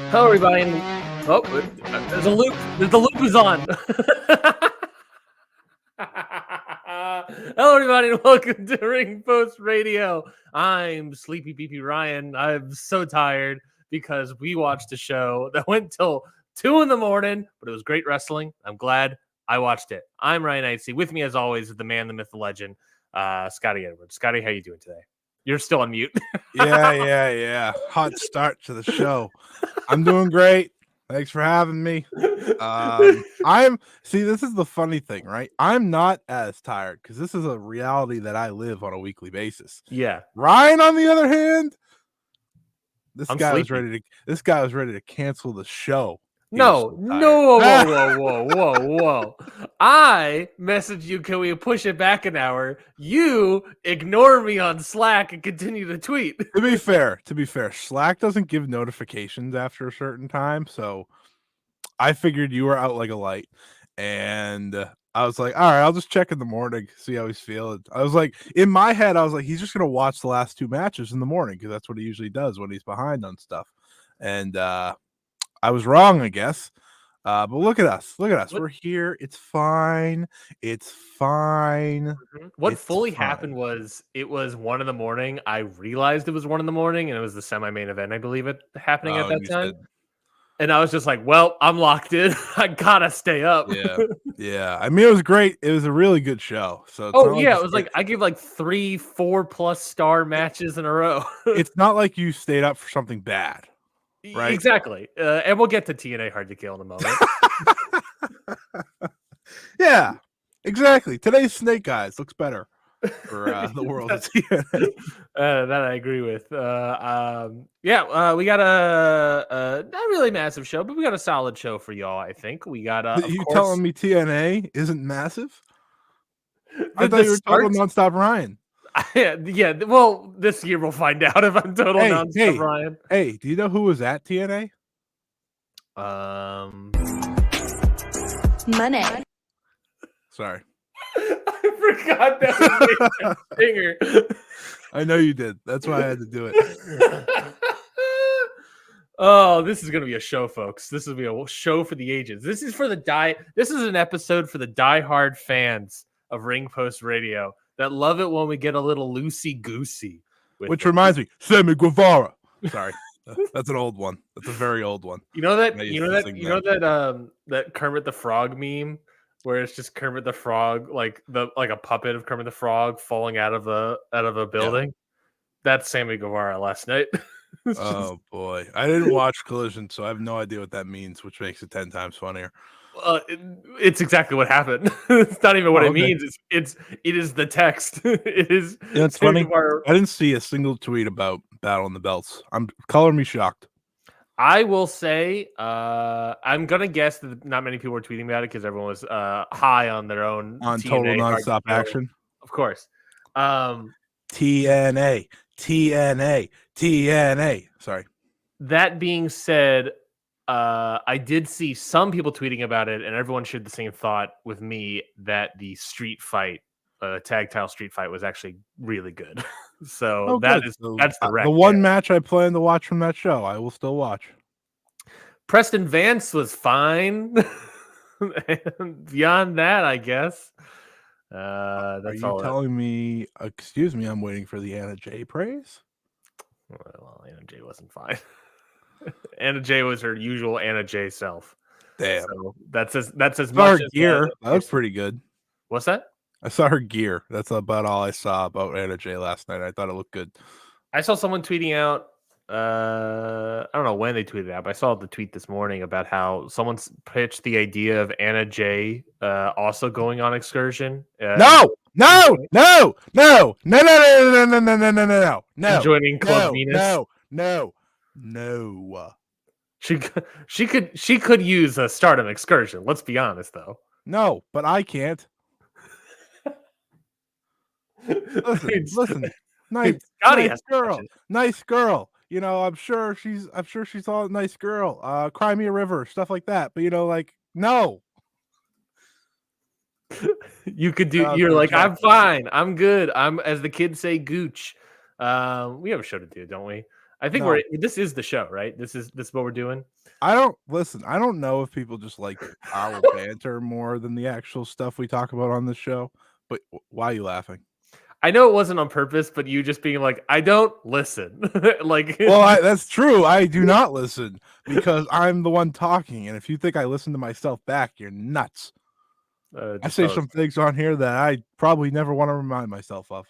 Hello, everybody. Oh, there's a loop. The loop is on. Hello, everybody, and welcome to Ring Post Radio. I'm Sleepy BP Ryan. I'm so tired because we watched a show that went till 2 in the morning, but it was great wrestling. I'm glad I watched it. I'm Ryan Knightsey. With me, as always, is the man, the myth, the legend, Scotty Edwards. Scotty, how you doing today? You're still on mute. Yeah. Hot start to the show. I'm doing great. Thanks for having me. This is the funny thing, right? I'm not as tired because this is a reality that I live on a weekly basis. Yeah. Ryan, on the other hand, this I'm guy sleepy. was ready to cancel the show. No, whoa. I messaged you, can we push it back an hour? You ignore me on Slack and continue to tweet. To be fair, Slack doesn't give notifications after a certain time, so I figured you were out like a light, and I was like, all right, I'll just check in the morning, see how he's feeling. I was like, in my head, I was like, he's just gonna watch the last two matches in the morning because that's what he usually does when he's behind on stuff. And I was wrong, I guess. But look at us. We're here. It's fine. What fully happened was it was 1 in the morning. I realized it was 1 in the morning, and it was the semi-main event, I believe, happening at that time. And I was just like, well, I'm locked in. I gotta stay up. Yeah. I mean, it was great. It was a really good show. So it was like I give like 3-4+ star matches in a row. It's not like you stayed up for something bad. Right? Exactly. And we'll get to TNA Hard to Kill in a moment. Yeah, exactly. Today's Snake Eyes looks better for the world of TNA. That I agree with. We got a not really massive show, but we got a solid show for y'all, I think. We got you telling me TNA isn't massive? I thought you were talking Nonstop Ryan. Yeah, well, this year we'll find out if I'm total Nonstop Ryan. Hey, do you know who was at TNA? Money. Sorry. I forgot that was a stinger. I know you did. That's why I had to do it. Oh, this is going to be a show, folks. This is going to be a show for the ages. This is an episode for the diehard fans of Ring Post Radio that love it when we get a little loosey-goosey. Which reminds me, Sammy Guevara. Sorry. That's an old one. That's a very old one. You know that Kermit the Frog meme where it's just Kermit the Frog, like a puppet of Kermit the Frog falling out of a building. Yeah. That's Sammy Guevara last night. Oh boy, I didn't watch Collision, so I have no idea what that means, which makes it 10 times funnier. It's exactly what happened. It's not even what it means. It is the text. It is. You know, it's funny. I didn't see a single tweet about Battle in the Belts. I'm color me shocked. I will say, I'm gonna guess that not many people were tweeting about it because everyone was high on their own on TNA, total nonstop action. Of course. TNA. Sorry. That being said, I did see some people tweeting about it, and everyone shared the same thought with me that the street fight, tag title street fight, was actually really good. So that's the record. The one match I plan to watch from that show, I will still watch. Preston Vance was fine. And beyond that, I guess. That's Are you telling me? Excuse me, I'm waiting for the Anna Jay praise. Well, Anna Jay wasn't fine. Anna Jay was her usual Anna Jay self. Damn. So that's as much as gear. That was pretty good. What's that? I saw her gear. That's about all I saw about Anna Jay last night. I thought it looked good. I saw someone tweeting out. I don't know when they tweeted out, but I saw the tweet this morning about how someone pitched the idea of Anna Jay also going on excursion. No. Joining Club Venus. No. She could use a Stardom excursion. Let's be honest, though. No, but I can't. Listen. Nice girl. You know, I'm sure she's all a nice girl. Cry Me a River, stuff like that. But no. You could do. You're like, I'm fine. I'm good. I'm, as the kids say, gooch. We have a show to do, don't we? I think No. this is the show, right? This is what we're doing. I don't know if people just like our banter more than the actual stuff we talk about on this show. But why are you laughing? I know it wasn't on purpose, but you just being like, I don't listen. Like, Well, that's true. I do not listen because I'm the one talking. And if you think I listen to myself back, you're nuts. I just say some things on here that I probably never want to remind myself of.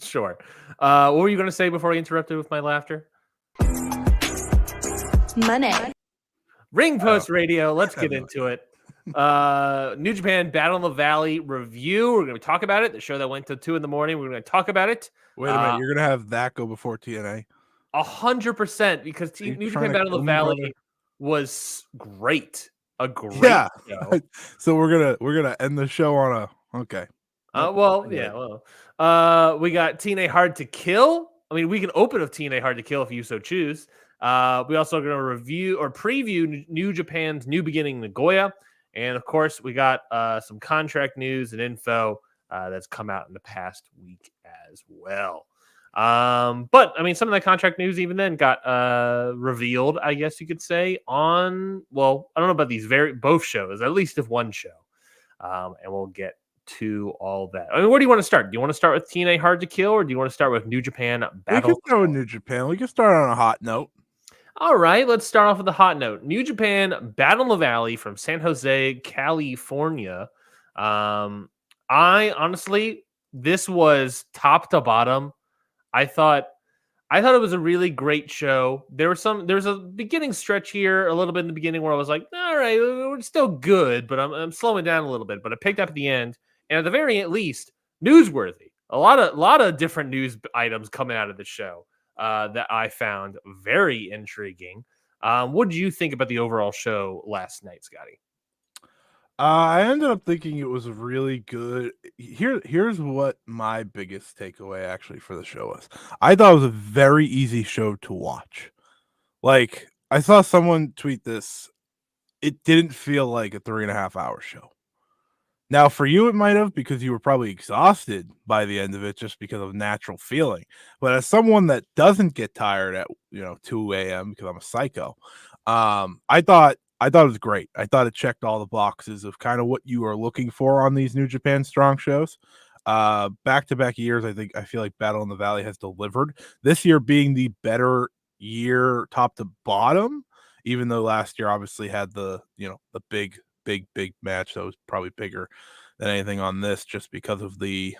Sure. What were you going to say before I interrupted with my laughter? Money. Ring Post Radio. Let's get into it. New Japan Battle in the Valley review. We're going to talk about it. The show that went till 2 a.m. We're going to talk about it. Wait a minute. You're going to have that go before TNA? 100%, because New Japan Battle in the Valley was great. A great show. So we're gonna end the show on a okay. We got TNA Hard to Kill. I mean, we can open with TNA Hard to Kill if you so choose. We also are going to review or preview New Japan's New Beginning Nagoya. And of course, we got some contract news and info that's come out in the past week as well. But I mean, some of that contract news even then got revealed, I guess you could say, on, well, I don't know about these both shows, at least if one show. And we'll get to all that. I mean, where do you want to start? Do you want to start with TNA Hard to Kill, or do you want to start with New Japan Battle? We can start with New Japan. We can start on a hot note. All right, let's start off with a hot note. New Japan Battle in the Valley from San Jose, California. I honestly, this was top to bottom. I thought it was a really great show. There was a beginning stretch here, a little bit in the beginning where I was like, all right, we're still good, but I'm slowing down a little bit. But it picked up at the end, and at the very least, newsworthy. A lot of different news items coming out of the show that I found very intriguing. What did you think about the overall show last night, Scotty? I ended up thinking it was really good. Here's what my biggest takeaway actually for the show was. I thought it was a very easy show to watch. Like, I saw someone tweet this. It didn't feel like a 3.5 hour show. Now, for you, it might have, because you were probably exhausted by the end of it just because of natural feeling. But as someone that doesn't get tired at 2 a.m. because I'm a psycho, I thought it was great. I thought it checked all the boxes of kind of what you are looking for on these New Japan Strong shows. Back-to-back years, I feel like Battle in the Valley has delivered. This year being the better year top to bottom, even though last year obviously had the big match that was probably bigger than anything on this just because of the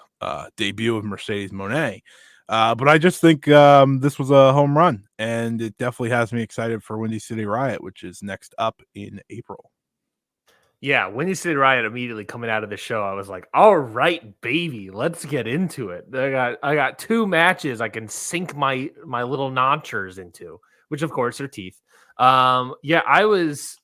debut of Mercedes Moné. But I just think this was a home run, and it definitely has me excited for Windy City Riot, which is next up in April. Yeah, Windy City Riot immediately coming out of the show, I was like, all right, baby, let's get into it. I got 2 matches I can sink my little notchers into, which of course are teeth. Yeah, I was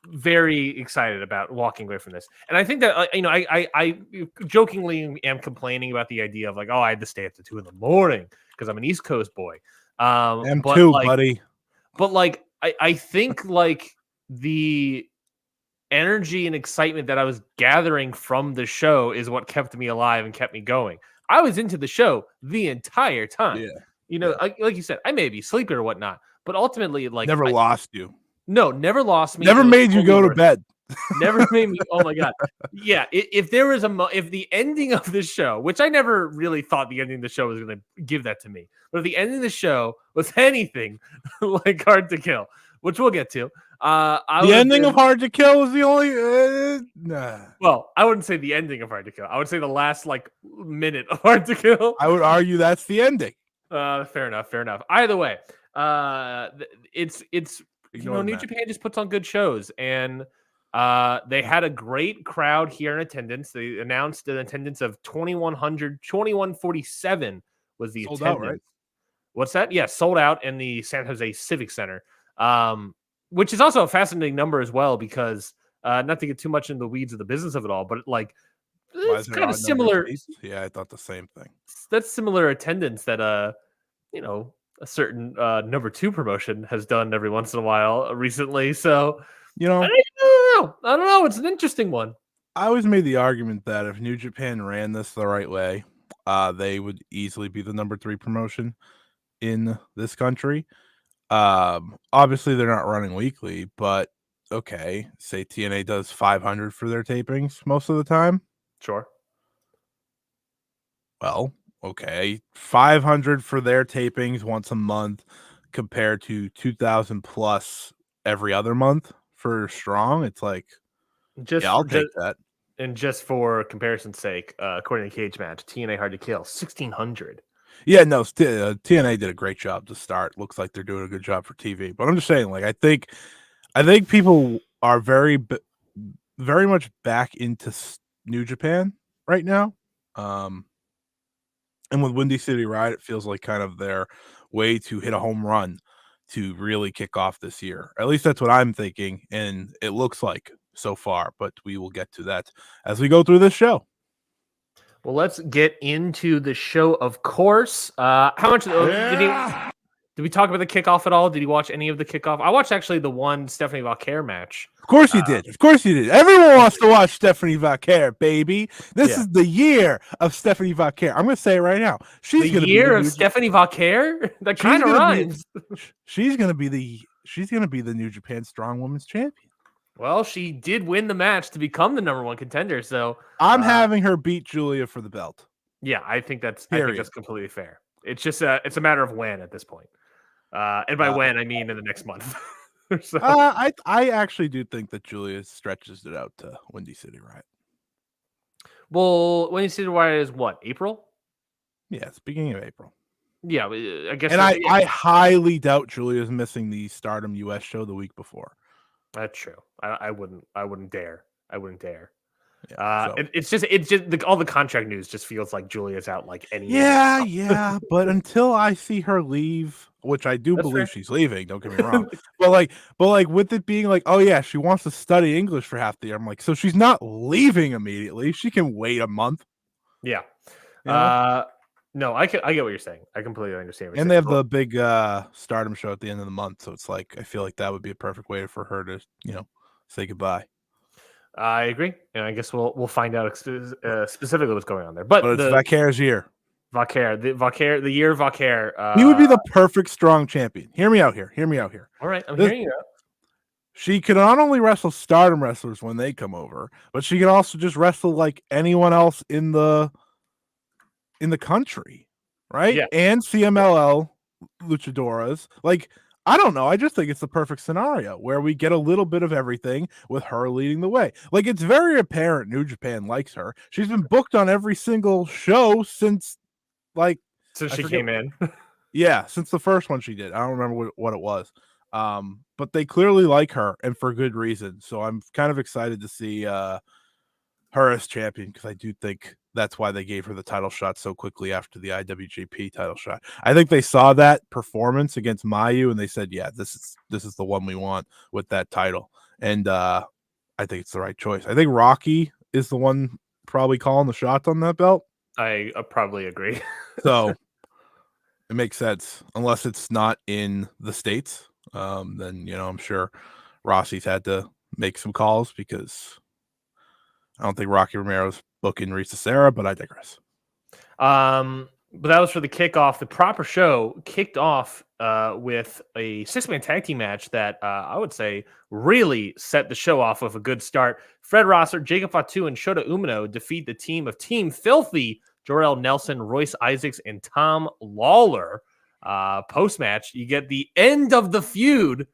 very excited about walking away from this, and I think that I jokingly am complaining about the idea of like, oh, I had to stay up to 2 a.m. because I'm an East Coast boy. I'm too, buddy. But like, I think like the energy and excitement that I was gathering from the show is what kept me alive and kept me going. I was into the show the entire time. Yeah. Like you said, I may be sleeping or whatnot, but ultimately, like, never lost you. No, never lost me. Never made you go to bed. Never made me. Oh my god. Yeah. If there was if the ending of the show, which I never really thought the ending of the show was going to give that to me, but if the ending of the show was anything like Hard to Kill, which we'll get to, the ending of Hard to Kill was the only. Nah. Well, I wouldn't say the ending of Hard to Kill. I would say the last like minute of Hard to Kill. I would argue that's the ending. Fair enough. Either way, it's. New Japan just puts on good shows, and they had a great crowd here in attendance. They announced an attendance of 2147 was the sold attendance. Out, right? What's that? Yeah, sold out in the San Jose Civic Center, which is also a fascinating number as well, because not to get too much into the weeds of the business of it all, but like it's kind of similar. Yeah, I thought the same thing. That's similar attendance that a certain number 2 promotion has done every once in a while recently. So, I don't know. It's an interesting one. I always made the argument that if New Japan ran this the right way, they would easily be the number 3 promotion in this country. Obviously they're not running weekly, but okay, say TNA does 500 for their tapings most of the time. Sure. Well, okay, 500 for their tapings once a month compared to 2,000 plus every other month for Strong. It's like, Just yeah, I'll take that. And just for comparison's sake, according to Cage Match, TNA Hard to Kill 1,600. Yeah, no, TNA did a great job to start. Looks like they're doing a good job for TV. But I'm just saying, like, I think people are very much back into New Japan right now. And with Windy City Riot, it feels like kind of their way to hit a home run to really kick off this year. At least that's what I'm thinking, and it looks like so far. But we will get to that as we go through this show. Well, let's get into the show, of course. How much did we talk about the kickoff at all? Did you watch any of the kickoff? I watched actually the one Stephanie Valquer match. Of course you did. Of course you did. Everyone wants to watch Stephanie Valquer, baby. This is the year of Stephanie Valquer. I'm going to say it right now. She's the year of Stephanie Valquer. That kind of rhymes. She's going to be the New Japan Strong Women's Champion. Well, she did win the match to become the #1 contender. So I'm having her beat Julia for the belt. Yeah, I think that's completely fair. It's just it's a matter of when at this point. And by when I mean in the next month. So. I actually do think that Julia stretches it out to Windy City Riot. Well, Windy City Riot is what, April? Yeah, it's beginning of April. Yeah, I guess. And I highly doubt Julia's missing the Stardom US show the week before. That's true. I wouldn't dare. Yeah, it's just all the contract news just feels like Julia's out like any. Yeah. But until I see her leave, which I do believe she's leaving, don't get me wrong. but like with it being like, oh yeah, she wants to study English for half the year. I'm like, so she's not leaving immediately. She can wait a month. Yeah. You know? No, I get what you're saying. I completely understand. And they have the big Stardom show at the end of the month, so it's like I feel like that would be a perfect way for her to, say goodbye. I agree, and I guess we'll find out specifically what's going on there. But it's Valquer's year. The year of Valquer. He would be the perfect Strong champion. Hear me out here. All right, I'm hearing you out. She can not only wrestle Stardom wrestlers when they come over, but she can also just wrestle like anyone else in the country, right? Yeah. And CMLL luchadoras. Like, I don't know. I just think it's the perfect scenario where we get a little bit of everything with her leading the way. Like, it's very apparent New Japan likes her. She's been booked on every single show since she came in. Yeah, since the first one she did. I don't remember what it was. But they clearly like her, and for good reason. So I'm kind of excited to see her as champion, because I do think that's why they gave her the title shot so quickly after the IWGP title shot. I think they saw that performance against Mayu and they said, yeah, this is the one we want with that title. And I think it's the right choice. I think Rocky is the one probably calling the shots on that belt. I probably agree. So it makes sense, unless it's not in the States. Then, I'm sure Rossi's had to make some calls, because I don't think Rocky Romero's booking Risa Serra, but I digress. But that was for the kickoff. The proper show kicked off with a 6-man tag team match that I would say really set the show off with a good start. Fred Rosser, Jacob Fatu, and Shota Umino defeat the team of Team Filthy, Jor-El Nelson, Royce Isaacs, and Tom Lawler. Post-match, you get the end of the feud.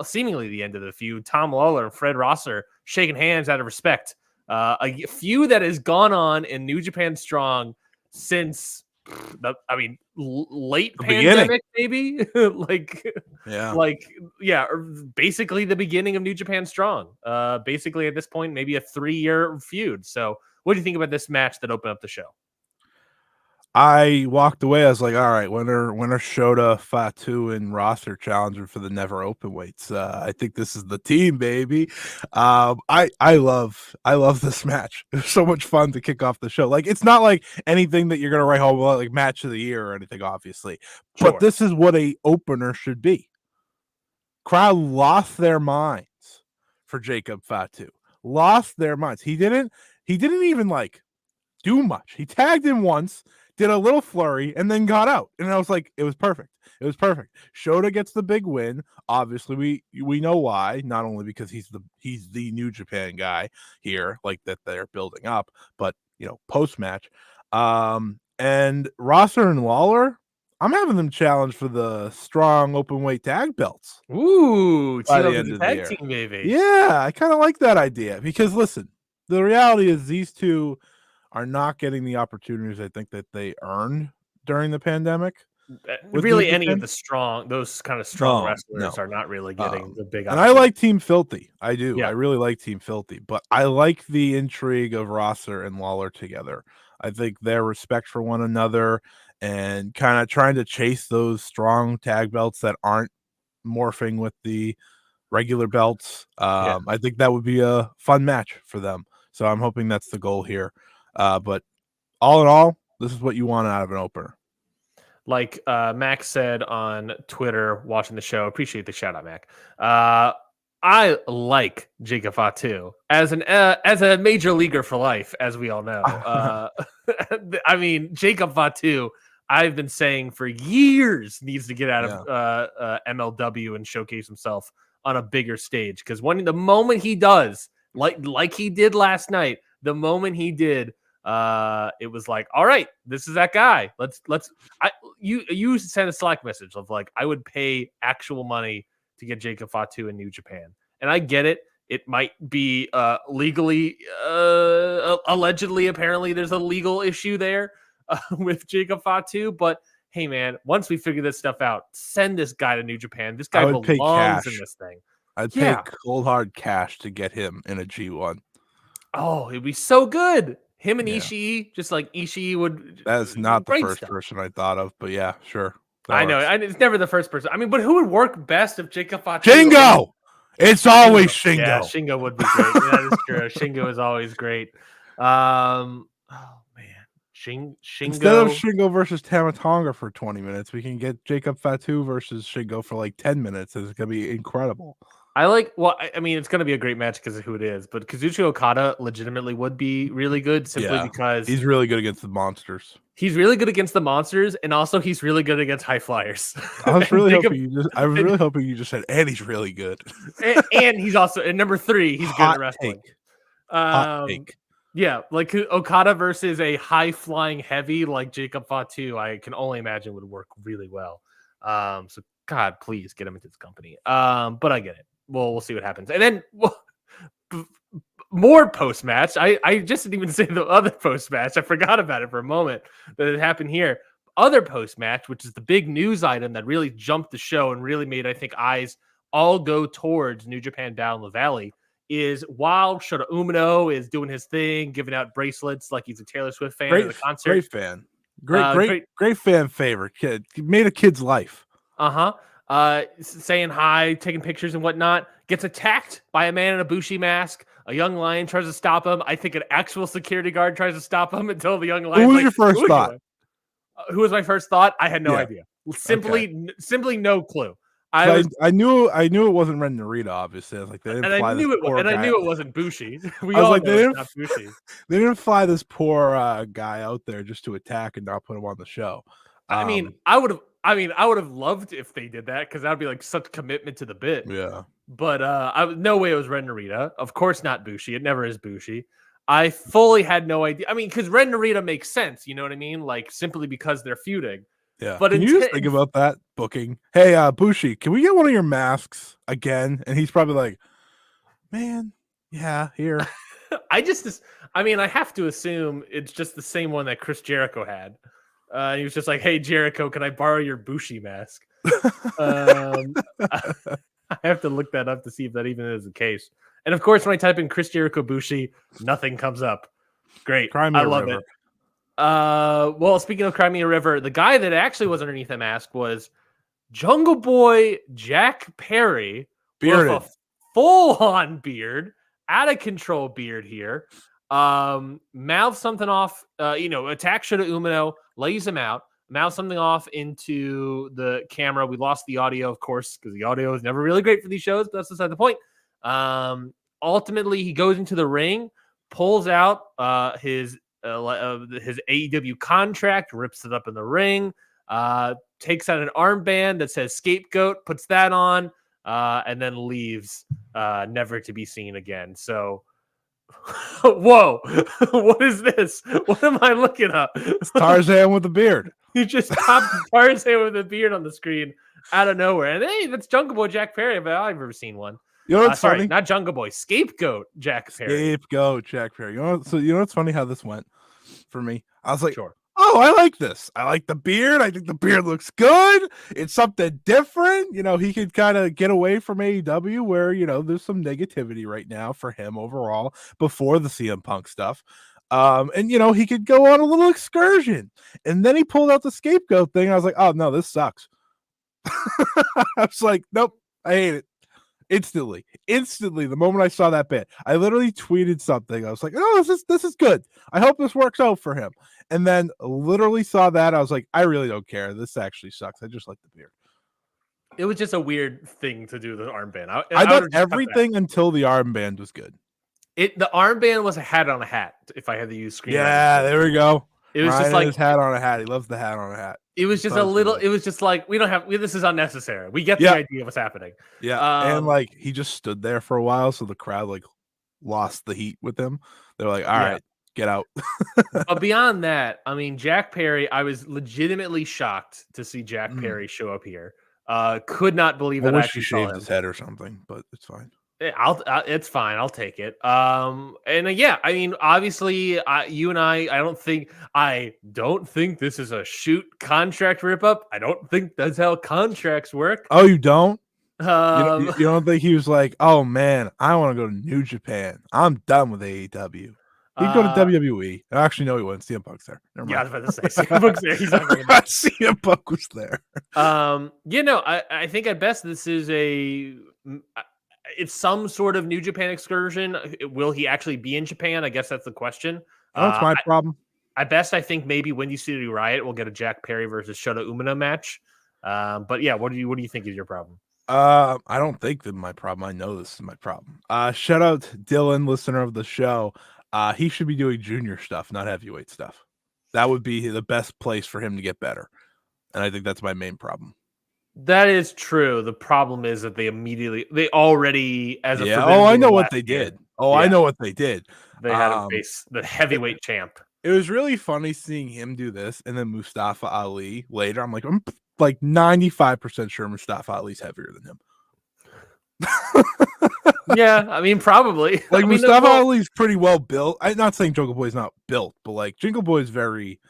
Seemingly the end of the feud. Tom Lawler and Fred Rosser shaking hands out of respect. A feud that has gone on in New Japan Strong since, late pandemic, maybe. Basically the beginning of New Japan Strong. Basically at this point, maybe a 3-year feud. So, what do you think about this match that opened up the show? I walked away. I was like, all right, when are Shota, Fatu, and Rosser challenging for the never open weights? I think this is the team, baby. I love this match. It was so much fun to kick off the show. Like, it's not like anything that you're gonna write home about, like match of the year or anything, obviously. Sure. But this is what a opener should be. Crowd lost their minds for Jacob Fatu. Lost their minds. He didn't even do much. He tagged him once. did a little flurry, and then got out. And I was like, it was perfect. It was perfect. Shota gets the big win. Obviously, we know why. Not only because he's the New Japan guy here, like that they're building up, but post match. And Rosser and Lawler, I'm having them challenge for the strong open weight tag belts. Ooh, by team the up end as a of the tag year. team, maybe. Yeah, I kind of like that idea because listen, the reality is these two are not getting the opportunities I think that they earned during the pandemic. With New Really, any of Japan. those kind of strong No, wrestlers are not really getting the big and I opportunity. like Team Filthy. I do. Yeah. I really like Team Filthy, but I like the intrigue of Rosser and Lawler together. I think their respect for one another and kind of trying to chase those strong tag belts that aren't morphing with the regular belts. I think that would be a fun match for them. So I'm hoping that's the goal here. But all in all, this is what you want out of an opener. Like Max said on Twitter, watching the show, appreciate the shout out, Mac. I like Jacob Fatu as a major leaguer for life, as we all know. I mean, Jacob Fatu, I've been saying for years, needs to get out of MLW and showcase himself on a bigger stage. Because the moment he does, like he did last night, the moment he did, it was like, all right, this is that guy. You sent a Slack message of like, I would pay actual money to get Jacob Fatu in New Japan. And I get it. It might be legally, allegedly, apparently there's a legal issue there with Jacob Fatu. But hey, man, once we figure this stuff out, send this guy to New Japan. This guy belongs in this thing. I'd pay cold hard cash to get him in a G1. Oh, it'd be so good. Him and Ishii, just like Ishii would. That's not the first person I thought of, but yeah, sure. I know. It's never the first person. I mean, but who would work best if Jacob Fatu? Shingo! It's always Shingo. Yeah, Shingo would be great. That is true. Shingo is always great. Oh, man. Shingo. Instead of Shingo versus Tamatonga for 20 minutes, we can get Jacob Fatu versus Shingo for like 10 minutes. It's going to be incredible. I mean, it's going to be a great match because of who it is, but Kazuchika Okada legitimately would be really good simply because he's really good against the monsters. He's really good against the monsters, and also he's really good against high flyers. I was really hoping you just said, and he's really good. and he's also at number 3. He's good at wrestling. Hot take. Yeah, like Okada versus a high flying heavy like Jacob Fatu, I can only imagine would work really well. So God, please get him into this company. But I get it. We'll see what happens. And then more post match. I just didn't even say the other post match. I forgot about it for a moment that it happened here. Other post match, which is the big news item that really jumped the show and really made, I think, eyes all go towards New Japan down the valley, is while Shota Umino is doing his thing, giving out bracelets like he's a Taylor Swift fan at the concert. Great fan. Great fan favorite. Kid made a kid's life. Saying hi, taking pictures and whatnot, gets attacked by a man in a Bushi mask. A young lion tries to stop him. I think an actual security guard tries to stop him until the young lion. Who was your first thought? Who was my first thought? I had no idea. Simply no clue. I knew it wasn't Ren Narita. Obviously, I was like, they didn't fly this poor guy. I knew it wasn't Bushi. They didn't fly this poor guy out there just to attack and not put him on the show. I mean, I would have loved if they did that because that would be like such commitment to the bit. Yeah. But no way it was Ren Narita. Of course not Bushi. It never is Bushi. I fully had no idea. I mean, because Ren Narita makes sense. You know what I mean? Like simply because they're feuding. Yeah. But can you just think about that booking? Hey, Bushi, can we get one of your masks again? And he's probably like, man, yeah, here. I have to assume it's just the same one that Chris Jericho had. He was just like, hey, Jericho, can I borrow your Bushi mask? I have to look that up to see if that even is the case. And of course, when I type in Chris Jericho Bushi, nothing comes up. Great. I love it. Well, speaking of Crimea River, the guy that actually was underneath the mask was Jungle Boy Jack Perry. Bearded. With a full-on beard, out of control beard here. Mouth something off, attack Shota Umino, lays him out, mouth something off into the camera. We lost the audio, of course, because the audio is never really great for these shows, but that's beside the point. Ultimately, he goes into the ring, pulls out his his AEW contract, rips it up in the ring, takes out an armband that says Scapegoat, puts that on, and then leaves, never to be seen again. So, whoa, what is this? What am I looking up? Tarzan with a beard. You just popped Tarzan with a beard on the screen out of nowhere. And hey, that's Jungle Boy Jack Perry, but I've never seen one. You know what's Sorry, funny? not Jungle Boy, Scapegoat Jack Perry. Scapegoat Jack Perry. You know what's funny how this went for me? I was like, Sure. oh, I like this. I like the beard. I think the beard looks good. It's something different. You know, he could kind of get away from AEW where, you know, there's some negativity right now for him overall before the CM Punk stuff. And you know, he could go on a little excursion. And then he pulled out the Scapegoat thing. I was like, oh no, this sucks. I was like, nope, I hate it. Instantly, the moment I saw that bit, I literally tweeted something. I was like, "Oh, this is good. I hope this works out for him." And then literally saw that. I was like, "I really don't care. This actually sucks. I just like the beard." It was just a weird thing to do, the armband. I thought everything until the armband was good. The armband was a hat on a hat. If I had to use screen, yeah, there we go. It was just like his hat on a hat. He loves the hat on a hat. It was just a little. It was just like this is unnecessary. We get the idea of what's happening. Yeah, and like he just stood there for a while, so the crowd like lost the heat with him. They're like, "All right, get out." But beyond that, I mean, Jack Perry. I was legitimately shocked to see Jack Perry show up here. Could not believe that I wish he shaved his head or something, but it's fine. It's fine. I'll take it. Yeah, I mean, obviously, you and I don't think this is a shoot contract rip up. I don't think that's how contracts work. Oh, you don't? You don't think he was like, oh man, I want to go to New Japan. I'm done with AEW. He'd go to WWE. Actually, no, he wouldn't. CM Punk's there. Yeah, I was about to say CM Punk's there. He's not going to CM Punk was there. I think at best this is it's some sort of New Japan excursion. Will he actually be in Japan? I guess that's the question. That's my problem. At best, I think maybe Windy City Riot will get a Jack Perry versus Shota Umino match. But yeah, what do you think is your problem? I don't think that my problem. I know this is my problem. Shout out to Dylan, listener of the show. He should be doing junior stuff, not heavyweight stuff. That would be the best place for him to get better. And I think that's my main problem. That is true. The problem is that they already as a I know what they did. I know what they did. They had him face the heavyweight champ. It was really funny seeing him do this and then Mustafa Ali later. I'm like 95% sure Mustafa Ali's heavier than him. Yeah, I mean, probably. Like Mustafa Ali's pretty well built. I'm not saying Jungle Boy's not built, but like Jungle Boy's very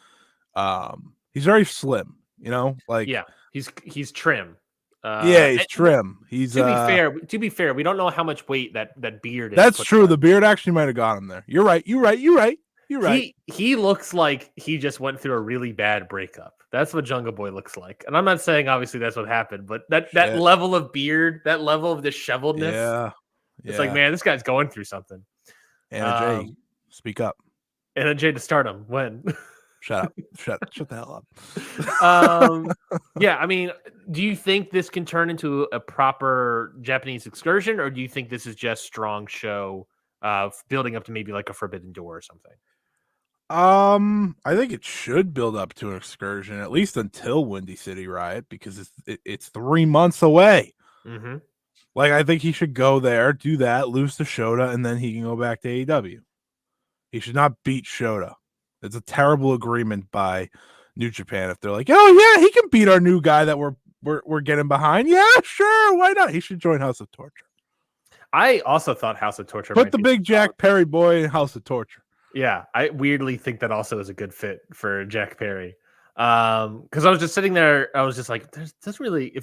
he's very slim, you know? Like he's trim. He's trim. He's to be fair, we don't know how much weight that beard is. That's true. The beard actually might have got him there. You're right. He looks like he just went through a really bad breakup. That's what Jungle Boy looks like. And I'm not saying obviously that's what happened, but that level of beard, that level of disheveledness. It's like, man, this guy's going through something. Anna Jay, speak up. Anna Jay to start him. When? Shut up. Shut the hell up. Yeah, I mean, do you think this can turn into a proper Japanese excursion, or do you think this is just strong show building up to maybe like a Forbidden Door or something? I think it should build up to an excursion, at least until Windy City Riot, because it's 3 months away. Mm-hmm. Like, I think he should go there, do that, lose to Shota, and then he can go back to AEW. He should not beat Shota. It's a terrible agreement by New Japan if they're like, oh yeah, he can beat our new guy that we're getting behind. Yeah, sure, why not? He should join House of Torture. I also thought House of Torture. Put the big Jack Perry boy in House of Torture. Yeah, I weirdly think that also is a good fit for Jack Perry. Because I was just sitting there, I was just like, there's really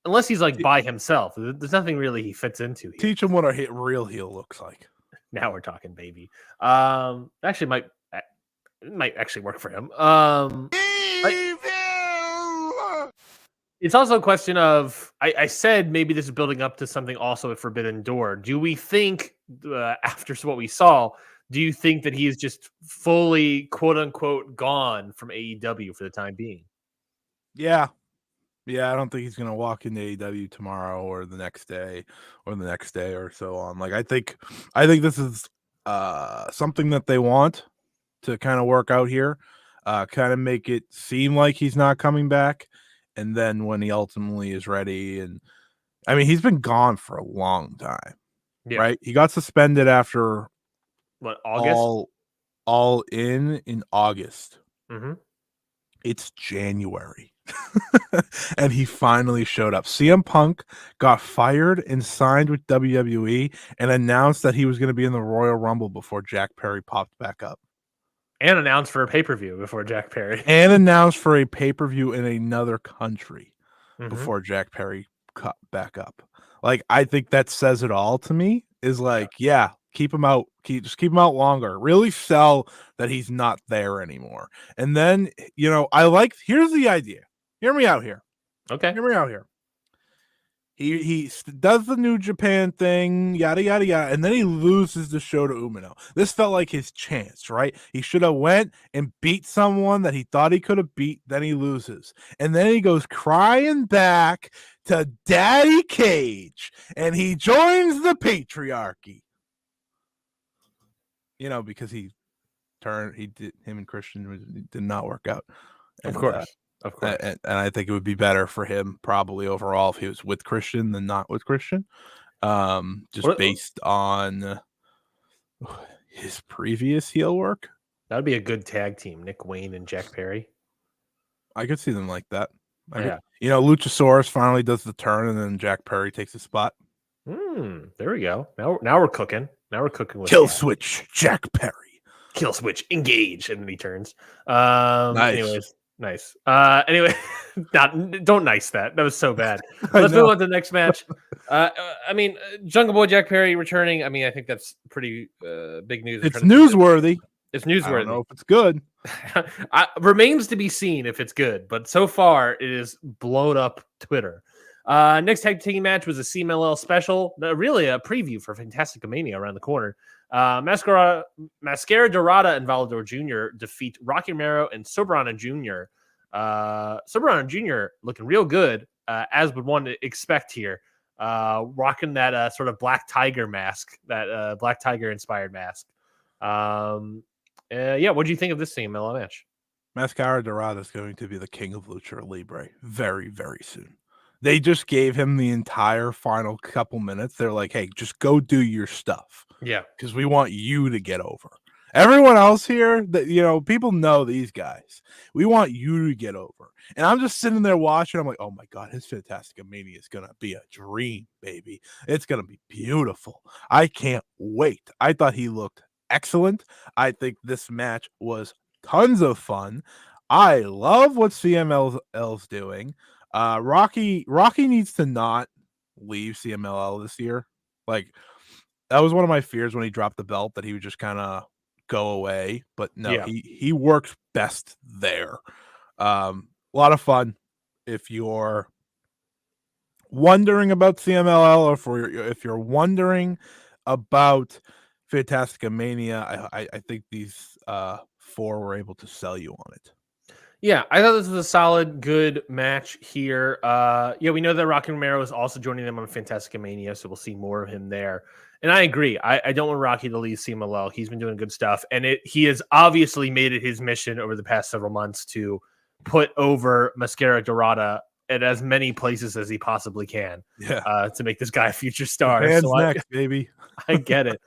unless he's like by himself, there's nothing really he fits into here. Teach him what a real heel looks like. Now we're talking, baby. Actually, might actually work for him. It's also a question of I said maybe this is building up to something also at Forbidden Door. Do we think after what we saw? Do you think that he is just fully quote unquote gone from AEW for the time being? Yeah. I don't think he's gonna walk into AEW tomorrow or the next day or so on. Like I think this is something that they want. to kind of work out here, kind of make it seem like he's not coming back. And then when he ultimately is ready, and I mean, he's been gone for a long time, right? He got suspended after August? all in August. Mm-hmm. It's January. And he finally showed up. CM Punk got fired and signed with WWE and announced that he was going to be in the Royal Rumble before Jack Perry popped back up. And announced for a pay-per-view before Jack Perry. And announced for a pay-per-view in another country before Mm-hmm. Jack Perry cut back up. Like, I think that says it all to me, is like, yeah, keep him out. Just keep him out longer. Really sell that he's not there anymore. And then, here's the idea. Hear me out here. Okay. Hear me out here. He does the New Japan thing, yada yada yada, and then he loses the show to Umino. This felt like his chance, right? He should have went and beat someone that he thought he could have beat. Then he loses, and then he goes crying back to Daddy Cage, and he joins the patriarchy. Because him and Christian did not work out. And, of course. And I think it would be better for him probably overall if he was with Christian than not with Christian. Based on his previous heel work. That would be a good tag team, Nick Wayne and Jack Perry. I could see them like that. Luchasaurus finally does the turn, and then Jack Perry takes the spot. There we go. Now we're cooking. Now we're cooking with Kill Switch, Jack Perry. Kill Switch, engage, and then he turns. Nice. Anyways, nice. Anyway, don't nice that. That was so bad. Let's move on to the next match. Jungle Boy Jack Perry returning. I mean, I think that's pretty big news. It's newsworthy. It's newsworthy. I don't know if it's good. Remains to be seen if it's good, but so far it is blown up Twitter. Next tag team match was a CMLL special, really a preview for Fantasticomania around the corner. Mascara Dorada and Volador Jr. defeat Rocky Romero and Soberano Jr. Soberano Jr. looking real good, as would one expect here. Rocking that sort of Black Tiger mask, that Black Tiger inspired mask. What do you think of this CMLL match? Mascara Dorada is going to be the king of Lucha Libre very, very soon. They just gave him the entire final couple minutes. They're like, hey, just go do your stuff. Yeah. Because we want you to get over. Everyone else here, people know these guys. We want you to get over. And I'm just sitting there watching. I'm like, oh my God, his Fantasticomania is going to be a dream, baby. It's going to be beautiful. I can't wait. I thought he looked excellent. I think this match was tons of fun. I love what CMLL's doing. Rocky needs to not leave CMLL this year. Like, that was one of my fears when he dropped the belt, that he would just kind of go away. But no, he works best there. A lot of fun. If you're wondering about CMLL, or if you're wondering about Fantasticomania, I think these four were able to sell you on it. Yeah, I thought this was a solid, good match here. We know that Rocky Romero is also joining them on Fantasticomania, so we'll see more of him there. And I agree. I don't want Rocky to leave CMLL. He's been doing good stuff, and he has obviously made it his mission over the past several months to put over Mascara Dorada at as many places as he possibly can. Yeah, to make this guy a future star. Next, baby. I get it.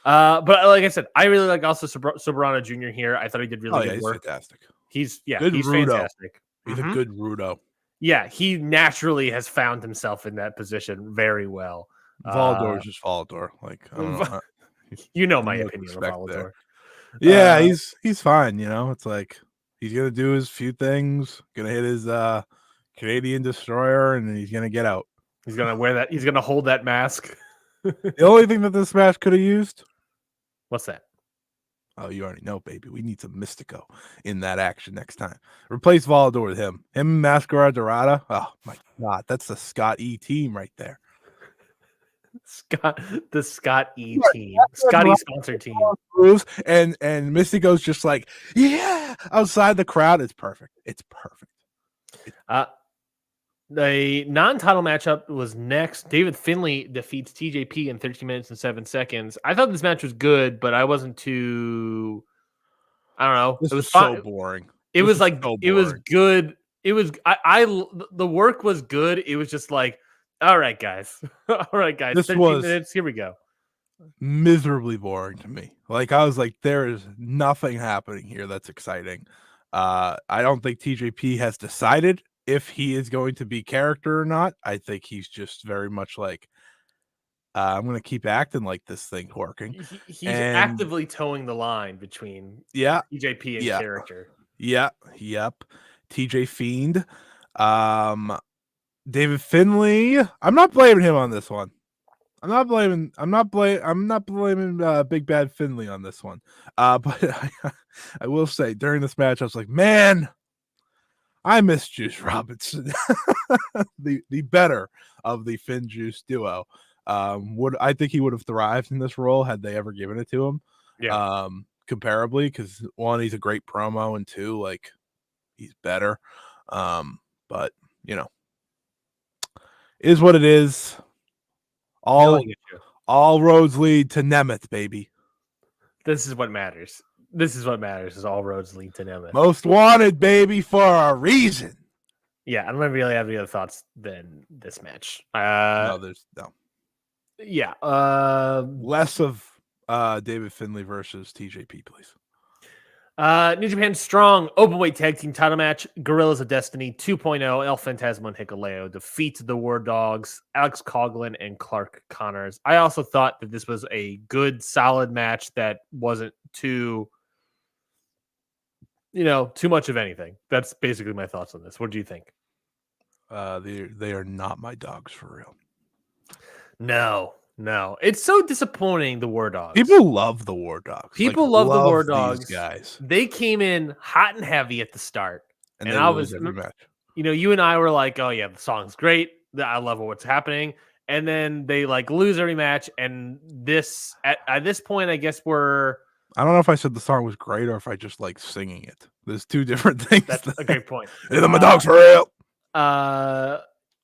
But like I said, I really like also Soberano Jr. here. I thought he did really good work. Fantastic. He's Rudo. Fantastic. He's a good Rudo. Yeah, he naturally has found himself in that position very well. Volador is just Volador. Like, I don't know. My opinion of Volador. Yeah, he's fine. It's like he's gonna do his few things, gonna hit his Canadian Destroyer, and then he's gonna get out. He's gonna wear that. He's gonna hold that mask. The only thing that this match could have used. What's that? Oh, you already know, baby. We need some Mystico in that action next time. Replace Volador with him. Him and Mascara Dorada. Oh my God, that's the Scott E team right there. The Scott E team. Scotty sponsored team. And Mystico's just like, yeah, outside the crowd. It's perfect. It's perfect. The non-title matchup was next. David Finlay defeats TJP in 13 minutes and 7 seconds. I thought this match was good, but I wasn't too I don't know. This It was was fine. so boring. It This was like so it was boring. good. It was the work was good. It was just like, all right, guys, all right, guys, This 13 was minutes. Here we go. miserably boring to me. Like I was like, there is nothing happening here that's exciting. I don't think TJP has decided if he is going to be character or not. I think he's just very much like, I'm gonna keep acting like this thing's working. He's And actively towing the line between yeah, TJP and yeah, character. yeah, yep. TJ Fiend. Um David Finley. I'm not blaming him on this one. I'm not blaming Big Bad Finley on this one. But I will say during this match, I was like, man, I miss Juice Robinson, the better of the Finn Juice duo. I think he would have thrived in this role had they ever given it to him. Yeah. Comparably, because one, he's a great promo, and two, like he's better. But you know, is what it is. No, I All get you. all roads lead to Nemeth, baby. This is what matters. This is what matters. Is all roads lead to Nemeth. Most wanted, baby, for a reason. Yeah, I don't really have any other thoughts than this match. No, there's no Yeah. less of David Finley versus TJP, please. New Japan Strong Openweight Tag Team Title Match. Gorillas of Destiny 2.0. El Phantasmo and Hikuleo defeat the War Dogs, Alex Coughlin and Clark Connors. I also thought that this was a good, solid match that wasn't too much of anything. That's basically my thoughts on this. What do you think? They are not my dogs for real. No. It's so disappointing, the War Dogs. People love the War Dogs. People love the War Dogs. These guys. They came in hot and heavy at the start. And I lose was every match. You and I were like, oh yeah, the song's great. I love what's happening. And then they like lose every match. And this at this point, I guess I don't know if I said the song was great or if I just like singing it. There's two different things. That's a great point. They're my dogs for real.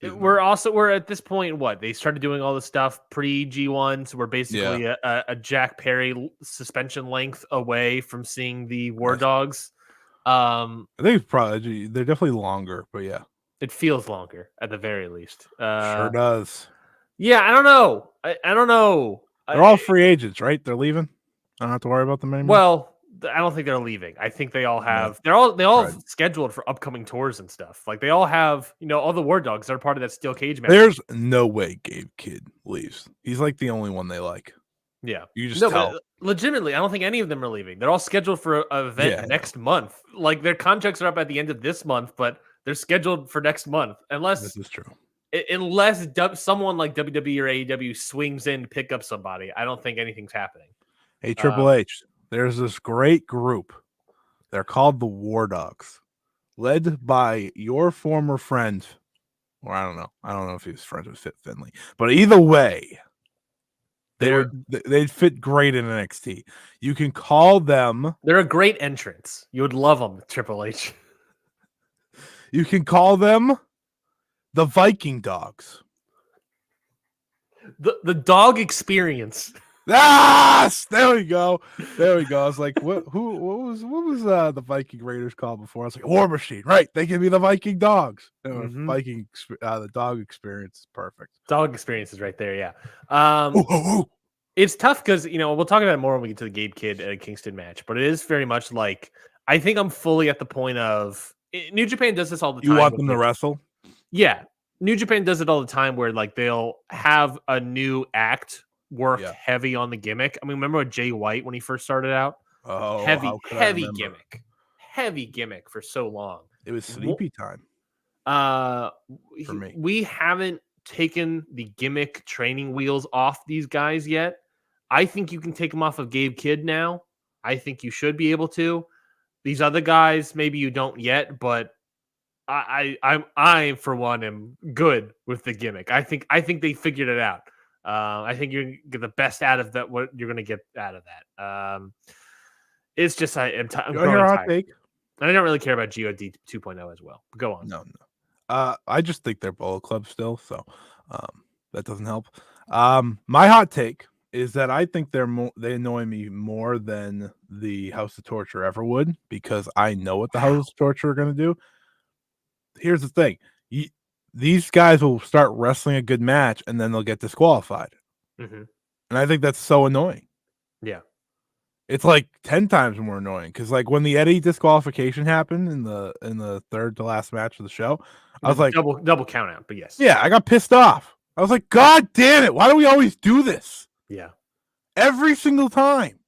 We're at this point. What they started doing all the stuff pre G1, so we're basically a Jack Perry suspension length away from seeing the War Dogs. I think it's probably they're definitely longer, but yeah, it feels longer at the very least. Sure does. Yeah, I don't know. I don't know. They're all free agents, right? They're leaving. I don't have to worry about them anymore. Well, I don't think they're leaving. I think they all have. They're all scheduled for upcoming tours and stuff. Like they all have. All the War Dogs are part of that steel cage match. There's no way Gabe Kidd leaves. He's like the only one they like. Yeah, you just tell. Legitimately, I don't think any of them are leaving. They're all scheduled for an event next month. Like their contracts are up at the end of this month, but they're scheduled for next month. Unless this is true. Unless someone like WWE or AEW swings in to pick up somebody, I don't think anything's happening. Hey, Triple H, there's this great group. They're called the War Dogs, led by your former friend. Or I don't know. I don't know if he was friends with Fit Finley, but either way, they'd fit great in NXT. You can call them. They're a great entrance. You would love them, Triple H. You can call them the Viking Dogs. The dog experience. There we go. I was like, what was the Viking Raiders called before? I was like, War Machine, right? They can be the Viking Dogs. Viking, the dog experience is perfect. Dog experience is right there, yeah. It's tough because we'll talk about it more when we get to the Gabe Kidd and Kingston match, but it is very much like I think I'm fully at the point of New Japan does this all the time. You want them to wrestle? Yeah, New Japan does it all the time where like they'll have a new act work heavy on the gimmick. I mean, remember with Jay White when he first started out? Oh, heavy gimmick for so long. It was sleepy time. For me, we haven't taken the gimmick training wheels off these guys yet. I think you can take them off of Gabe Kidd now. I think you should be able to. These other guys, maybe you don't yet, but I for one am good with the gimmick. I think they figured it out. I think you're gonna get the best out of that. What you're gonna get out of that. It's just I'm growing tired. Take? I don't really care about God 2.0 as well. Go on. No. I just think they're Bullet Club still, so that doesn't help. My hot take is that I think they annoy me more than the House of Torture ever would, because I know what the House of Torture are going to do. Here's the thing. These guys will start wrestling a good match and then they'll get disqualified. Mm-hmm. And I think that's so annoying. Yeah. It's like 10 times more annoying, because like when the Eddie disqualification happened in the third to last match of the show, I was like, double count out, but yes. Yeah, I got pissed off. I was like, God damn it, why do we always do this? Yeah. Every single time.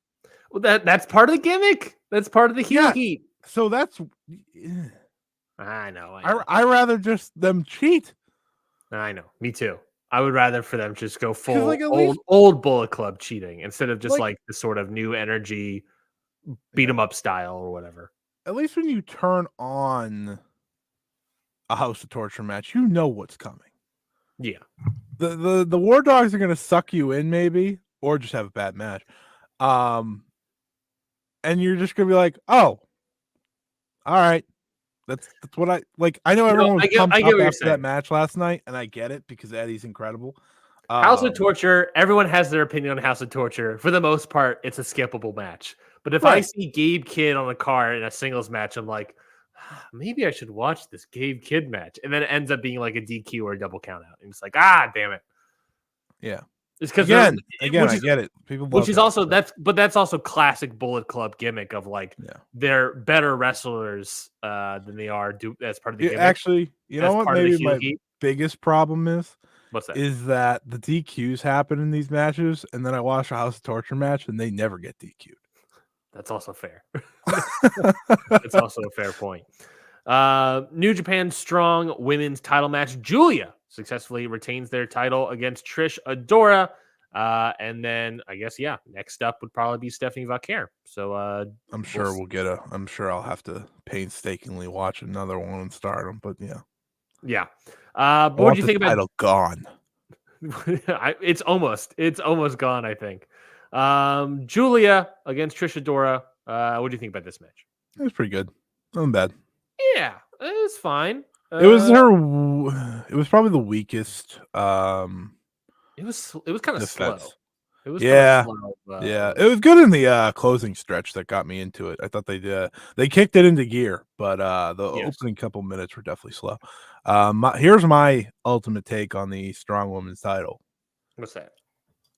Well, that's part of the gimmick. That's part of the heel heat. So that's I know. I rather just them cheat. I know. Me too. I would rather for them just go full like, old Bullet Club cheating instead of just like the sort of new energy beat 'em up style or whatever. At least when you turn on a House of Torture match, you know what's coming. Yeah. The War Dogs are gonna suck you in, maybe, or just have a bad match. And you're just gonna be like, oh, all right. That's what I like. I know everyone was pumped up after that match last night, and I get it because Eddie's incredible. House of Torture, everyone has their opinion on House of Torture. For the most part, it's a skippable match. But if I see Gabe Kidd on a card in a singles match, I'm like, maybe I should watch this Gabe Kidd match. And then it ends up being like a DQ or a double count out. And it's like, damn it. Yeah. It's because again, I get it. People, which is also that's also classic Bullet Club gimmick of like they're better wrestlers than they are as part of the gimmick. Actually, you know what? Maybe my biggest problem is what's that? Is that the DQs happen in these matches, and then I watch a House of Torture match, and they never get DQ'd. That's also fair. That's also a fair point. New Japan Strong Women's title match. Julia successfully retains their title against Trish Adora. And then I guess, next up would probably be Stephanie Vaquer. So I'm sure I'm sure I'll have to painstakingly watch another one and start them, but yeah. Yeah. What do you think about title gone? It's almost gone, I think. Julia against Trish Adora. What do you think about this match? It was pretty good. Not bad. Yeah, it was fine. It was probably the weakest. It was kind of slow. It was slow, it was good in the closing stretch that got me into it. I thought they kicked it into gear, but the opening couple minutes were definitely slow. Here's my ultimate take on the Strong Women's title. What's that?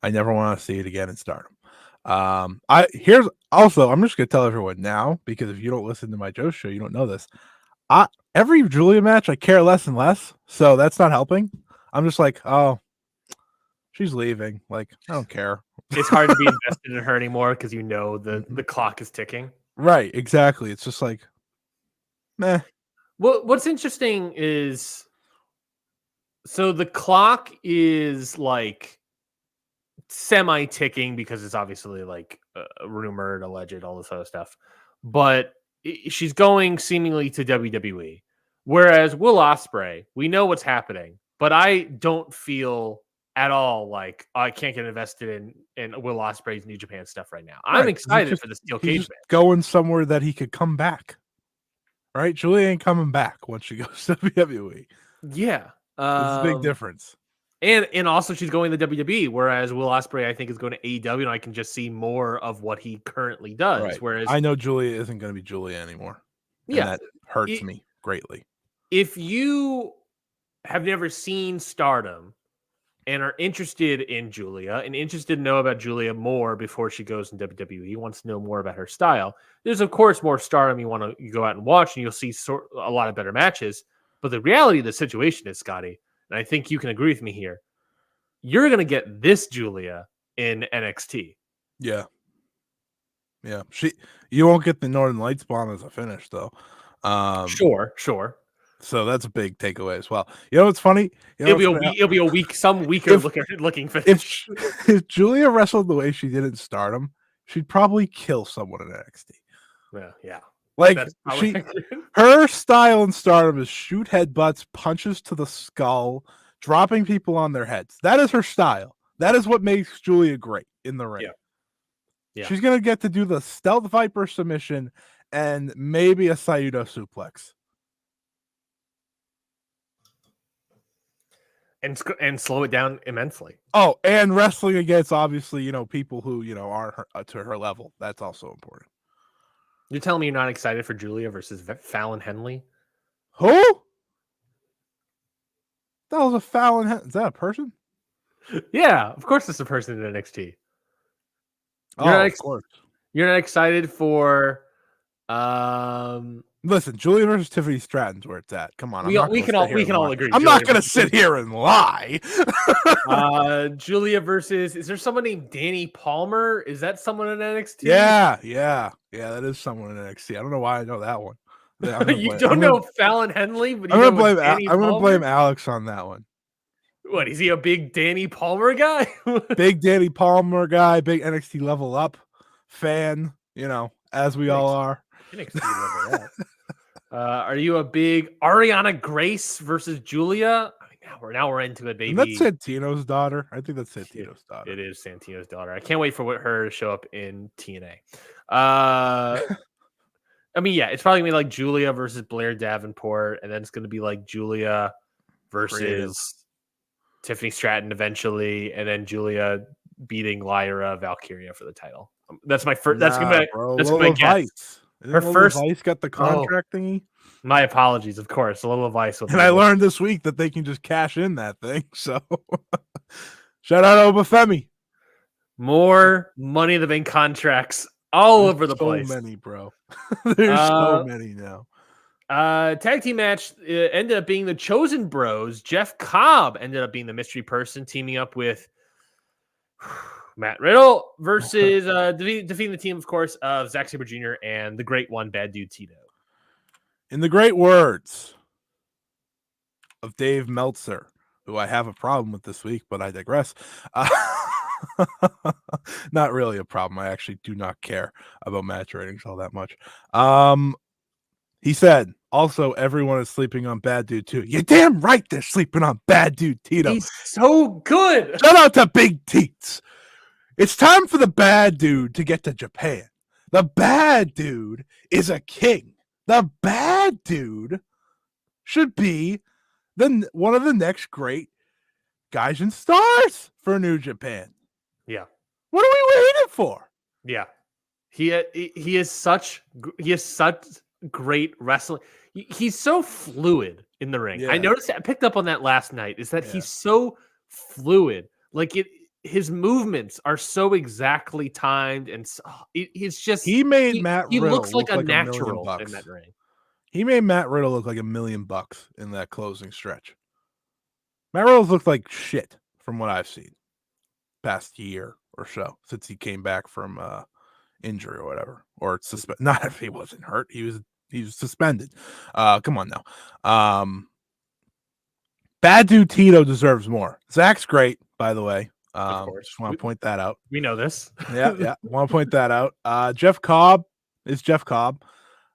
I never want to see it again in Stardom. I'm just gonna tell everyone now, because if you don't listen to my Joe show, you don't know this. Every Julia match I care less and less, so that's not helping. I'm just like, oh, she's leaving. Like, I don't care. It's hard to be invested in her anymore because you know the clock is ticking. Right, exactly. It's just like, meh. Well, what's interesting is, so the clock is like semi-ticking because it's obviously like rumored, alleged, all this other stuff. But she's going seemingly to WWE. Whereas Will Ospreay, we know what's happening, but I don't feel at all like I can't get invested in Will Ospreay's New Japan stuff right now. I'm excited for the steel cage match. Going somewhere that he could come back. Right? Julia ain't coming back once she goes to WWE. Yeah. There's a big difference. And also she's going to WWE, whereas Will Ospreay, I think, is going to AEW, and I can just see more of what he currently does. Right. Whereas I know Julia isn't going to be Julia anymore. Yeah. And that hurts me greatly. If you have never seen Stardom and are interested in Julia and interested to know about Julia more before she goes in WWE, wants to know more about her style, there's, of course, more Stardom you want to go out and watch, and you'll see a lot of better matches. But the reality of the situation is, Scotty, and I think you can agree with me here, you're going to get this Julia in NXT. Yeah. Yeah. You won't get the Northern Lights bomb as a finish, though. Sure. So that's a big takeaway as well. You know what's funny? It'll be a week, some weaker looking finish. If Julia wrestled the way she did in Stardom, she'd probably kill someone in NXT. Yeah. Like her style in Stardom is shoot headbutts, punches to the skull, dropping people on their heads. That is her style. That is what makes Julia great in the ring. Yeah. She's gonna get to do the Stealth Viper submission and maybe a Sayudo suplex. and slow it down immensely. Oh, and wrestling against obviously, people who, aren't to her level. That's also important. You're telling me you're not excited for Julia versus Fallon Henley? Who? That was a Fallon. Is that a person? Yeah, of course it's a person in NXT. Of course. You're not excited for Listen, Julia versus Tiffany Stratton's where it's at. Come on, we can all agree. I'm not gonna sit here and lie. Julia versus, is there someone named Danny Palmer? Is that someone in NXT? Yeah. That is someone in NXT. I don't know why I know that one. You don't know Fallon Henley, but I'm you gonna know blame. I'm gonna blame Alex on that one. What, is he a big Danny Palmer guy? Big Danny Palmer guy, big NXT Level Up fan. As we all are. NXT Level Up. Are you a big Ariana Grace versus Julia? I mean, now we're into it, baby. And that's Santino's daughter. I think that's Santino's daughter. It is Santino's daughter. I can't wait for her to show up in TNA. I mean, yeah, it's probably gonna be like Julia versus Blair Davenport, and then it's gonna be like Julia versus Tiffany Stratton eventually, and then Julia beating Lyra Valkyria for the title. That's my first. That's my guess. Her first Vice got the contract thingy. My apologies, of course. A little advice. And I learned this week that they can just cash in that thing. So shout out Obafemi. More Money in the Bank contracts all over the place. So many, bro. There's so many now. Tag team match ended up being the Chosen Bros. Jeff Cobb ended up being the mystery person, teaming up with Matt Riddle versus defeating the team, of course, of Zack Sabre Jr. and the great one, Bad Dude Tito. In the great words of Dave Meltzer, who I have a problem with this week, but I digress. Not really a problem. I actually do not care about match ratings all that much. He said, also, everyone is sleeping on Bad Dude too. You're damn right they're sleeping on Bad Dude Tito. He's so good. Shout out to Big Teats. It's time for the Bad Dude to get to Japan. The Bad Dude is a king. The Bad Dude should be one of the next great guys and stars for New Japan. Yeah. What are we waiting for? Yeah. He is such great wrestling. He's so fluid in the ring. Yeah. I noticed, I picked up on that last night, is that he's so fluid. Like his movements are so exactly timed, and he's just he Matt Riddle looks like a natural in that ring. He made Matt Riddle look like $1 million in that closing stretch. Matt Riddle's looked like shit from what I've seen past year or so since he came back from injury or whatever, or not if he wasn't hurt, he was suspended. Come on now. Bad Dude Tito deserves more. Zach's great, by the way. Of course. Just want to point that out. We know this. Yeah. Want to point that out. Jeff Cobb is Jeff Cobb.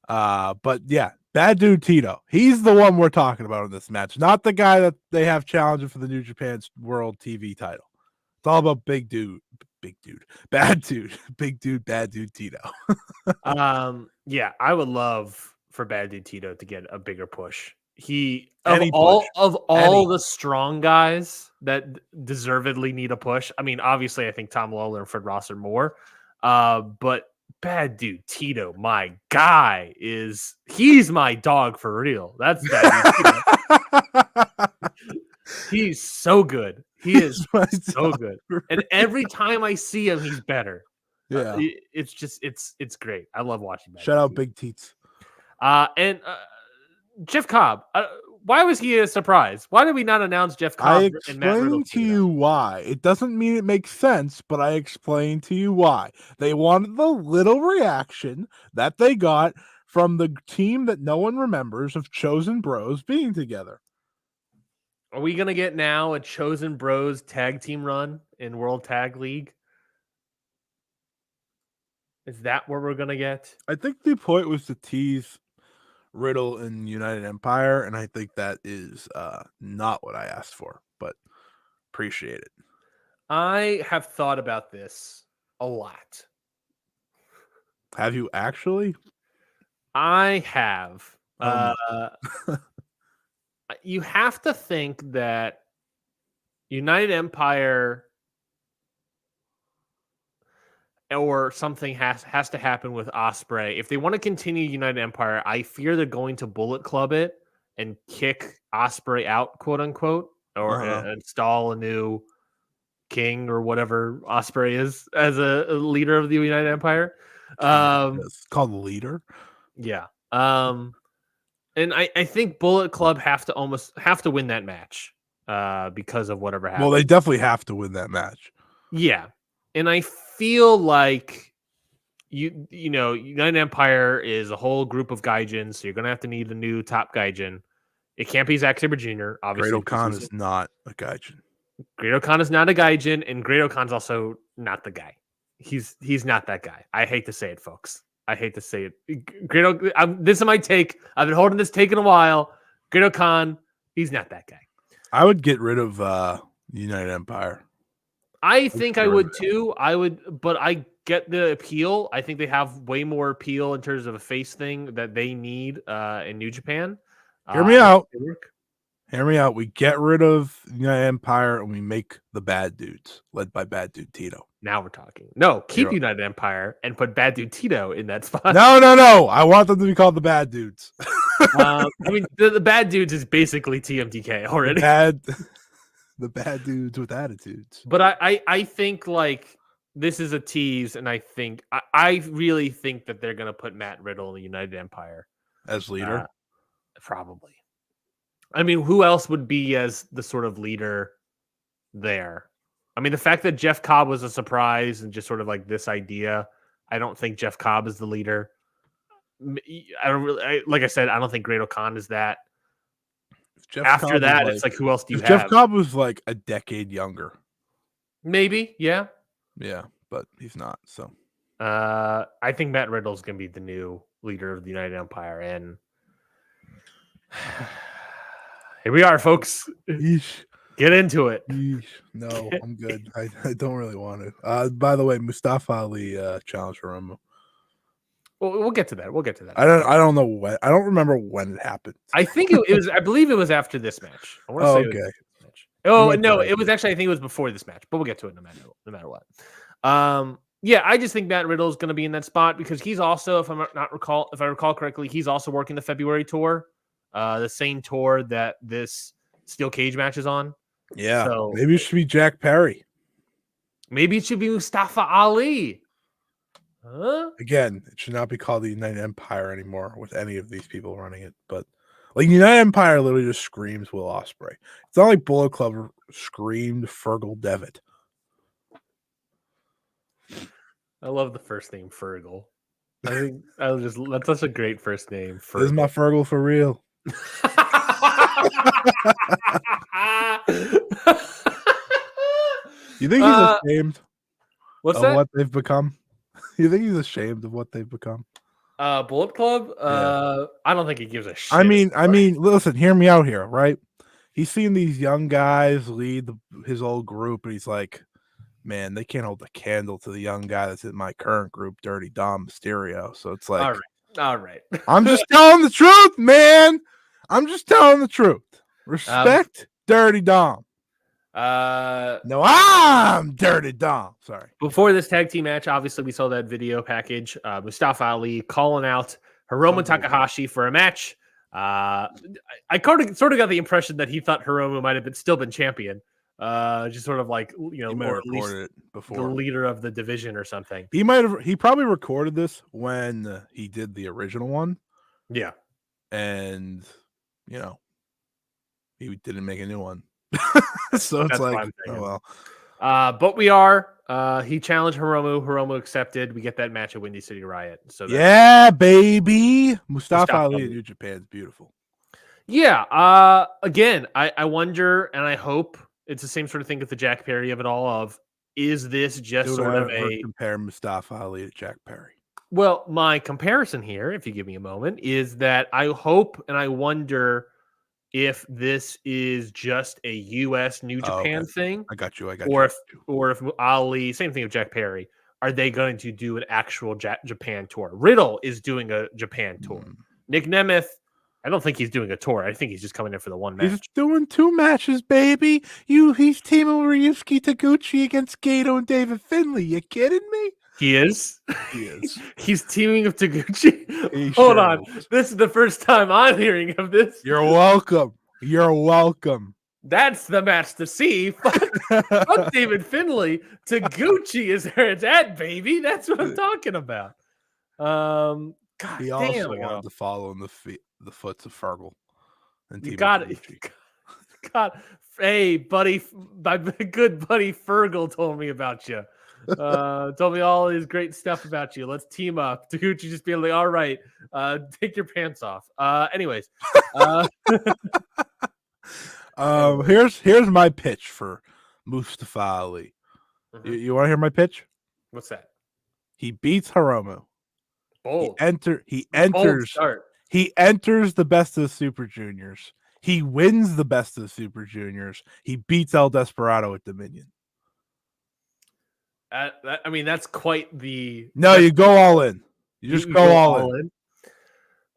But yeah, Bad Dude Tito. He's the one we're talking about in this match, not the guy that they have challenging for the New Japan's World TV title. It's all about Bad Dude, Bad Dude Tito. Yeah, I would love for Bad Dude Tito to get a bigger push. Of all the strong guys that deservedly need a push. I mean, obviously, I think Tom Lawler and Fred Ross are more. But Bad Dude Tito, my guy, he's my dog for real. That's Bad Dude Tito. He's so good. He is so good. And every time I see him, he's better. Yeah. It's great. I love watching that. Shout out Big Teats. And Jeff Cobb. Why was he a surprise? Why did we not announce Jeff Cobb? I explained to you why. It doesn't mean it makes sense, but I explained to you why. They wanted the little reaction that they got from the team that no one remembers of Chosen Bros being together. Are we going to get now a Chosen Bros tag team run in World Tag League? Is that what we're going to get? I think the point was to tease Riddle and United Empire, and I think that is not what I asked for, but appreciate it. I have thought about this a lot. Have you actually? I have. You have to think that United Empire or something has to happen with Ospreay. If they want to continue United Empire, I fear they're going to Bullet Club it and kick Ospreay out, quote unquote, or install a new king or whatever Ospreay is as a leader of the United Empire. It's called the leader. Yeah. And I think Bullet Club have to win that match because of whatever happened. Well, they definitely have to win that match. Yeah. And I feel like you know, United Empire is a whole group of gaijins, so you're gonna have to need a new top gaijin. It can't be Zack Sabre Jr. Obviously, Great-O-Khan is not a gaijin. Great-O-Khan is not a gaijin, and Great-O-Khan's also not the guy. He's not that guy. I hate to say it, folks. I hate to say it. This is my take. I've been holding this take in a while. Great-O-Khan, he's not that guy. I would get rid of United Empire. I think I would too. But I get the appeal. I think they have way more appeal in terms of a face thing that they need in New Japan. Hear me out. Hear me out. We get rid of United Empire and we make the Bad Dudes, led by Bad Dude Tito. Now we're talking. No, keep United Empire and put Bad Dude Tito in that spot. No. I want them to be called the Bad Dudes. I mean, the Bad Dudes is basically TMDK already. The bad dudes with attitudes. But I think like this is a tease, and I really think that they're gonna put Matt Riddle in the United Empire as leader. Probably. I mean, who else would be as the sort of leader there? I mean, the fact that Jeff Cobb was a surprise and just sort of like this idea, I don't think Jeff Cobb is the leader. Like I said, I don't think Great-O-Khan is that. After that, it's like, who else do you have? Jeff Cobb was like a decade younger. Maybe, yeah. Yeah, but he's not, so. I think Matt Riddle's going to be the new leader of the United Empire, and here we are, folks. Yeesh. Get into it. Yeesh. No, I'm good. I don't really want to. By the way, Mustafa Ali challenged Hiromu. Well, we'll get to that. We'll get to that. I don't know when. I don't remember when it happened. I think it was. I believe it was after this match. I want to say okay. It was this match. Oh no, it was actually. I think it was before this match. But we'll get to it no matter what. Yeah, I just think Matt Riddle is going to be in that spot because he's also, if I recall correctly, he's also working the February tour, the same tour that this steel cage match is on. Yeah, so maybe it should be Jack Perry. Maybe it should be Mustafa Ali. Huh? Again, it should not be called the United Empire anymore with any of these people running it. But like United Empire literally just screams Will Ospreay. It's not like Bullet Club screamed Fergal Devitt. I love the first name Fergal. I think that's such a great first name. Fergal. This is my Fergal for real. You think he's ashamed of what they've become? You think he's ashamed of what they've become? Bullet Club? Yeah. I don't think he gives a shit. I mean, listen, hear me out here, right? He's seen these young guys lead his old group, and he's like, man, they can't hold a candle to the young guy that's in my current group, Dirty Dom Mysterio. So it's like, all right. I'm just telling the truth, man. I'm just telling the truth. Respect Dirty Dom. No, I'm Dirty Dom. Sorry. Before this tag team match, obviously we saw that video package. Mustafa Ali calling out Hiromu Takahashi for a match. I sort of got the impression that he thought Hiromu might have still been champion. Just sort of like, or at least the leader of the division or something. He probably recorded this when he did the original one. Yeah. And he didn't make a new one. So it's like, oh well. But he challenged Hiromu accepted. We get that match at Windy City Riot. So yeah, baby. Mustafa Ali in New Japan is beautiful. Yeah. Again, I wonder and I hope it's the same sort of thing with the Jack Perry of it all. Of is this just sort of a compare Mustafa Ali to Jack Perry? Well, my comparison here, if you give me a moment, is that I hope and I wonder if this is just a U.S. New Japan thing. I got you. Or if Ali, same thing with Jack Perry, are they going to do an actual Japan tour? Riddle is doing a Japan tour. Nick Nemeth I don't think he's doing a tour. I think he's just coming in for the one match. He's doing 2 matches, baby. He's teaming Ryusuke Taguchi against Gato and David Finlay. You kidding me? He is. He is. He's teaming with Taguchi. He Hold sure on. is. This is the first time I'm hearing of this. You're welcome. You're welcome. That's the match to see. Fuck David Finlay. Taguchi is where it's at, baby. That's what I'm talking about. God He damn. also wanted to follow in the footsteps of Fergal. And You got it. God, hey, buddy, my good buddy Fergal told me about you. Told me all his great stuff about you. Let's team up. Taguchi just being like, all right, take your pants off. Anyways, here's my pitch for Mustafa Ali. You want to hear my pitch? What's that? He beats Hiromu. Bold. He enters the best of the Super Juniors. He wins the best of the Super Juniors. He beats El Desperado at Dominion. I mean, that's quite the. No, you go all in. You just go all in.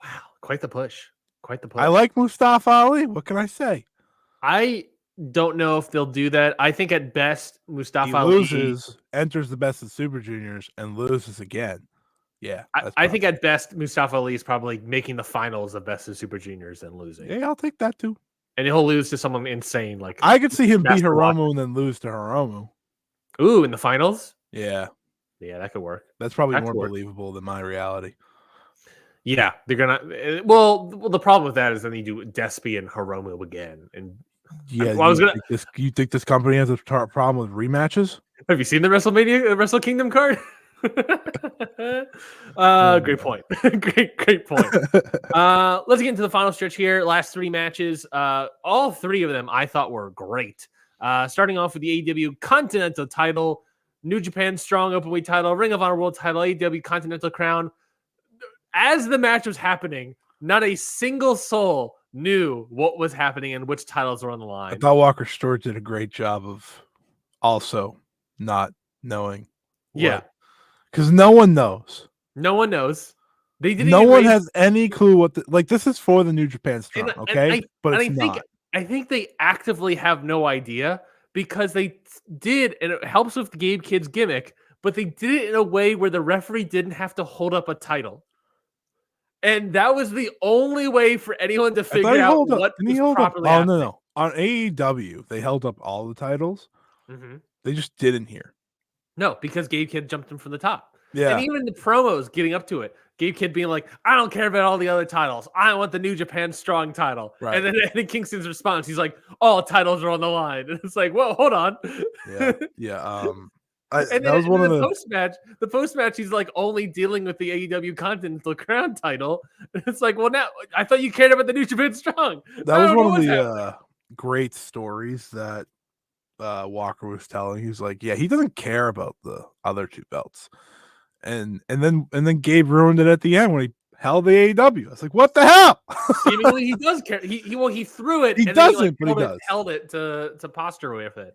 Wow, quite the push. Quite the push. I like Mustafa Ali. What can I say? I don't know if they'll do that. I think at best, Mustafa Ali loses, enters the best of Super Juniors, and loses again. Yeah, I think at best, Mustafa Ali is probably making the finals of Best of Super Juniors and losing. Yeah, I'll take that too. And he'll lose to someone insane. Like I could see him beat Hiromu and then lose to Hiromu. Ooh, in the finals? Yeah. Yeah, that could work. That's probably more believable than my reality. Yeah, they're gonna. Well, the problem with that is then you do Despy and Hiromu again, and yeah, you think this company has a problem with rematches? Have you seen the Wrestle Kingdom card? Great point. great point. Let's get into the final stretch here. Last 3 matches. All 3 of them I thought were great. Starting off with the AEW Continental title, New Japan Strong Openweight title, Ring of Honor World title, AEW Continental Crown. As the match was happening, not a single soul knew what was happening and which titles were on the line. I thought Walker Stewart did a great job of also not knowing. Yeah. Because no one knows. No one knows. They didn't. No one has any clue what. This is for the New Japan Strong, okay? But it's not. I think they actively have no idea because they did, and it helps with the Gabe Kidd's gimmick. But they did it in a way where the referee didn't have to hold up a title, and that was the only way for anyone to figure out what was properly happening. Oh no! On AEW, they held up all the titles. Mm-hmm. They just didn't here. No, because Gabe Kidd jumped him from the top. Yeah. And even the promos getting up to it, Gabe Kidd being like, I don't care about all the other titles. I want the New Japan Strong title. Right. And then Eddie Kingston's response, he's like, all titles are on the line. And it's like, well, hold on. Yeah. Yeah. And that was one of the post-match. The post-match, he's like only dealing with the AEW Continental Crown title. And it's like, well, now I thought you cared about the New Japan Strong. That was one of the great stories that Walker was telling. He's like, yeah, he doesn't care about the other 2 belts, and then Gabe ruined it at the end when he held the AEW. I was like, what the hell? Seemingly he does care. He threw it. He doesn't, but he does. Held it to posture with it.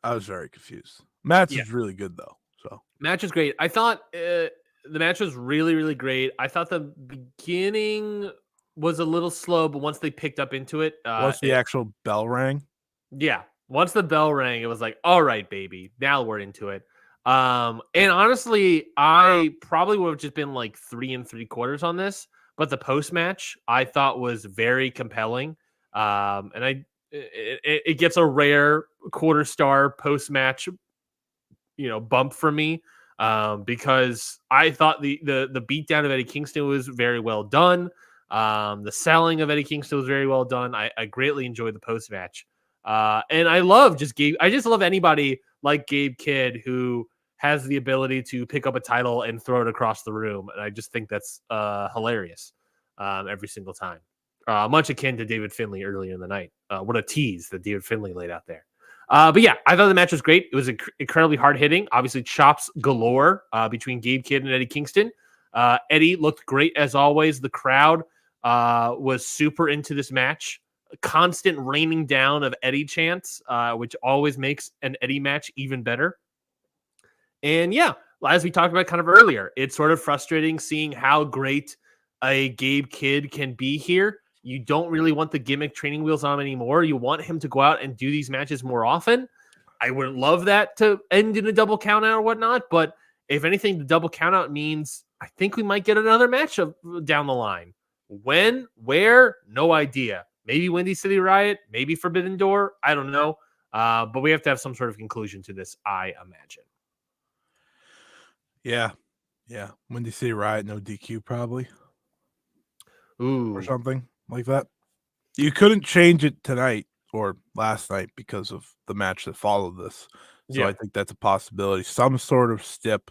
I was very confused. Match is really good though. So match is great. I thought the match was really, really great. I thought the beginning was a little slow, but once they picked up into it, once the actual bell rang, yeah. Once the bell rang, it was like, all right, baby, now we're into it. And honestly, I probably would have just been like 3 3/4 on this, but the post match I thought was very compelling. And it gets a rare quarter-star post match, bump from me, because I thought the beatdown of Eddie Kingston was very well done. The selling of Eddie Kingston was very well done. I greatly enjoyed the post match. And I love I just love anybody like Gabe Kidd who has the ability to pick up a title and throw it across the room. And I just think that's hilarious every single time. Much akin to David Finlay earlier in the night. What a tease that David Finlay laid out there. But yeah, I thought the match was great. It was incredibly hard hitting. Obviously, chops galore between Gabe Kidd and Eddie Kingston. Eddie looked great as always. The crowd was super into this match. Constant raining down of Eddie chants, which always makes an Eddie match even better. And yeah, as we talked about kind of earlier, it's sort of frustrating seeing how great a Gabe Kidd can be here. You don't really want the gimmick training wheels on him anymore. You want him to go out and do these matches more often. I wouldn't love that to end in a double count out or whatnot, but if anything, the double count out means I think we might get another match down the line. When, where, no idea. Maybe Windy City Riot, maybe Forbidden Door. I don't know. But we have to have some sort of conclusion to this, I imagine. Yeah. Windy City Riot, no DQ probably. Ooh. Or something like that. You couldn't change it tonight or last night because of the match that followed this. So I think that's a possibility. Some sort of stip.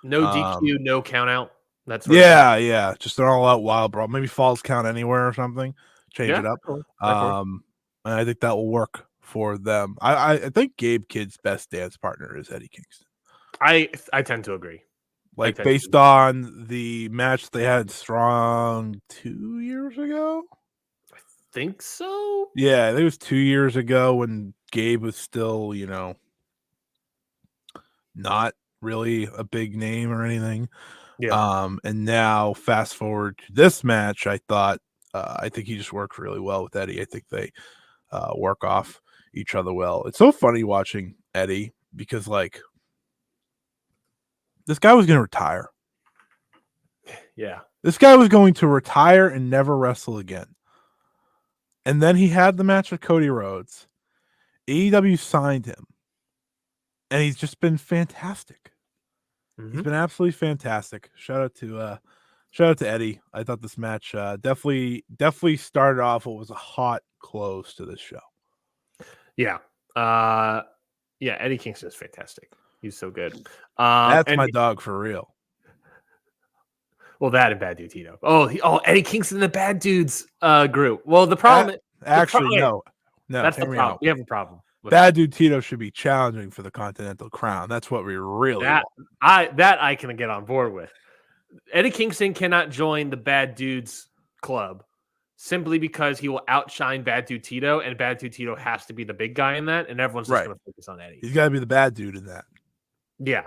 No DQ, no count out. That's just an all-out wild brawl. Maybe falls count anywhere or something. Change it up. And I think that will work for them. I think Gabe Kidd's best dance partner is Eddie Kingston. I tend to agree. Like based on the match they had Strong 2 years ago. I think so. Yeah, I think it was 2 years ago when Gabe was still, not really a big name or anything. Yeah. And now fast forward to this match, I think he just worked really well with Eddie. I think they work off each other well. It's so funny watching Eddie because this guy was going to retire. Yeah. This guy was going to retire and never wrestle again. And then he had the match with Cody Rhodes. AEW signed him. And he's just been fantastic. Mm-hmm. He's been absolutely fantastic. Shout out to Eddie. I thought this match definitely started off what was a hot close to this show. Yeah. Eddie Kingston is fantastic. He's so good. That's my dog for real. Well, that and Bad Dude Tito. Eddie Kingston and the Bad Dudes group. Well, the problem no. That's the problem. We have a problem. Bad Dude Tito should be challenging for the Continental Crown. That's what we really want. I can get on board with. Eddie Kingston cannot join the Bad Dudes club simply because he will outshine Bad Dude Tito, and Bad Dude Tito has to be the big guy in that, and everyone's just going to focus on Eddie. He's got to be the bad dude in that. Yeah.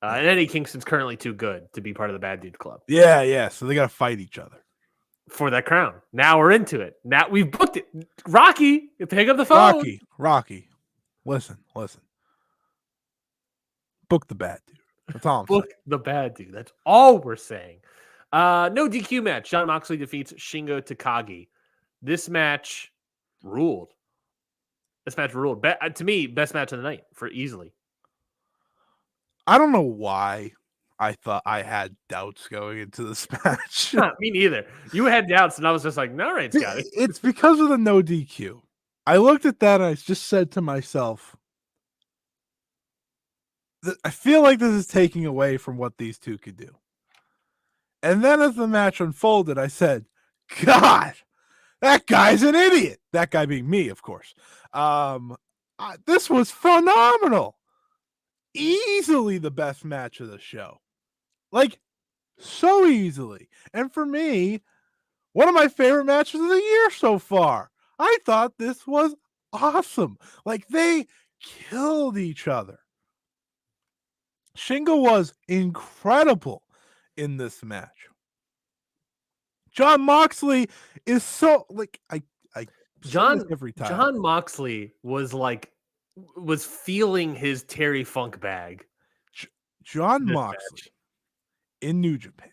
And Eddie Kingston's currently too good to be part of the Bad Dude club. Yeah. So they got to fight each other for that crown. Now we're into it. Now we've booked it. Rocky, pick up the phone. Rocky. Listen. Book the Bad Dude. That's all I'm saying. Book the Bad Dude. That's all we're saying. No DQ match. Jon Moxley defeats Shingo Takagi. This match ruled. To me, best match of the night for easily. I don't know why I thought I had doubts going into this match. Me neither. You had doubts, and I was just like, all right, Scotty. It's because of the no DQ. I looked at that and I just said to myself, I feel like this is taking away from what these two could do. And then as the match unfolded, I said, God, that guy's an idiot. That guy being me, of course. This was phenomenal. Easily the best match of the show. So easily. And for me, one of my favorite matches of the year so far. I thought this was awesome. They killed each other. Shingo was incredible in this match. Jon Moxley is so every time. Jon Moxley was feeling his Terry Funk bag. Jon Moxley in New Japan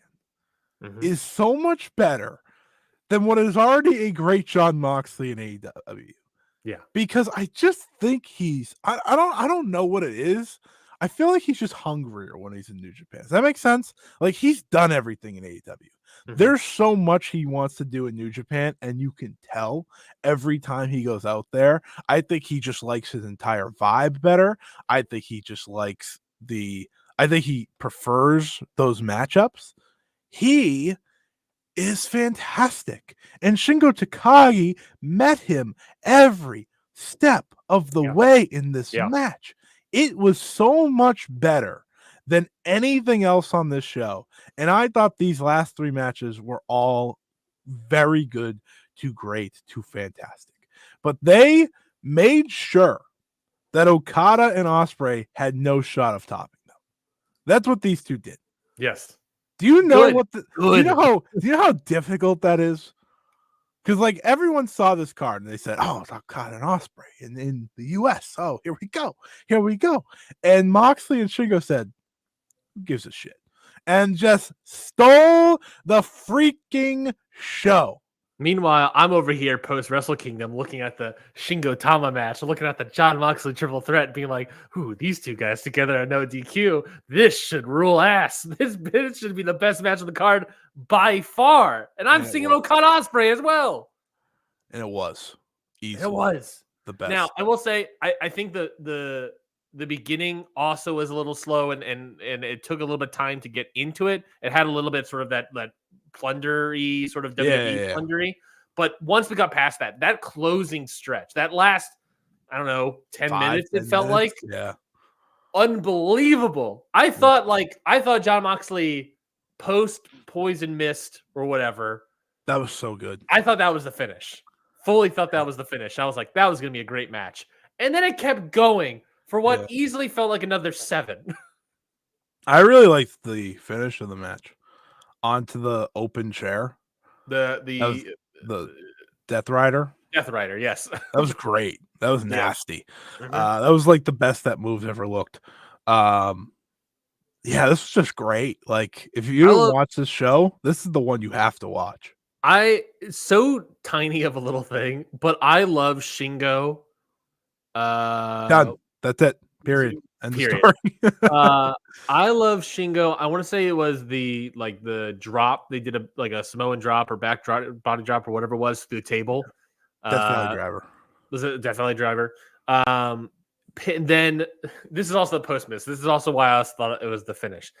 is so much better than what is already a great Jon Moxley in AEW. Yeah. Because I just think I don't know what it is. I feel like he's just hungrier when he's in New Japan. Does that make sense? He's done everything in AEW. Mm-hmm. There's so much he wants to do in New Japan, and you can tell every time he goes out there. I think he just likes his entire vibe better. I think he just likes I think he prefers those matchups. He is fantastic. And Shingo Takagi met him every step of the way in this match. It was so much better than anything else on this show. And I thought these last three matches were all very good to great to fantastic. But they made sure that Okada and Ospreay had no shot of topping them. That's what these two did. Yes. Do you know Good. do you know how difficult that is? Because like everyone saw this card and they said, "Oh, God, an Osprey in the U.S. Oh, here we go." And Moxley and Shingo said, "Who gives a shit?" And just stole the freaking show. Meanwhile, I'm over here post Wrestle Kingdom looking at the Shingo Tama match, looking at the John Moxley triple threat, being like, "Ooh, these two guys together are no DQ. This should rule ass. This should be the best match on the card by far." And I'm singing Okada Osprey as well. And it was easy. It was the best. Now, I will say, I think the beginning also was a little slow, and it took a little bit of time to get into it. It had a little bit sort of that plundery sort of WWE plundery. But once we got past that closing stretch, that last, I don't know, 10 minutes, it felt like unbelievable. I thought John Moxley post Poison Mist or whatever. That was so good. I thought that was the finish. Fully thought that was the finish. I was like, that was going to be a great match. And then it kept going for what easily felt like another 7. I really liked the finish of the match. Onto the open chair. The Death Rider. Death Rider, yes. That was great. That was nasty. That was like the best that move's ever looked. Yeah, this was just great. Like, if you didn't watch this show, this is the one you have to watch. It's so tiny of a little thing, but I love Shingo. Done. That's it. Period. End of story. I love Shingo. I want to say it was the drop. They did a Samoan drop or back drop, body drop or whatever it was through the table. Death Valley Driver. Was it Death Valley Driver? And then this is also the post miss. This is also why I thought it was the finish.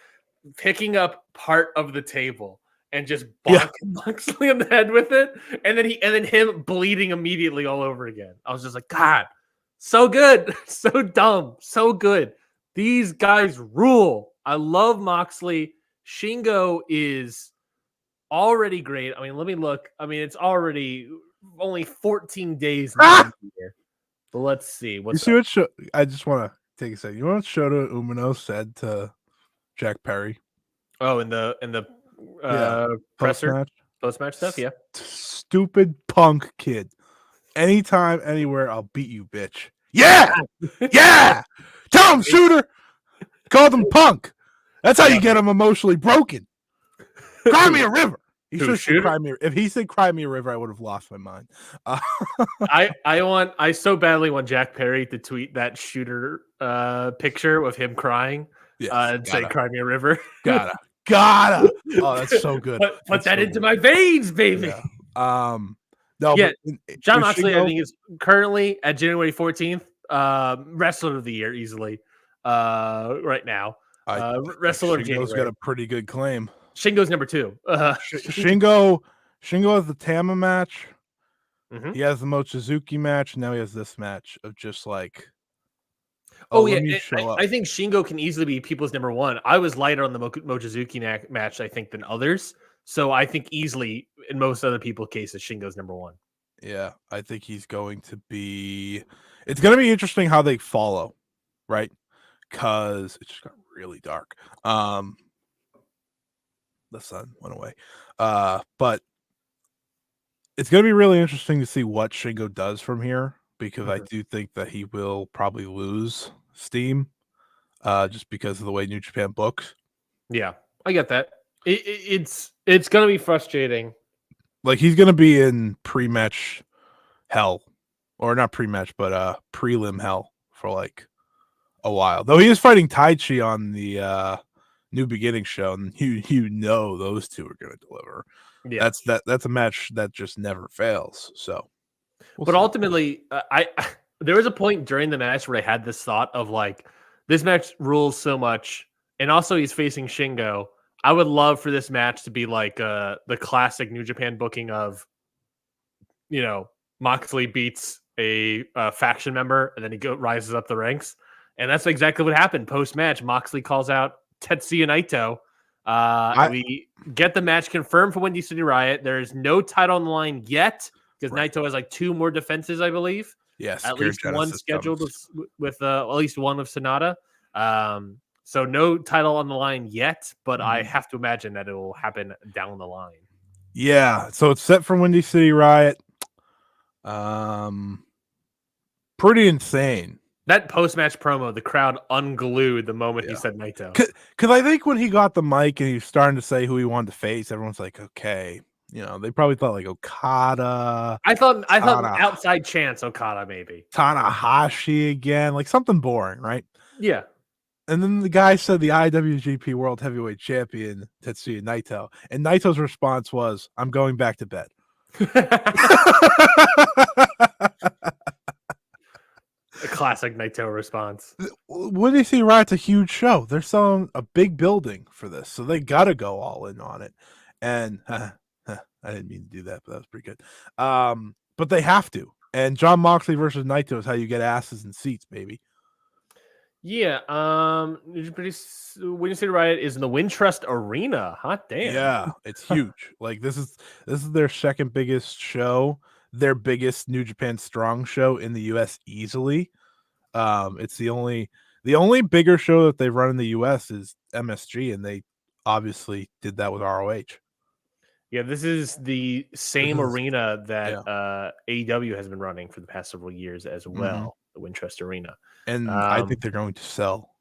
Picking up part of the table and just bonking Moxley on the head with it, and then him bleeding immediately all over again. I was just like, God, so good, so dumb, so good. These guys rule. I love Moxley. Shingo is already great. I mean, let me look. I mean, it's already only 14 days here. But let's see. I just want to take a second. You know what Shota Umino said to Jack Perry? Oh, in the presser post-match stuff, yeah. Stupid punk kid. Anytime, anywhere, I'll beat you, bitch. Yeah, yeah. Tell him, Shooter. Call them punk. That's how you get them emotionally broken. Cry me a river. He should say cry me. If he said cry me a river, I would have lost my mind. I so badly want Jack Perry to tweet that Shooter picture of him crying. And say cry me a river. Gotta. Oh, that's so good. Put that into my veins, baby. Yeah. No, yeah. John Moxley, I think, is currently at January 14th, Wrestler of the Year easily. Right now, Wrestler of January. Shingo's got a pretty good claim. Shingo's number 2. Shingo has the Tama match. Mm-hmm. He has the Mochizuki match. Now he has this match of just like. I think Shingo can easily be people's number 1. I was lighter on the Mochizuki match, I think, than others. So I think easily, in most other people's cases, Shingo's number 1. Yeah, I think he's going to be. It's going to be interesting how they follow, right? Because it just got really dark. The sun went away. But it's going to be really interesting to see what Shingo does from here, because I do think that he will probably lose steam just because of the way New Japan books. Yeah, I get that. It's going to be frustrating. Like, he's going to be in pre-match hell, or not pre-match, but prelim hell for like a while. Though he is fighting Taichi on the New Beginning show, and you know those two are going to deliver. Yeah, that's a match that just never fails. So, but ultimately, there was a point during the match where I had this thought of like, this match rules so much, and also he's facing Shingo. I would love for this match to be like the classic New Japan booking of, Moxley beats a faction member and then he rises up the ranks. And that's exactly what happened post-match. Moxley calls out Tetsuya Naito. We get the match confirmed for Windy City Riot. There is no title on the line yet because Naito has like 2 more defenses, I believe. Yes. At least one scheduled with at least one of Sonata. So no title on the line yet, but I Mhm. have to imagine that it will happen down the line. Yeah, so it's set for Windy City Riot. Pretty insane. That post-match promo, the crowd unglued the moment he Yeah. said Naito. Because I think when he got the mic and he was starting to say who he wanted to face, everyone's like, okay. They probably thought like Okada, I thought Tana- outside chance Okada maybe. Tanahashi again, like something boring, right? Yeah. And then the guy said the IWGP World Heavyweight Champion, Tetsuya Naito. And Naito's response was, I'm going back to bed. A classic Naito response. When you see Riot's a huge show, they're selling a big building for this, so they got to go all in on it. And I didn't mean to do that, but that was pretty good. But they have to. And John Moxley versus Naito is how you get asses in seats, baby. Yeah. Windy City Riot is in the Wintrust Arena. Hot damn. Yeah, it's huge. Like this is their second biggest show, their biggest New Japan Strong show in the US easily. It's the only bigger show that they've run in the US is MSG, and they obviously did that with ROH. Yeah, this is the same arena that AEW has been running for the past several years as well, the Wintrust Arena. And I think they're going to sell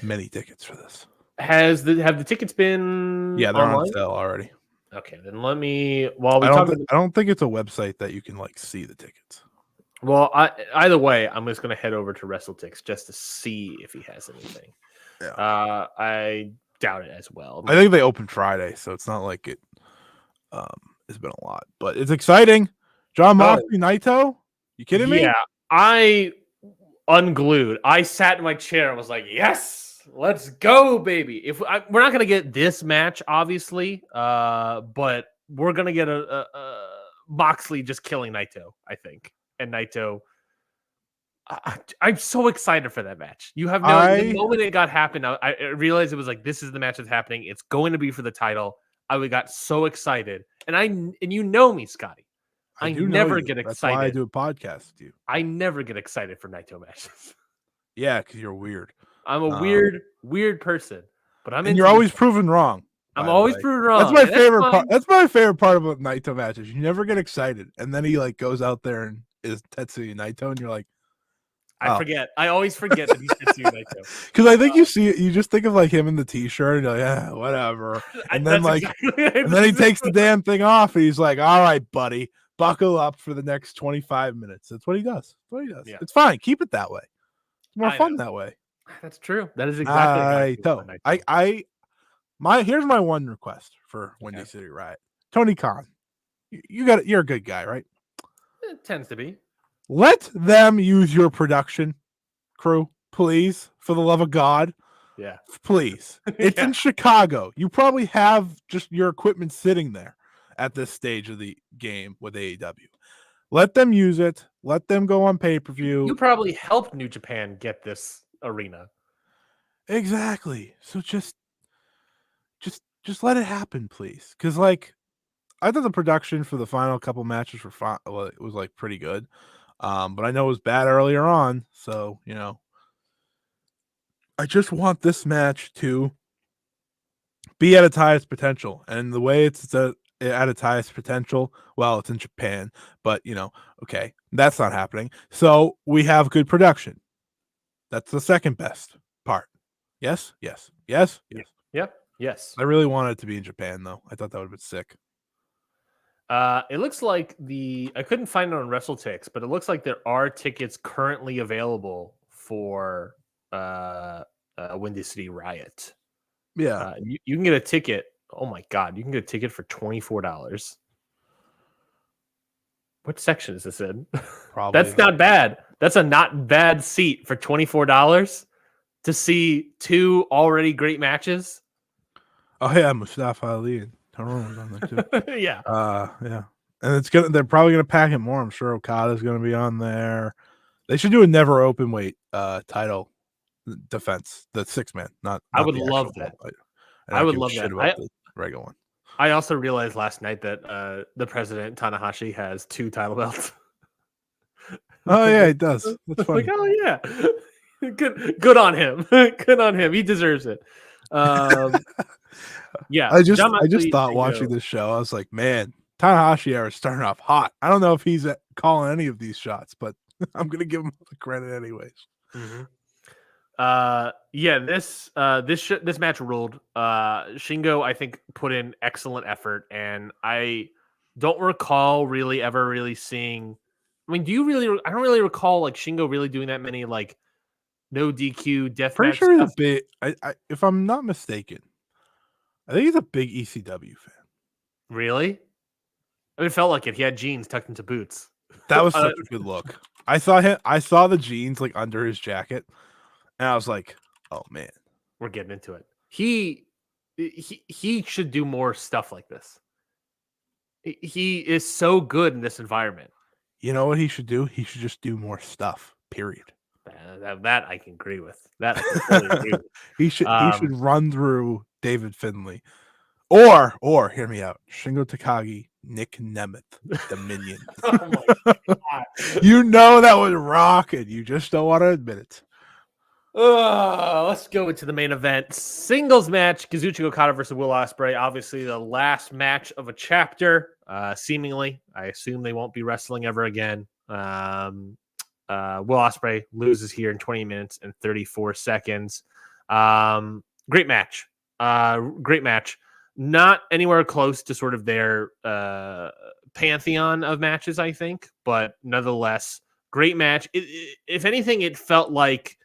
many tickets for this. Have the tickets been they're online? on sale already. Okay, then let me I don't think it's a website that you can like see the tickets. Well, either way, I'm just going to head over to WrestleTix just to see if he has anything. Yeah. I doubt it as well. I think they opened Friday, so it's not like it. It's been a lot, but it's exciting. John Moxley, Naito. You kidding me? Yeah, I unglued. I sat in my chair and was like, "Yes, let's go, baby!" We're not going to get this match, obviously, but we're going to get a Moxley just killing Naito, I think. And Naito, I'm so excited for that match. You have the moment it happened, I realized it was like, this is the match that's happening. It's going to be for the title. I got so excited, and you know me, Scotty. I never get excited. That's why I do a podcast with you. I never get excited for Naito matches. Yeah, because you're weird. I'm a weird person, but you're always proven wrong. I'm always proven wrong. That's my favorite part. That's my favorite part about Naito matches. You never get excited, and then he like goes out there and is Tetsuya Naito, and you're like, I forget. I always forget that he's Tetsuya Naito. Because I think you just think of like him in the t-shirt, and you're like, yeah, whatever. And then and then he takes the damn thing off, and he's like, all right, buddy, buckle up for the next 25 minutes. That's what he does. Yeah. It's fine. Keep it that way. It's more fun that way. That's true. That is exactly here's my one request for Windy City Riot. Tony Khan, you're a good guy, right? It tends to be. Let them use your production crew, please, for the love of God. Yeah. Please. It's in Chicago. You probably have just your equipment sitting there at this stage of the game with AEW. Let them use it. Let them go on pay-per-view. You probably helped New Japan get this arena. Exactly. So just let it happen, please. Because like I thought the production for the final couple matches were fine. Well, it was like pretty good. But I know it was bad earlier on. So, I just want this match to be at its highest potential. And the way it's at its highest potential, well, it's in Japan, but okay, that's not happening. So we have good production. That's the second best part. Yes. Yep. Yes. I really wanted it to be in Japan, though. I thought that would have been sick. It looks like I couldn't find it on WrestleTix, but it looks like there are tickets currently available for Windy City Riot. Yeah. You can get a ticket. Oh my God. You can get a ticket for $24. What section is this in? Probably. That's not bad. That's a not bad seat for $24 to see two already great matches. Oh yeah, Mustafa Ali and Tyrone was on there too. Yeah. Yeah. And they're probably gonna pack it more. I'm sure Okada's gonna be on there. They should do a never open weight title defense. The 6-man, not I would love that. I would love that. The regular one. I also realized last night that the president Tanahashi has 2 title belts. Oh yeah, it does. That's funny. Like, oh yeah. Good on him. Good on him. He deserves it. Yeah, I just John Moxley, thought watching Shingo. this show, I was like, man, Tanahashi era is starting off hot. I don't know if he's calling any of these shots, but I'm gonna give him the credit anyways. Mm-hmm. This match ruled. Shingo, I think, put in excellent effort, and I don't recall ever really seeing. I mean, I don't really recall like Shingo really doing that many like no DQ Pretty deathmatch sure he's stuff. a big. If I'm not mistaken, I think he's a big ECW fan. Really? I mean, it felt like it. He had jeans tucked into boots. That was such a good look. I saw the jeans like under his jacket, and I was like, "Oh man, we're getting into it." He should do more stuff like this. He is so good in this environment. You know what he should do? He should just do more stuff. Period. That I can agree with. That I can totally agree with. He should run through David Finlay, or hear me out, Shingo Takagi, Nick Nemeth, the Minion. Oh my god! You know that would rock, and you just don't want to admit it. Let's go into the main event. Singles match, Kazuchika Okada versus Will Ospreay. Obviously, the last match of a chapter. Seemingly, I assume they won't be wrestling ever again. Will Ospreay loses here in 20 minutes and 34 seconds. Great match. Great match. Not anywhere close to sort of their pantheon of matches, I think, but nonetheless, great match. If anything, it felt like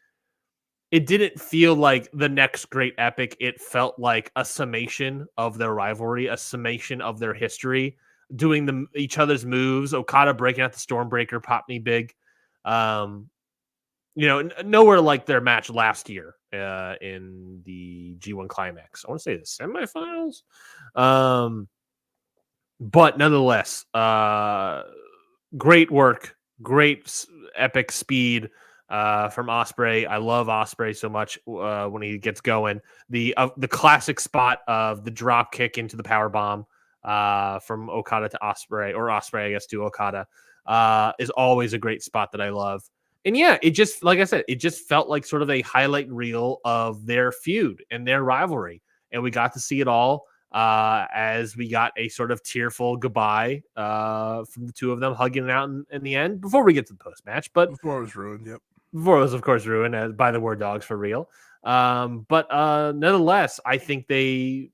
it didn't feel like the next great epic. It felt like a summation of their rivalry, a summation of their history, doing each other's moves. Okada breaking out the Stormbreaker, popped me big. Nowhere like their match last year in the G1 Climax. I want to say the semifinals. But nonetheless, great work, great epic speed from Ospreay. I love Ospreay so much when he gets going. The classic spot of the drop kick into the power bomb from Okada to Ospreay, or Ospreay, I guess, to Okada, is always a great spot that I love. And yeah, it just, like I said, it just felt like sort of a highlight reel of their feud and their rivalry. And we got to see it all as we got a sort of tearful goodbye from the two of them hugging it out in the end before we get to the post-match. But before it was ruined, yep. Before it was, of course, ruined by the War Dogs for real. But nonetheless, I think a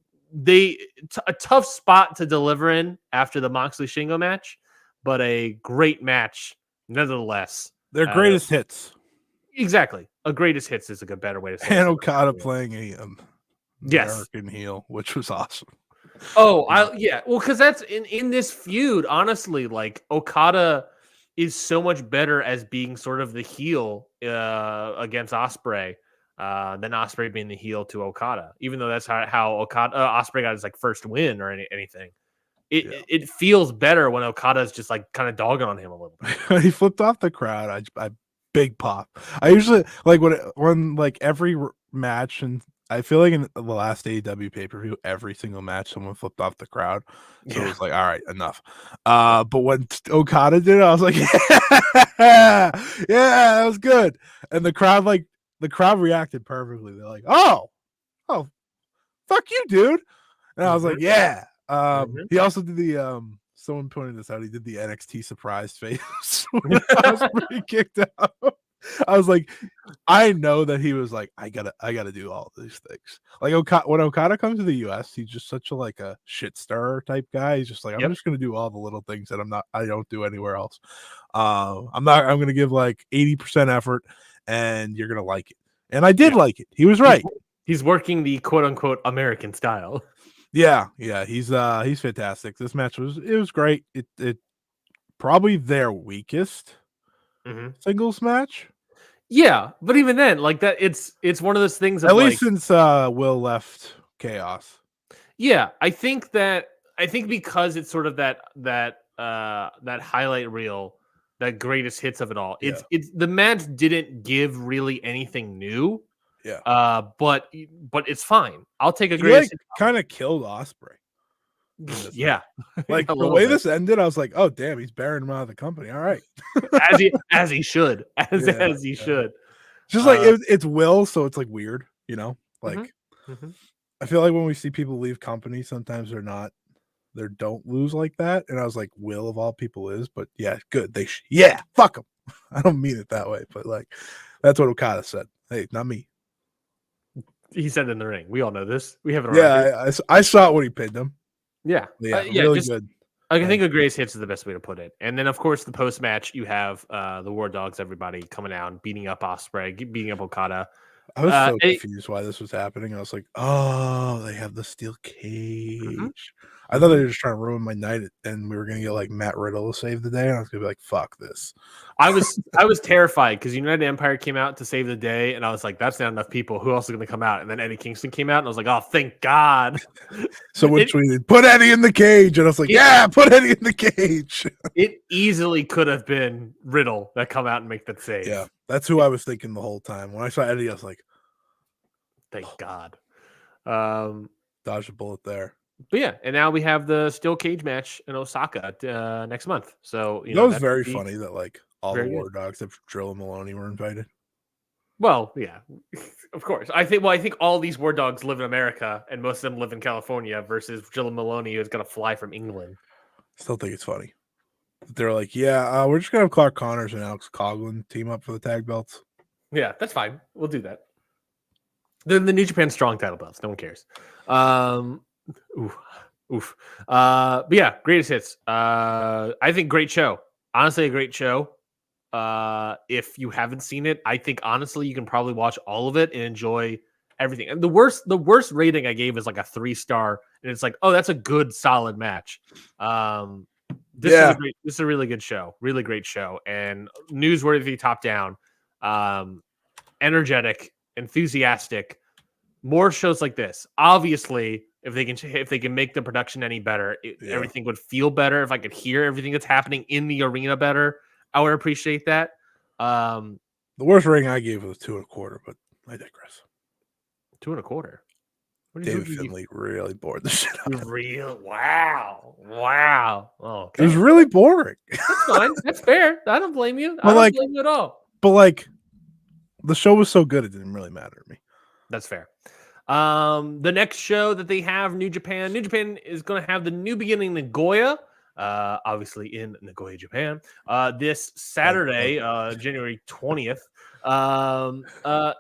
tough spot to deliver in after the Moxley Shingo match, but a great match nonetheless. Their greatest hits. Exactly. A greatest hits is a good better way to say it. And Okada playing a American heel, which was awesome. Oh, well, because that's in this feud, honestly, like Okada is so much better as being sort of the heel against Ospreay than Ospreay being the heel to Okada. Even though that's how Ospreay got his like first win or anything. It feels better when Okada's just like kind of dogging on him a little bit. He flipped off the crowd. I big pop. I usually like when like every match, and I feel like in the last AEW pay-per-view, every single match someone flipped off the crowd. So it was like, all right, enough. But when Okada did it, I was like, yeah, that was good. And the crowd reacted perfectly. They're like, oh, fuck you, dude. And I was like, yeah. He also did the someone pointed this out. He did the NXT surprise face when I was pretty kicked out. I was like, I know that he was like, I gotta do all these things. Like when Okada comes to the US, he's just such a shit stirrer type guy. He's just like, I'm just gonna do all the little things that I don't do anywhere else. I'm gonna give like 80% effort, and you're gonna like it. And I did like it. He was right. He's working the quote unquote American style. Yeah, he's fantastic. This match was great. It probably their weakest singles match. Yeah, but even then, like that, it's one of those things. At least since Will left Chaos. Yeah, I think because it's sort of that highlight reel, that greatest hits of it all. It's the match didn't give really anything new. Yeah. But it's fine. I'll take a greatest. Kind of killed Ospreay. Yeah. Like the way this ended, I was like, oh damn, he's burying him out of the company. All right. as he should. As he should. Just like it's Will, so it's like weird, you know? Like I feel like when we see people leave company, sometimes they don't lose like that. And I was like, Will of all people is, but yeah, good. Yeah, fuck them. I don't mean it that way, but like that's what Okada said. Hey, not me. He said in the ring. We all know this. We have it on record. Yeah, I saw it when he pinned him. Yeah, really good. I think a greatest hits is the best way to put it. And then, of course, the post match, you have the War Dogs, everybody coming out, beating up Ospreay, beating up Okada. I was so confused why this was happening. I was like, oh, they have the steel cage. I thought they were just trying to ruin my night, and we were gonna get like Matt Riddle to save the day, and I was gonna be like, fuck this. I was terrified because United Empire came out to save the day, and I was like, that's not enough people. Who else is gonna come out? And then Eddie Kingston came out, and I was like, oh, thank God. Someone tweeted, put Eddie in the cage, and I was like, yeah, put Eddie in the cage. It easily could have been Riddle that come out and make that save. Yeah, that's who I was thinking the whole time. When I saw Eddie, I was like, thank God. Dodge a bullet there. But yeah, and now we have the steel cage match in Osaka next month. So that was very funny that like all the War Dogs except Drill and Maloney were invited. Well, yeah, of course. I think all these War Dogs live in America, and most of them live in California. Versus Drill and Maloney, who's going to fly from England. Still think it's funny. They're like, yeah, we're just gonna have Clark Connors and Alex Coughlin team up for the tag belts. Yeah, that's fine. We'll do that. The New Japan Strong title belts. No one cares. Oof. But yeah, greatest hits. I think great show. Honestly, a great show. If you haven't seen it, I think honestly you can probably watch all of it and enjoy everything. And the worst rating I gave is like a 3-star, and it's like, oh, that's a good solid match. This is a really good show, really great show, and newsworthy top down, energetic, enthusiastic. More shows like this. Obviously, if they can make the production any better, everything would feel better. If I could hear everything that's happening in the arena better, I would appreciate that. The worst rating I gave was 2.25, but I digress. 2.25. David Finlay really bored the shit out of me. Wow. Oh, okay. It was really boring. That's fine. That's fair. I don't blame you. I don't blame you at all. But like, the show was so good, it didn't really matter to me. That's fair. The next show that they have, New Japan is going to have the New Beginning Nagoya, obviously in Nagoya, Japan, this Saturday, January 20th.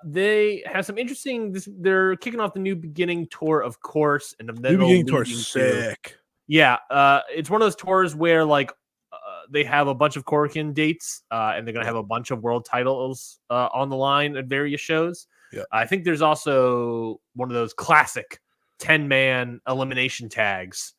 They have some interesting. They're kicking off the New Beginning tour, of course, and then New Beginning tour is sick. Yeah, it's one of those tours where like they have a bunch of Korakuen dates, and they're gonna have a bunch of world titles on the line at various shows. Yeah. I think there's also one of those classic 10-man elimination tags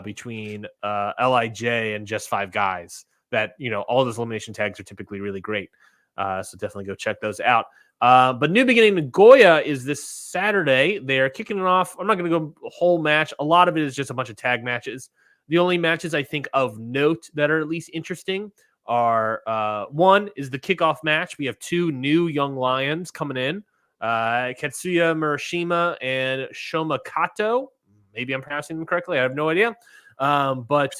between LIJ and Just Five Guys. That all those elimination tags are typically really great. So definitely go check those out. But New Beginning Nagoya is this Saturday. They're kicking it off. I'm not going to go whole match. A lot of it is just a bunch of tag matches. The only matches I think of note that are at least interesting are one is the kickoff match. We have 2 new young lions coming in. Katsuya Murashima and Shoma Kato. Maybe I'm pronouncing them correctly. I have no idea. But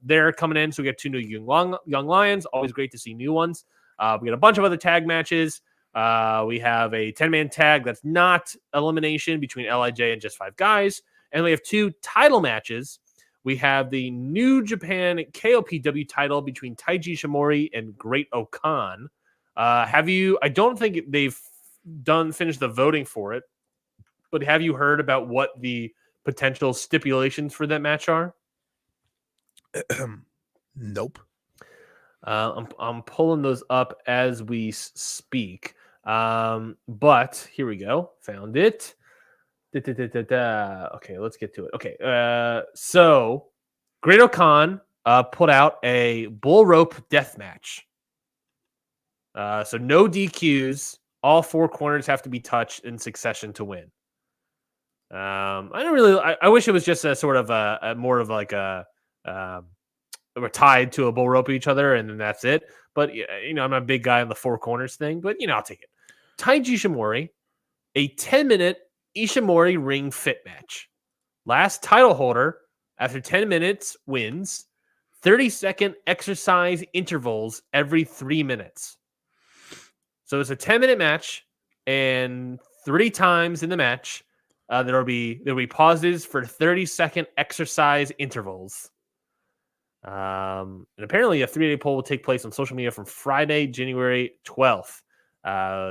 they're coming in. So we got 2 new young lions. Always great to see new ones. We got a bunch of other tag matches. We have a 10-man tag that's not elimination between LIJ and Just Five Guys. And we have 2 title matches. We have the New Japan KOPW title between Taiji Shimori and Great Okan. I don't think they've finished the voting for it, but have you heard about what the potential stipulations for that match are? Nope. I'm pulling those up as we speak. But here we go. Found it. Okay, let's get to it. Okay. So Great Okan put out a bull rope death match. So no DQs. All 4 corners have to be touched in succession to win. I wish it was just a sort of a more of like we're tied to a bull rope each other and then that's it. But I'm a big guy on the 4 corners thing, but I'll take it. Taiji Shimori, a 10-minute Ishimori ring fit match. Last title holder after 10 minutes wins. 30-second exercise intervals every 3 minutes. So it's a 10-minute match, and 3 times in the match, there'll be pauses for 30-second exercise intervals. And apparently a 3-day poll will take place on social media from Friday, January 12th.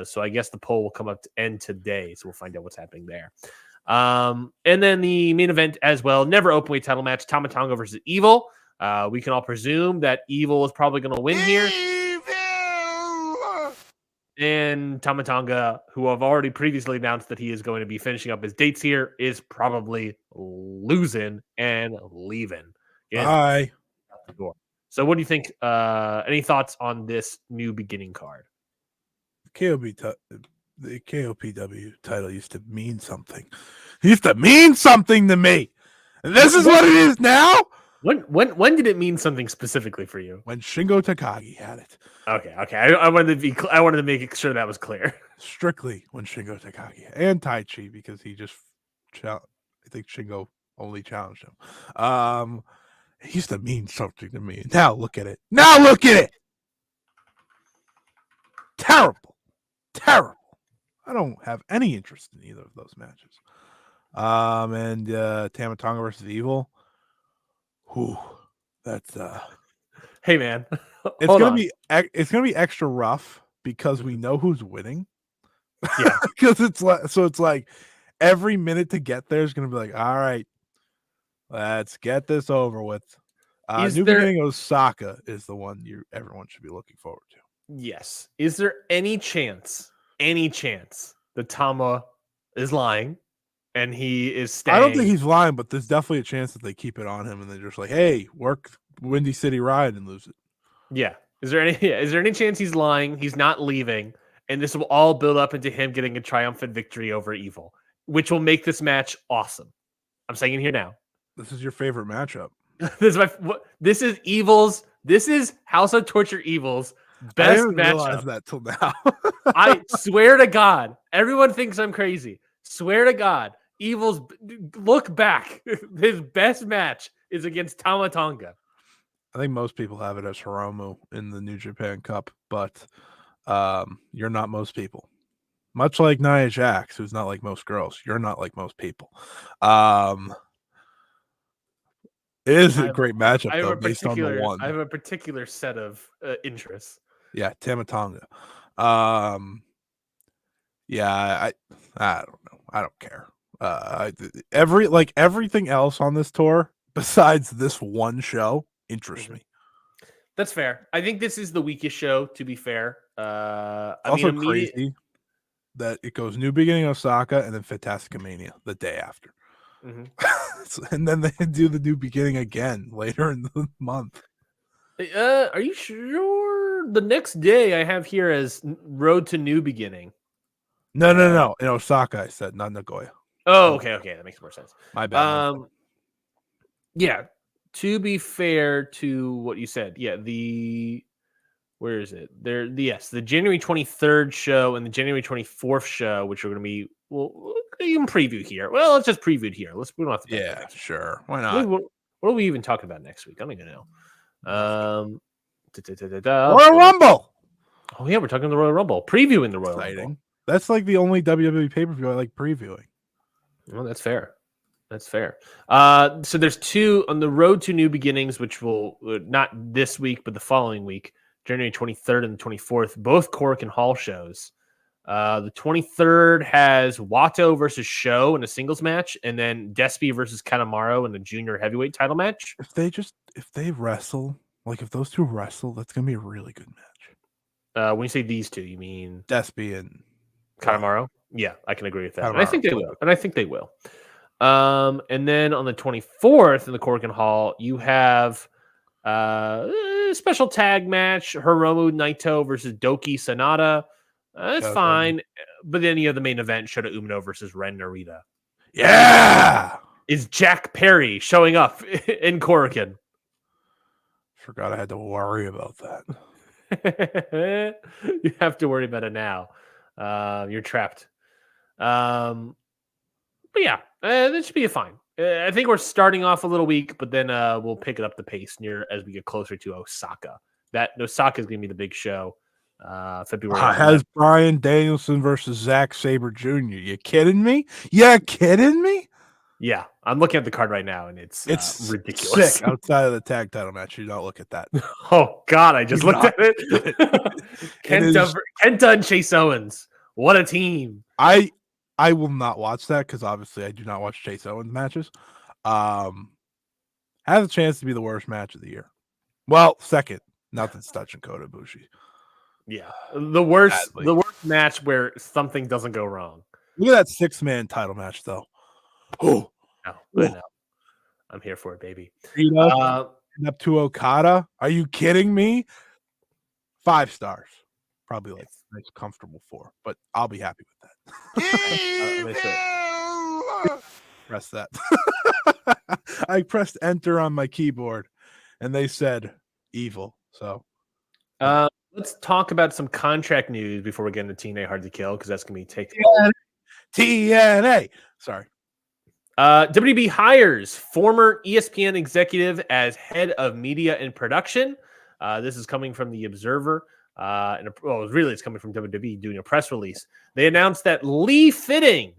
So I guess the poll will come up to end today. So we'll find out what's happening there. And then the main event as well, never openweight title match, Tama Tonga versus Evil. We can all presume that Evil is probably going to win here. And Tama Tonga, who have already previously announced that he is going to be finishing up his dates here, is probably losing and leaving. Bye. Out the door. So what do you think? Any thoughts on this new beginning card? The KOPW title used to mean something. It used to mean something to me. And this is what it is now? When did it mean something specifically for you? When Shingo Takagi had it. Okay. I wanted to make sure that was clear. Strictly when Shingo Takagi and Tai Chi, because he just I think Shingo only challenged him. It used to mean something to me. Now look at it. Terrible. I don't have any interest in either of those matches. And Tama Tonga versus Evil. Whew, that's Hey man, it's gonna be extra rough because we know who's winning. Yeah, because it's like every minute to get there is gonna be like, all right, let's get this over with. Beginning Osaka is the one everyone should be looking forward to. Yes. Is there any chance that Tama is lying and he is staying? I don't think he's lying, but there's definitely a chance that they keep it on him and they're just like, hey, work Windy City Ride and lose it. Yeah. Is there any chance he's lying? He's not leaving, and this will all build up into him getting a triumphant victory over Evil, which will make this match awesome. I'm saying it here now. This is your favorite matchup. This is Evil's. This is House of Torture Evil's best I didn't matchup. realize that till now. I swear to God, everyone thinks I'm crazy. Swear to God, Evil's. Look back. His best match is against Tama Tonga. I think most people have it as Hiromu in the New Japan Cup, but you're not most people. Much like Nia Jax, who's not like most girls, you're not like most people. It is a great matchup, though, based on the one. I have a particular set of interests. Yeah, Tama Tonga. Yeah, I don't know. I don't care. Everything else on this tour besides this one show interests me. That's fair. I think this is the weakest show, to be fair. Also crazy that it goes New Beginning Osaka and then Fantastica Mania the day after. Mm-hmm. And then they do the New Beginning again later in the month. Are you sure? The next day I have here as Road to New Beginning. No. In Osaka, I said, not Nagoya. Oh, okay. That makes more sense. My bad. Yeah. To be fair to what you said, where is it? The January 23rd show and the January 24th show, which are going to be, well, you can preview here. Well, let's just preview it here. We don't have to. Yeah, sure. Why not? What are we even talking about next week? I don't even know. Royal Rumble. Oh yeah, we're talking the Royal Rumble. Previewing the Royal Rumble. That's like the only WWE pay-per-view I like previewing. Well, that's fair. So there's 2 on the Road to New Beginnings, which will not this week, but the following week, January 23rd and the 24th, both Korakuen Hall shows. The 23rd has Wato versus Sho in a singles match, and then Despy versus Kanemaru in a junior heavyweight title match. If they wrestle, like if those two wrestle, that's gonna be a really good match. When you say these two, you mean Despy and Kanemaru? Yeah, I can agree with that. Kanemaru. And I think they will. And then on the 24th in the Korakuen Hall, you have a special tag match, Hiromu Naito versus Doki Sanada. That's fine. But then you have the main event, Shota Umino versus Ren Narita. Yeah! Is Jack Perry showing up in Korakuen? Forgot I had to worry about that. You have to worry about it now. You're trapped. But yeah, that should be fine. I think we're starting off a little weak, but then we'll pick it up the pace as we get closer to Osaka. That Osaka is going to be the big show. February Has 11th. Brian Danielson versus Zack Sabre Jr. You kidding me? You kidding me? Yeah, I'm looking at the card right now, and it's ridiculous. Sick. Outside of the tag title match, you don't look at that. Oh God, I just looked at it. Kenta and Chase Owens. What a team! I will not watch that because obviously I do not watch Chase Owens matches. Has a chance to be the worst match of the year. Well, second. Nothing's touching Kota Ibushi. Yeah, the worst match where something doesn't go wrong. Look at that 6-man title match, though. Oh, I know. I'm here for it, baby. Up to Okada. Are you kidding me? 5 stars. Probably like nice, comfortable 4, but I'll be happy with that. Press that. I pressed enter on my keyboard, and they said evil. So, let's talk about some contract news before we get into TNA Hard to Kill, because that's going to be taken. TNA. Sorry. WB hires former ESPN executive as head of media and production. This is coming from the Observer. It's coming from WWE doing a press release. They announced that Lee Fitting,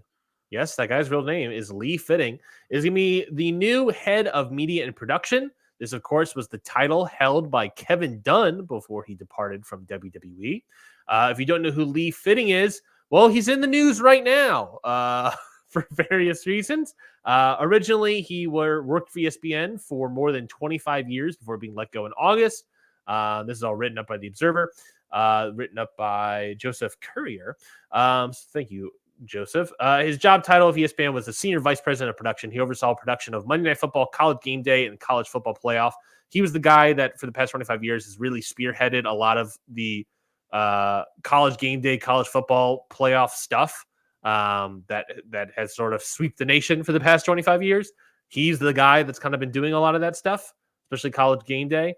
yes, that guy's real name is Lee Fitting, is going to be the new head of media and production. This, of course, was the title held by Kevin Dunn before he departed from WWE. If you don't know who Lee Fitting is, well, he's in the news right now for various reasons. Originally, he worked for ESPN for more than 25 years before being let go in August. This is all written up by the Observer, written up by Joseph Courier. So thank you, Joseph. His job title of ESPN was the Senior Vice President of Production. He oversaw production of Monday Night Football, College Game Day, and College Football Playoff. He was the guy that for the past 25 years has really spearheaded a lot of the College Game Day, College Football Playoff stuff that has sort of swept the nation for the past 25 years. He's the guy that's kind of been doing a lot of that stuff, especially College Game Day.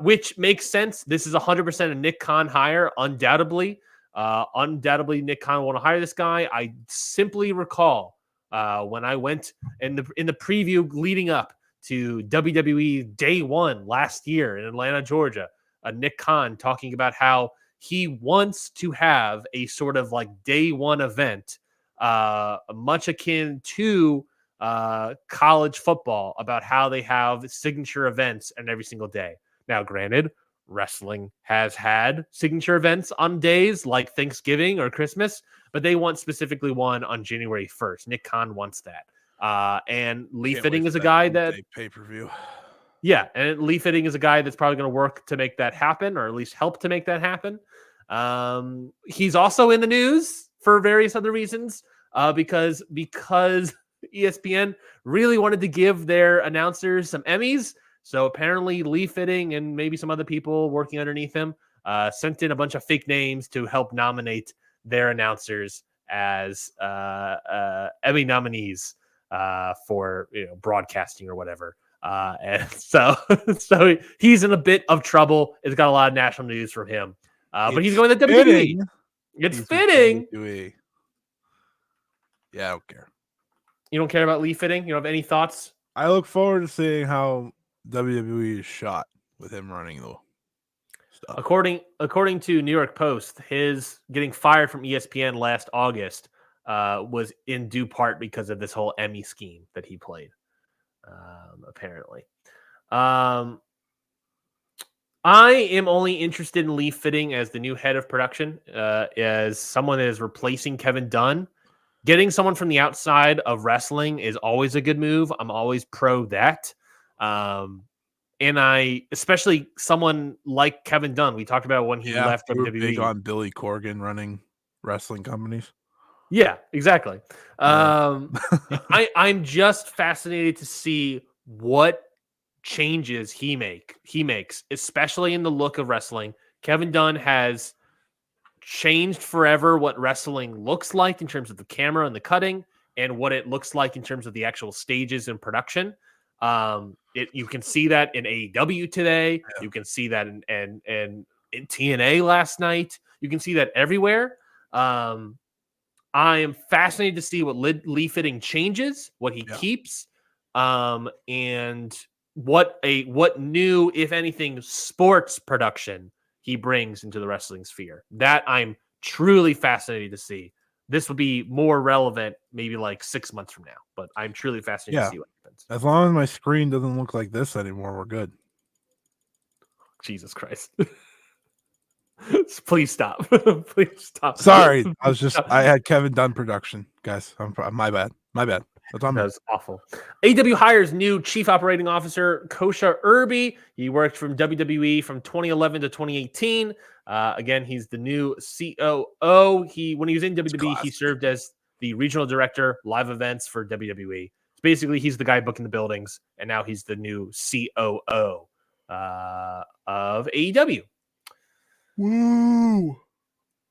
Which makes sense. This is 100% a Nick Khan hire, undoubtedly. Undoubtedly, Nick Khan want to hire this guy. I simply recall when I went in the preview leading up to WWE Day 1 last year in Atlanta, Georgia, Nick Khan talking about how he wants to have a sort of like Day 1 event, much akin to college football, about how they have signature events and every single day. Now, granted, wrestling has had signature events on days like Thanksgiving or Christmas, but they want specifically one on January 1st. Nick Khan wants that. And Lee Fitting is a guy that pay-per-view. Yeah, and Lee Fitting is a guy that's probably going to work to make that happen, or at least help to make that happen. He's also in the news for various other reasons, because ESPN really wanted to give their announcers some Emmys. So apparently Lee Fitting and maybe some other people working underneath him sent in a bunch of fake names to help nominate their announcers as Emmy nominees for broadcasting or whatever. And so he's in a bit of trouble. It's got a lot of national news from him. But he's going to WWE. It's fitting. Yeah, I don't care. You don't care about Lee Fitting? You don't have any thoughts? I look forward to seeing how WWE is shot with him running the stuff. According to New York Post, his getting fired from ESPN last August was in due part because of this whole Emmy scheme that he played. Apparently. I am only interested in Lee Fitting as the new head of production, as someone that is replacing Kevin Dunn. Getting someone from the outside of wrestling is always a good move. I'm always pro that. And especially someone like Kevin Dunn, we talked about when he left WWE. Big on Billy Corgan running wrestling companies. Yeah, exactly. I'm just fascinated to see what changes he makes, especially in the look of wrestling. Kevin Dunn has changed forever what wrestling looks like in terms of the camera and the cutting, and what it looks like in terms of the actual stages and production. You can see that in AEW today. Yeah. You can see that in TNA last night. You can see that everywhere. I am fascinated to see what Lee Fitting changes, what he keeps, and what new, if anything, sports production he brings into the wrestling sphere. That I'm truly fascinated to see. This will be more relevant maybe like 6 months from now, but I'm truly fascinated to see what happens. As long as my screen doesn't look like this anymore, we're good. Jesus Christ. Please stop. Please stop. Sorry, I had Kevin Dunn production, guys. My bad. That's on me. That's awful. AEW hires new chief operating officer Kosha Irby. He worked from WWE from 2011 to 2018. Again, he's the new COO. When he was in WWE, he served as the regional director, live events for WWE. So basically, he's the guy booking the buildings, and now he's the new COO of AEW. Woo!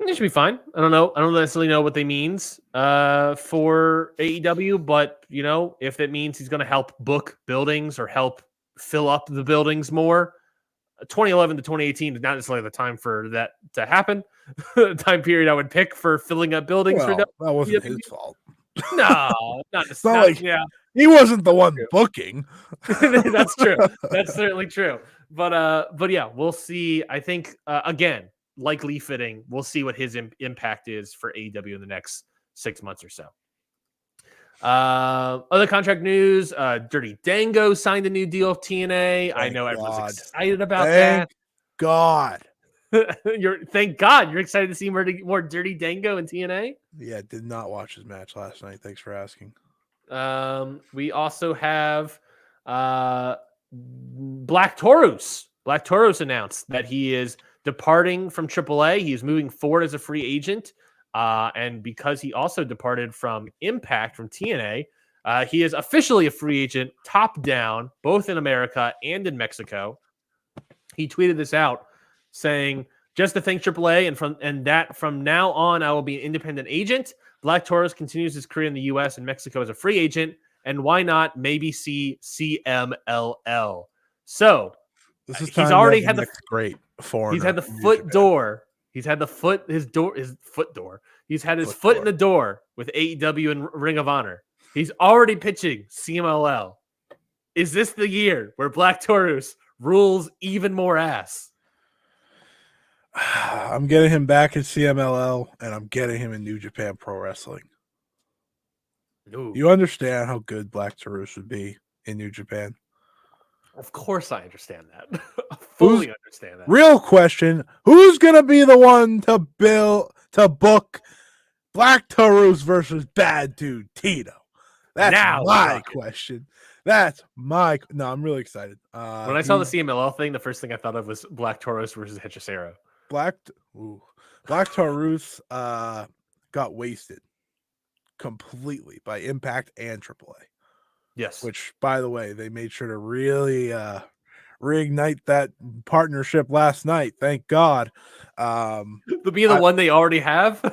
It should be fine. I don't know. I don't necessarily know what they means for AEW, but if it means he's going to help book buildings or help fill up the buildings more, 2011 to 2018 is not necessarily the time for that to happen. Time period I would pick for filling up buildings for that wasn't his fault. No, it's not like he wasn't the one booking. That's true. That's certainly true. But yeah, we'll see. I think again, likely fitting. We'll see what his impact is for AEW in the next 6 months or so. Other contract news: Dirty Dango signed a new deal with TNA. I know everyone's excited about that. Thank God. Thank God you're excited to see more Dirty Dango in TNA. Yeah, did not watch his match last night. Thanks for asking. We also have Black Taurus. Black Taurus announced that he is departing from AAA. He is moving forward as a free agent. And because he also departed from Impact from TNA, he is officially a free agent, top down, both in America and in Mexico. He tweeted this out saying, "Just to thank AAA from now on, I will be an independent agent. Black Taurus continues his career in the U.S. and Mexico as a free agent, and why not maybe see CMLL?" So this is he's already had the great foreigner. He's had the foot door. He's had the foot his foot door. He's had his foot in the door with AEW and Ring of Honor. He's already pitching CMLL. Is this the year where Black Taurus rules even more ass? I'm getting him back in CMLL, and I'm getting him in New Japan Pro Wrestling. Ooh. You understand how good Black Taurus would be in New Japan? Of course I understand that. I fully understand that. Real question, who's going to be the one to book Black Taurus versus Bad Dude Tito? That's my question. No, I'm really excited. When I saw the CMLL thing, the first thing I thought of was Black Taurus versus Hechicero. Black Taurus got wasted completely by Impact and AAA. Yes. Which, by the way, they made sure to really reignite that partnership last night. Thank God. To be the one they already have.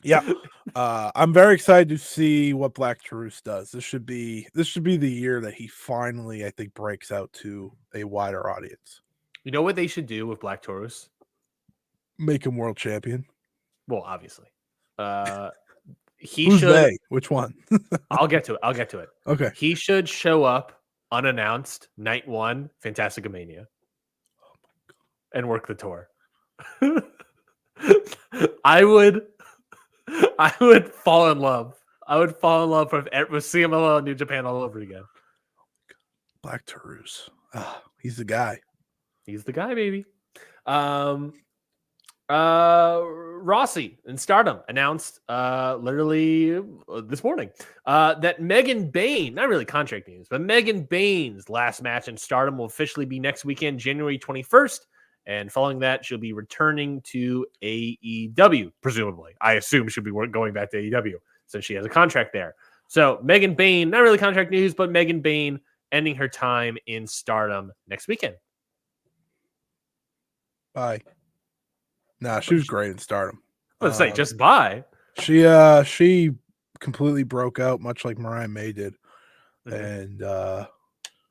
Yeah. I'm very excited to see what Black Taurus does. This should be the year that he finally, I think, breaks out to a wider audience. You know what they should do with Black Taurus? Make him world champion. Well, obviously. Who's they? Which one? I'll get to it. Okay. He should show up unannounced night 1, Fantastica Mania. Oh my God. And work the tour. I would fall in love. I would fall in love with CMLL and New Japan all over again. Black Taurus. He's the guy. He's the guy, baby. Rossi and Stardom announced literally this morning that Megan Bayne, not really contract news, but Megan Bayne's last match in Stardom will officially be next weekend, January 21st. And following that, she'll be returning to AEW, presumably. I assume she'll be going back to AEW since she has a contract there. So Megan Bayne, not really contract news, but Megan Bayne ending her time in Stardom next weekend. Bye. Nah, she was great in Stardom. I was say just bye. She completely broke out, much like Mariah May did, and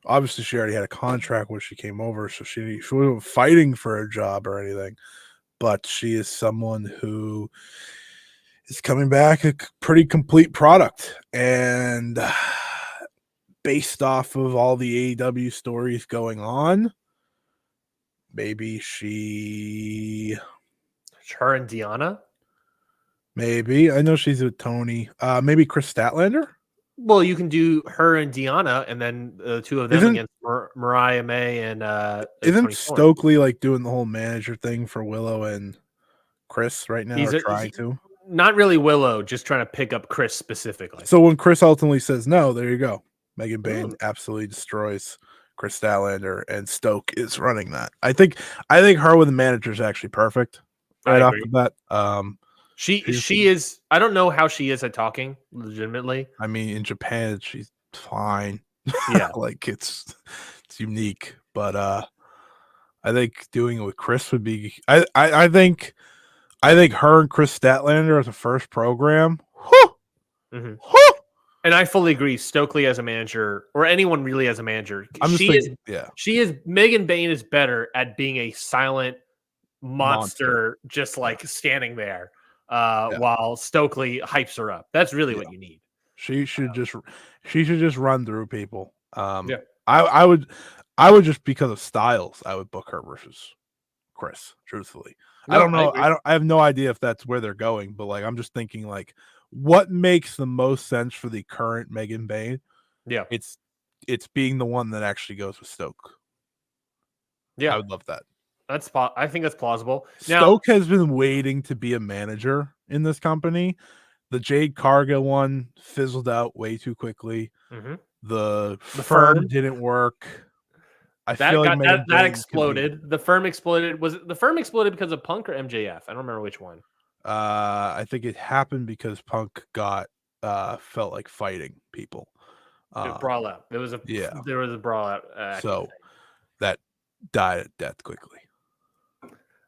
obviously she already had a contract when she came over, so she wasn't fighting for a job or anything. But she is someone who is coming back a pretty complete product, and based off of all the AEW stories going on, maybe she. Her and Deanna. Maybe I know she's with Tony. Maybe Chris Statlander. Well, you can do her and Deanna, and then the two of them Isn't- against Mariah May and Isn't Tony Storm. Stokely like doing the whole manager thing for Willow and Chris right now, or trying to? Not really Willow, just trying to pick up Chris specifically. So when Chris ultimately says no, there you go. Megan Bayne absolutely destroys Chris Statlander, and Stoke is running that. I think her with the manager is actually perfect right off the bat. She is. I don't know how she is at talking. Legitimately, I mean, in Japan, she's fine. Yeah, like it's unique, but I think doing it with Chris would be. I think her and Chris Statlander as a first program. Mm-hmm. And I fully agree. Stokely as a manager, or anyone really as a manager, she is. Megan Bayne is better at being a silent monster. Just like standing there. While Stokely hypes her up. That's really what you need. She should just run through people. I would just because of styles, I would book her versus Chris, truthfully. I don't know. I have no idea if that's where they're going, but like I'm just thinking like what makes the most sense for the current Megan Bayne? Yeah. It's being the one that actually goes with Stoke. Yeah. I would love that. I think that's plausible. Stoke has been waiting to be a manager in this company. The Jade Cargill one fizzled out way too quickly. Mm-hmm. The firm didn't work. That exploded. The firm exploded. Was it the firm exploded because of Punk or MJF? I don't remember which one. I think it happened because Punk felt like fighting people. Brawl out. There was a brawl out. So that died at death quickly.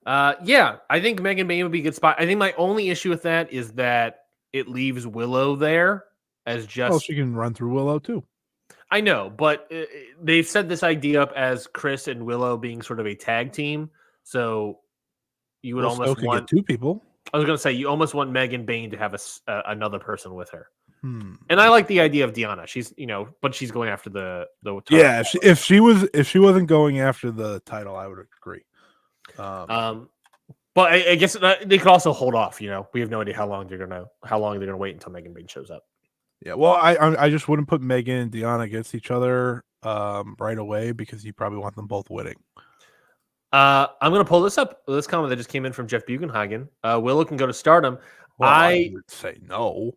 I think Megan Bayne would be a good spot. I think my only issue with that is that it leaves Willow there as just. Well, she can run through Willow too. I know, but they've set this idea up as Chris and Willow being sort of a tag team. So you would almost want get two people. I was going to say you almost want Megan Bayne to have another person with her. And I like the idea of Deanna. She's but she's going after the title. Yeah. If she wasn't going after the title, I would agree. But I guess they could also hold off. We have no idea how long they're gonna wait until Megan Bayne shows up. Yeah, well, I just wouldn't put Megan and Deanna against each other right away because you probably want them both winning. I'm gonna pull this up. This comment that just came in from Jeff Bugenhagen. Willow can go to Stardom. Well, I would say no.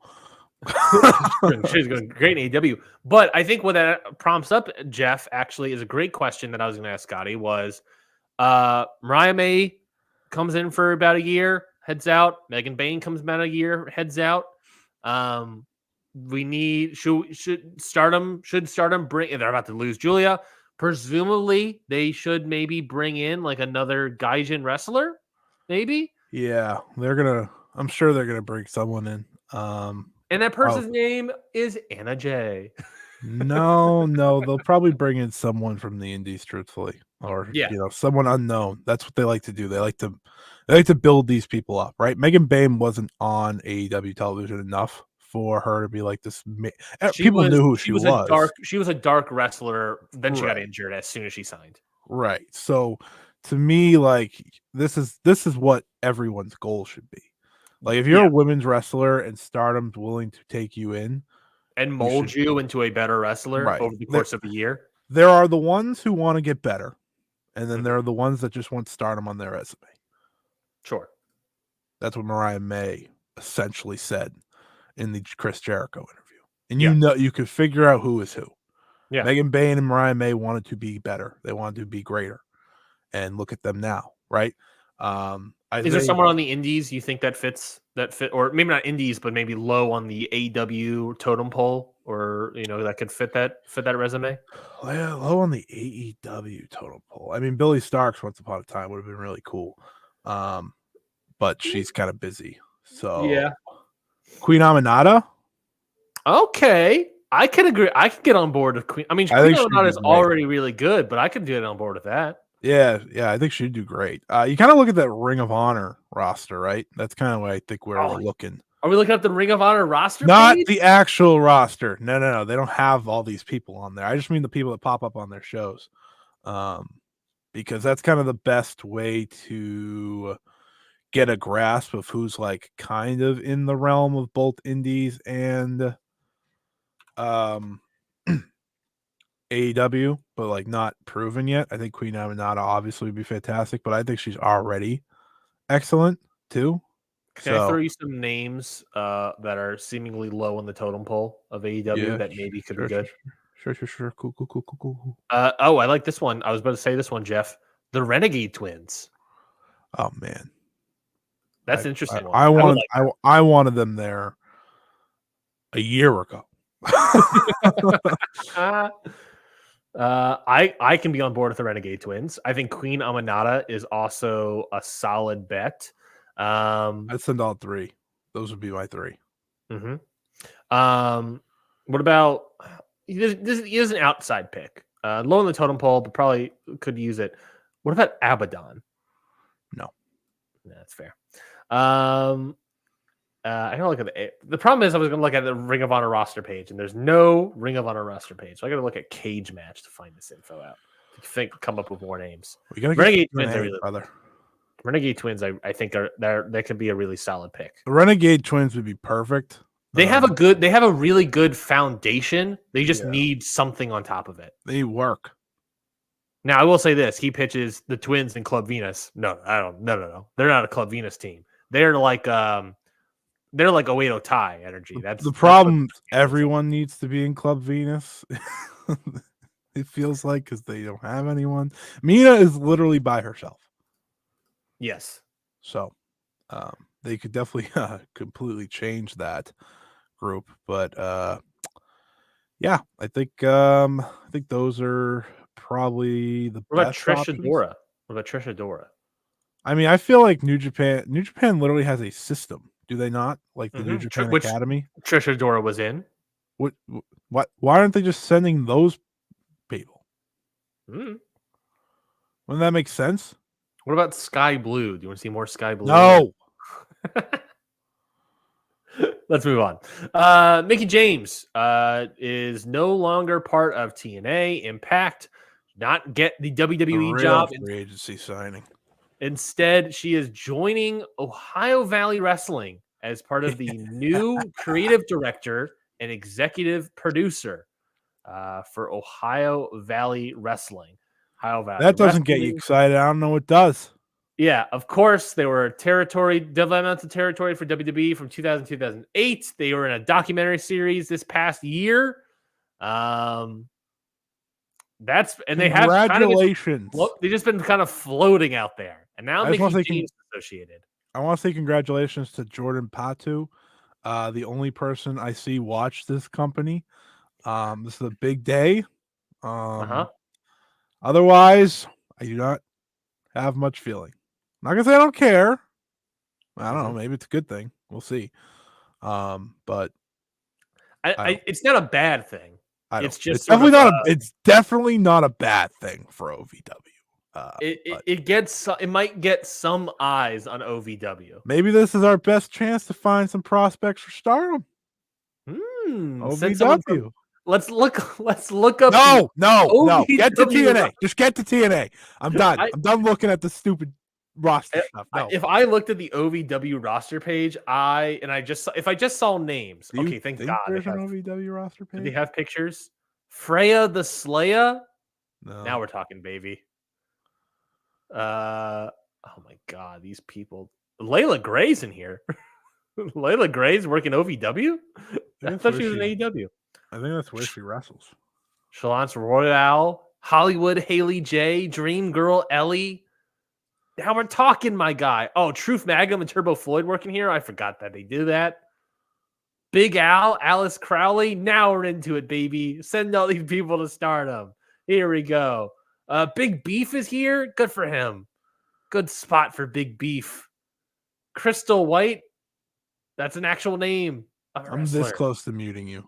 She's going great in AEW, but I think what that prompts up, Jeff, actually is a great question that I was going to ask Scotty. Was Mariah May comes in for about a year, heads out. Megan Bayne comes about a year, heads out. We need should Stardom bring? They're about to lose Julia. Presumably, they should maybe bring in like another Gaijin wrestler. Maybe. Yeah, I'm sure they're gonna bring someone in. And that person's name is Anna Jay. No, they'll probably bring in someone from the indies, truthfully, or someone unknown. That's what they like to do. They like to build these people up, right? Megan Bayne wasn't on AEW television enough for her to be like this. People knew who she was. She was a dark wrestler. Then she got injured as soon as she signed. Right. So to me, like this is what everyone's goal should be. Like if you're a women's wrestler and Stardom's willing to take you in and mold you into a better wrestler over the course of a year. There are the ones who want to get better, and then there are the ones that just want Stardom on their resume. Sure. That's what Mariah May essentially said in the Chris Jericho interview. And you could figure out who is who. Yeah. Megan Bayne and Mariah May wanted to be better. They wanted to be greater. And look at them now, right? Is there someone on the indies you think that fit, or maybe not indies, but maybe low on the AEW totem pole, or that could fit that resume? Low on the AEW totem pole. I mean, Billy Starks once upon a time would have been really cool, but she's kind of busy. So yeah, Queen Aminata. Okay, I can agree. I can get on board with Queen. I mean, Queen Aminata is already really good, but I could get on board with that. Yeah, I think she'd do great. You kind of look at that Ring of Honor roster, right? That's kind of what I think we're looking. Are we looking at the Ring of Honor roster? Not page? The actual roster. No. They don't have all these people on there. I just mean the people that pop up on their shows. because that's kind of the best way to get a grasp of who's like kind of in the realm of both indies and AEW, but like not proven yet. I think Queen Aminata obviously would be fantastic, but I think she's already excellent too. Can I throw So you some names that are seemingly low on the totem pole of AEW yeah, that maybe could be sure, good? sure. Cool. I like this one. I was about to say this one, Jeff. The Renegade Twins. Oh man, That's an interesting one. I I would wanted like I wanted them there a year ago. that. I can be on board with the Renegade Twins. I think Queen Aminata is also a solid bet. I'd send all three. Those would be my three. Mhm. What about this is an outside pick. Low on the totem pole, but probably could use it. What about Abaddon? No. That's fair. I gotta look at the problem is I was gonna look at the Ring of Honor roster page, and there's no Ring of Honor roster page. So I gotta look at Cage Match to find this info out. To come up with more names. We gotta Renegade get Twins TNA, are really brother. Renegade Twins. I think they could be a really solid pick. The Renegade Twins would be perfect. They have a really good foundation. They just need something on top of it. They work. Now I will say this: he pitches the Twins and Club Venus. No, I don't. No. They're not a Club Venus team. They're like 08 tie energy. That's the problem. Everyone needs to be in Club Venus. It feels like because they don't have anyone. Mina is literally by herself. Yes. So they could definitely completely change that group. But yeah, I think those are probably the What about best Trish options. Adora? What about Trish Adora? I mean, I feel like New Japan literally has a system. Do they not? Like the New Mhm. Japan Which Academy? Trish Adora was in. What why aren't they just sending those people? Mm. Wouldn't that make sense? What about Sky Blue? Do you want to see more Sky Blue? No. Let's move on. Mickey James is no longer part of TNA. Impact not get the WWE job. Free agency signing. Instead, she is joining Ohio Valley Wrestling as part of the new creative director and executive producer for Ohio Valley Wrestling. Ohio Valley That doesn't get you excited. I don't know what does. Yeah, of course, they were developmental territory for WWE from 2000 to 2008. They were in a documentary series this past year. They have congratulations. They've just been kind of floating out there, and now Mickey James associated. I want to say congratulations to Jordan Patu, the only person I see watch this company. This is a big day. Otherwise, I do not have much feeling. I'm not gonna say I don't care. I don't know. Maybe it's a good thing. We'll see. But it's not a bad thing. It's definitely not a bad thing for OVW. It might get some eyes on OVW. Maybe this is our best chance to find some prospects for Stardom. OVW. Let's look up. No. Get to TNA. Just get to TNA. I'm done. I'm done looking at the stupid roster stuff. No. If I looked at the OVW roster page, if I just saw names, okay, thank God. There's an OVW roster page. Do they have pictures? Freya the Slayer. No. Now we're talking, baby. Oh my God, these people. Layla Gray's in here. Layla Gray's working OVW. I thought she was in AEW. I think that's where she wrestles. Chalance Royale, Hollywood, Haley J, Dream Girl, Ellie. Now we're talking, my guy. Oh, Truth Magnum and Turbo Floyd working here. I forgot that they do that. Big Al, Alice Crowley. Now we're into it, baby. Send all these people to Stardom. Here we go. Big Beef is here. Good for him. Good spot for Big Beef. Crystal White. That's an actual name. I'm this close to muting you.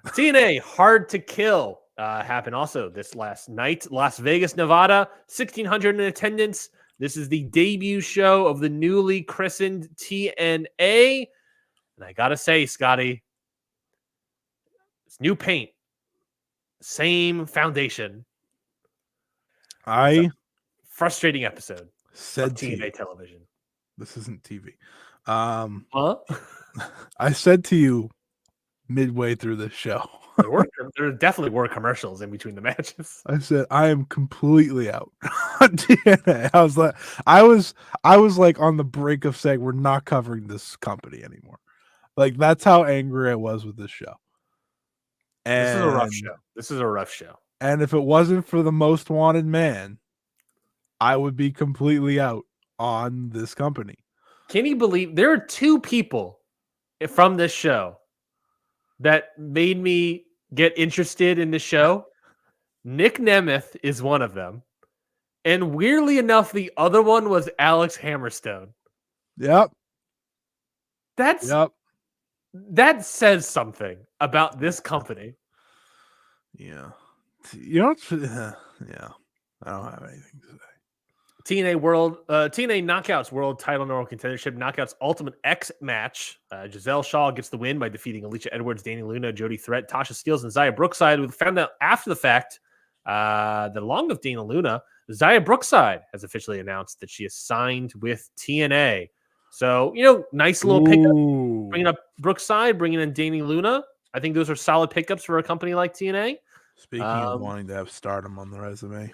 TNA Hard to Kill happened also this last night. Las Vegas, Nevada. 1,600 in attendance. This is the debut show of the newly christened TNA. And I got to say, Scotty, it's new paint. Same foundation. I frustrating episode of Said to TNA you, television. this isn't TV. Huh? I said to you midway through this show, There definitely were commercials in between the matches. I said I am completely out on TNA. I was like on the brink of saying we're not covering this company anymore. Like that's how angry I was with this show. And This is a rough show. This is a rough show. And if it wasn't for the Most Wanted Man, I would be completely out on this company. Can you believe there are two people from this show that made me get interested in the show? Nick Nemeth is one of them. And weirdly enough, the other one was Alex Hammerstone. Yep. That says something about this company. Yeah. You know, yeah. I don't have anything to say. TNA Knockouts World Title Normal Contendership Knockouts Ultimate X match. Giselle Shaw gets the win by defeating Alicia Edwards, Danny Luna, Jody Threat, Tasha Steelz, and Xia Brookside. We found out after the fact that along with Dana Luna, Xia Brookside has officially announced that she is signed with TNA. So, nice little pickup. Bringing up Brookside, bringing in Danny Luna. I think those are solid pickups for a company like TNA. Speaking of wanting to have stardom on the resume.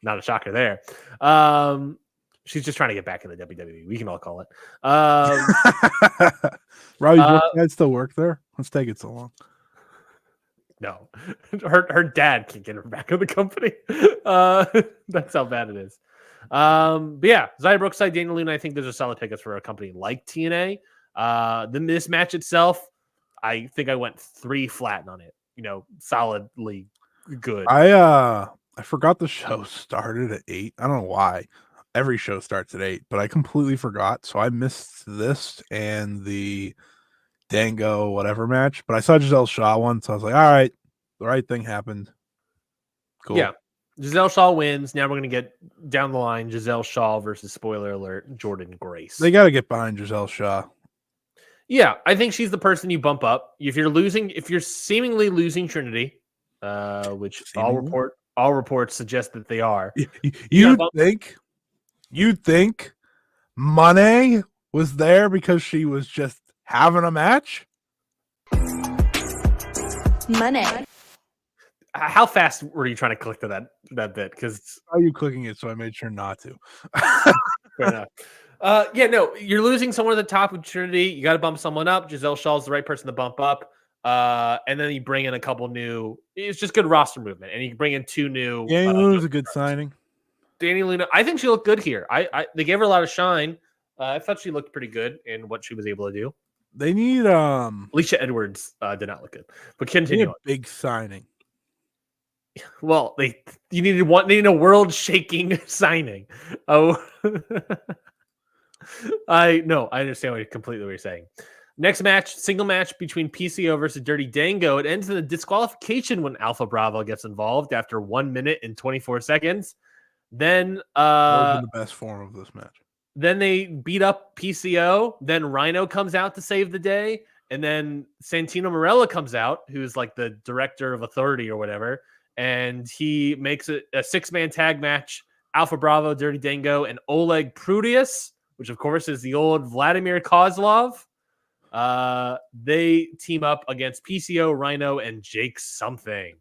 Not a shocker there. She's just trying to get back in the WWE. We can all call it. Robbie Brookside still work there? What's taking so long? No, her dad can get her back in the company. That's how bad it is. But yeah, Xia Brookside, Dana Luna, I think those are solid pickups for a company like TNA. This match itself, I think I went 3 flat on it. Solidly good. I forgot the show started at 8. I don't know why. Every show starts at 8, but I completely forgot. So I missed this and the Dango whatever match. But I saw Giselle Shaw once. So I was like, all right, the right thing happened. Cool. Yeah. Giselle Shaw wins. Now we're going to get down the line. Giselle Shaw versus, spoiler alert, Jordan Grace. They got to get behind Giselle Shaw. Yeah, I think she's the person you bump up. If you're seemingly losing Trinity, which all reports suggest that they are. You'd think Monet was there because she was just having a match? Monet. How fast were you trying to click to that bit? Because are you clicking it? So I made sure not to. Fair enough. You're losing someone at the top with Trinity. You got to bump someone up. Giselle Shaw is the right person to bump up. And then you bring in a couple new. It's just good roster movement, and you bring in 2 new. Danny Luna's a good signing. Danny Luna, I think she looked good here. They gave her a lot of shine. I thought she looked pretty good in what she was able to do. They need Alicia Edwards did not look good, but continue. A big signing. Well, you needed a world-shaking signing. Oh, I understand completely what you're saying. Next match, single match between PCO versus Dirty Dango. It ends in a disqualification when Alpha Bravo gets involved after 1 minute and 24 seconds. Then the best form of this match. Then they beat up PCO. Then Rhino comes out to save the day, and then Santino Marella comes out, who's like the director of authority or whatever. And he makes a 6-man tag match. Alpha Bravo, Dirty Dango, and Oleg Prudius, which of course is the old Vladimir Kozlov. They team up against PCO, Rhino, and Jake something.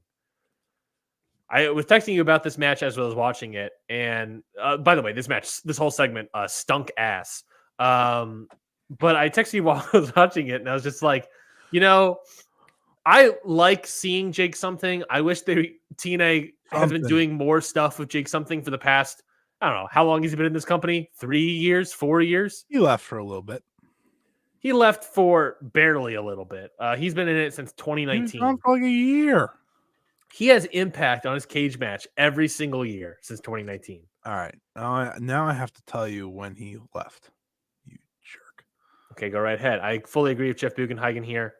I was texting you about this match as I was watching it. And by the way, this whole segment stunk ass. But I texted you while I was watching it, and I was just like, I like seeing Jake something. I wish TNA has been doing more stuff with Jake something for the past, I don't know, how long has he been in this company? 3 years, 4 years? He left for a little bit. He left for barely a little bit. He's been in it since 2019. He's gone for like a year. He has impact on his cage match every single year since 2019. All right. Now I have to tell you when he left. You jerk. Okay, go right ahead. I fully agree with Jeff Bugenhagen here.